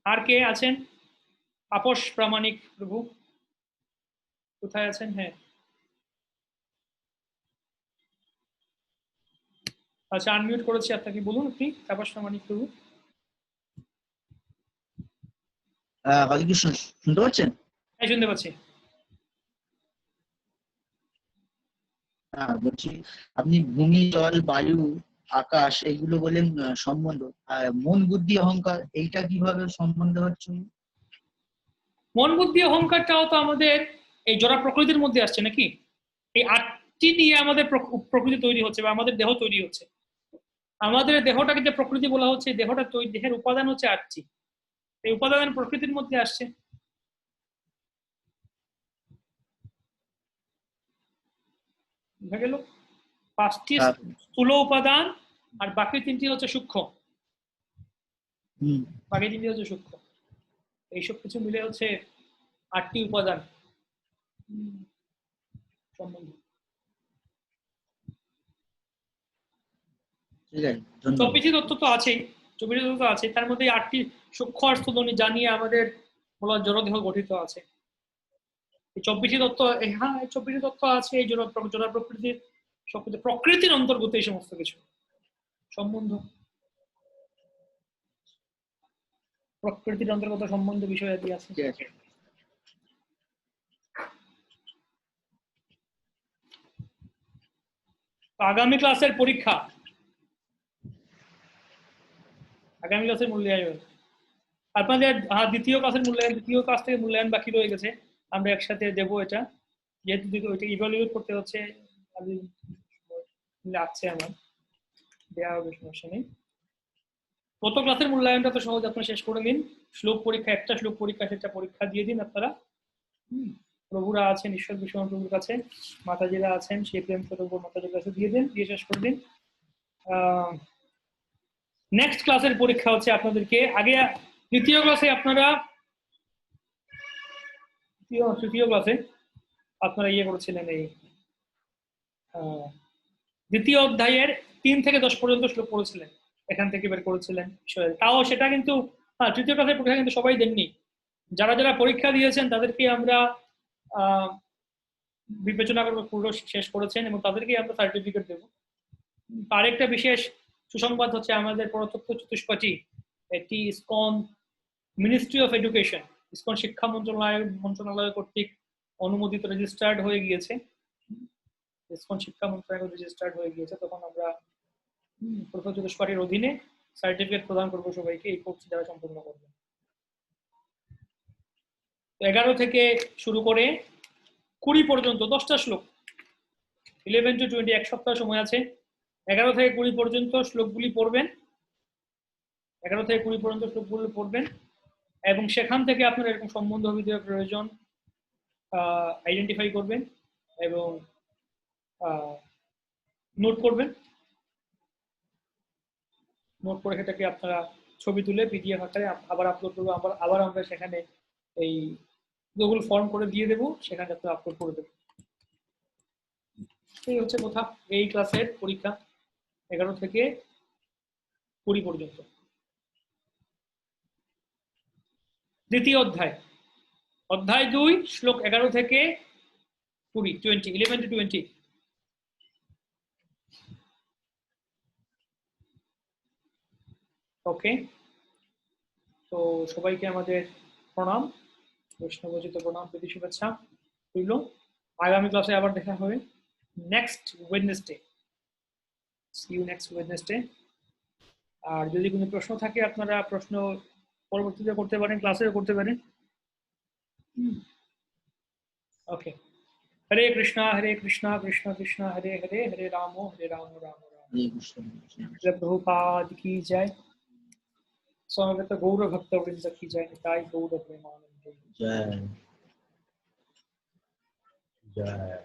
আর কে আছেন? আপস প্রামাণিক প্রভু কোথায় আছেন? হ্যাঁ, আচ্ছা, আনমিউট করেছি আপনাকে, বলুন আপনি। তাপস প্রামাণিক প্রভু। হরে কৃষ্ণ, শুনতে পাচ্ছেন? হ্যাঁ, শুনতে পাচ্ছি। বলছি, আপনি ভূমি, জল, বায়ু, আকাশ এগুলো বলেন সম্বন্ধ, আর মন, বুদ্ধি, অহংকার এইটা কিভাবে সম্বন্ধ হচ্ছে? মন, বুদ্ধি, অহংকারটাও তো আমাদের এই জড়া প্রকৃতির মধ্যে আসছে নাকি? এই 8টি নিয়ে আমাদের প্রকৃতি তৈরি হচ্ছে, বা আমাদের দেহ তৈরি হচ্ছে। আমাদের দেহটাকে যে প্রকৃতি বলা হচ্ছে, দেহটা তৈরি, দেহের উপাদান হচ্ছে 8টি। এই উপাদান প্রকৃতির মধ্যে আসছে। বুঝা গেল? 5টি সাত। স্থূল উপাদান আর বাকি 3টি হচ্ছে সূক্ষ্ম, হুম। বাকি 3টি হচ্ছে সূক্ষ্ম। এইসব কিছু মিলে হচ্ছে 8টি উপাদান সম্বন্ধ। ঠিক আছে, ধন্যবাদ। 24টি তত্ত্ব তো আছেই, 24টি তত্ত্ব তো আছে, তার মধ্যে 8টি সূক্ষ্ম আর স্থূল জানিয়ে আমাদের বলা জড়দেহ গঠিত আছে। এই 24টি তত্ত্ব, হ্যাঁ 24টি তত্ত্ব আছে এই জড় প্রকৃতির, সবকিছু প্রকৃতির অন্তর্গত এই সমস্ত কিছু সম্বন্ধ, প্রকৃতির অন্তর্গত সম্বন্ধ বিষয় আদি আছে। ঠিক আছে। আগামী ক্লাসের পরীক্ষা, আগামী ক্লাসের মূল্যায়ন আপনাদের, দ্বিতীয় ক্লাসের মূল্যায়ন, দ্বিতীয় ক্লাস থেকে মূল্যায়ন বাকি রয়ে গেছে, আমরা একসাথে দেবো এটা, যেহেতু ওইটা ইভালুয়েট করতে হচ্ছে, লাগছে আমার, দেওয়া হবে, সমস্যা নেই। গত ক্লাসের মূল্যায়নটা তো সহজ, আপনারা শেষ করে নিন। শ্লোক পরীক্ষা, একটা শ্লোক পরীক্ষা, সেটা পরীক্ষা দিয়ে দিন আপনারা। প্রভুরা আছেন, ঈশ্বর বিষ্ণু প্রভুর কাছে, মাতাজিরা আছেন, সেই প্রেম স্বরূপ মাতাজির কাছে দিয়ে দিন, দিয়ে শেষ করে দিন। নেক্সট ক্লাসের পরীক্ষা হচ্ছে আপনাদেরকে আগে, তৃতীয় ক্লাসে আপনারা, তৃতীয় ক্লাসে আপনারা ইয়ে করেছিলেন, এই দ্বিতীয় অধ্যায়ের 3 থেকে 10 পর্যন্ত শ্লোক পড়েছিলেন, এখান থেকে বের করেছিলেন বিষয়, তাও সেটা কিন্তু, তৃতীয় ক্লাসের পরীক্ষা কিন্তু সবাই দেননি। যারা যারা পরীক্ষা দিয়েছেন তাদেরকে আমরা বিবেচনা করবো পুরো শেষ করেছেন এবং তাদেরকে আমরা সার্টিফিকেট দেবো। তার একটা বিশেষ সুসংবাদ হচ্ছে আমাদের পরতত্ত্ব চতুষ্পাঠী একটি ISKCON ministry of education, ISKCON শিক্ষা মন্ত্রণালয় কর্তৃক অনুমোদিত, রেজিস্টার্ড হয়ে গিয়েছে, ইসকন শিক্ষা মন্ত্রণালয় রেজিস্টার্ড হয়ে গিয়েছে। তখন আমরা পরতত্ত্ব চতুষ্পাঠীর অধীনে সার্টিফিকেট প্রদান করবো সবাইকে এই কোর্স যারা সম্পূর্ণ করবে। 11 থেকে শুরু করে 20 পর্যন্ত 10টা শ্লোক, 11 to 20, এক সপ্তাহ সময় আছে। 11 থেকে 20 পর্যন্ত শ্লোকগুলি পড়বেন, 11 থেকে 20 পর্যন্ত শ্লোকগুলি পড়বেন এবং সেখান থেকে আপনার এরকম সম্বন্ধ অভিধেয় প্রয়োজন আইডেন্টিফাই করবেন এবং নোট করবেন। নোট করে সেটাকে আপনারা ছবি তুলে পিডিএফ আকারে আবার আপলোড করবো, আবার আমরা সেখানে এই গুগল ফর্ম করে দিয়ে দেবো, সেখানে আপনারা আপলোড করে দেবেন। এই হচ্ছে কথা, এই ক্লাসের পরীক্ষা 11 থেকে 20 পর্যন্ত। দ্বিতীয় অধ্যায়, অধ্যায় 2, শ্লোক 11 থেকে 20, 11 to 20। ওকে, তো সবাইকে আমাদের প্রণাম, বৈষ্ণবজিত প্রণাম, প্রীতি শুভেচ্ছা রইল। আগামী ক্লাসে আবার দেখা হবে next Wednesday. See you next Wednesday. আর যদি কোনো প্রশ্ন থাকে আপনারা প্রশ্ন পরবর্তীতে করতে পারেন, ক্লাসেও করতে পারেন। ওকে, হরে কৃষ্ণা কৃষ্ণ কৃষ্ণ হরে হরে, হরে রাম রাম রাম। হরে কৃষ্ণ। प्रभुपाद की जय, समवेत गौर भक्त वृंद की जय, निताई गौर प्रेमानंद। জয় জয়,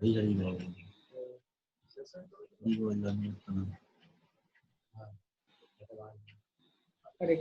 হরি হরি বল, হরি বল। हरे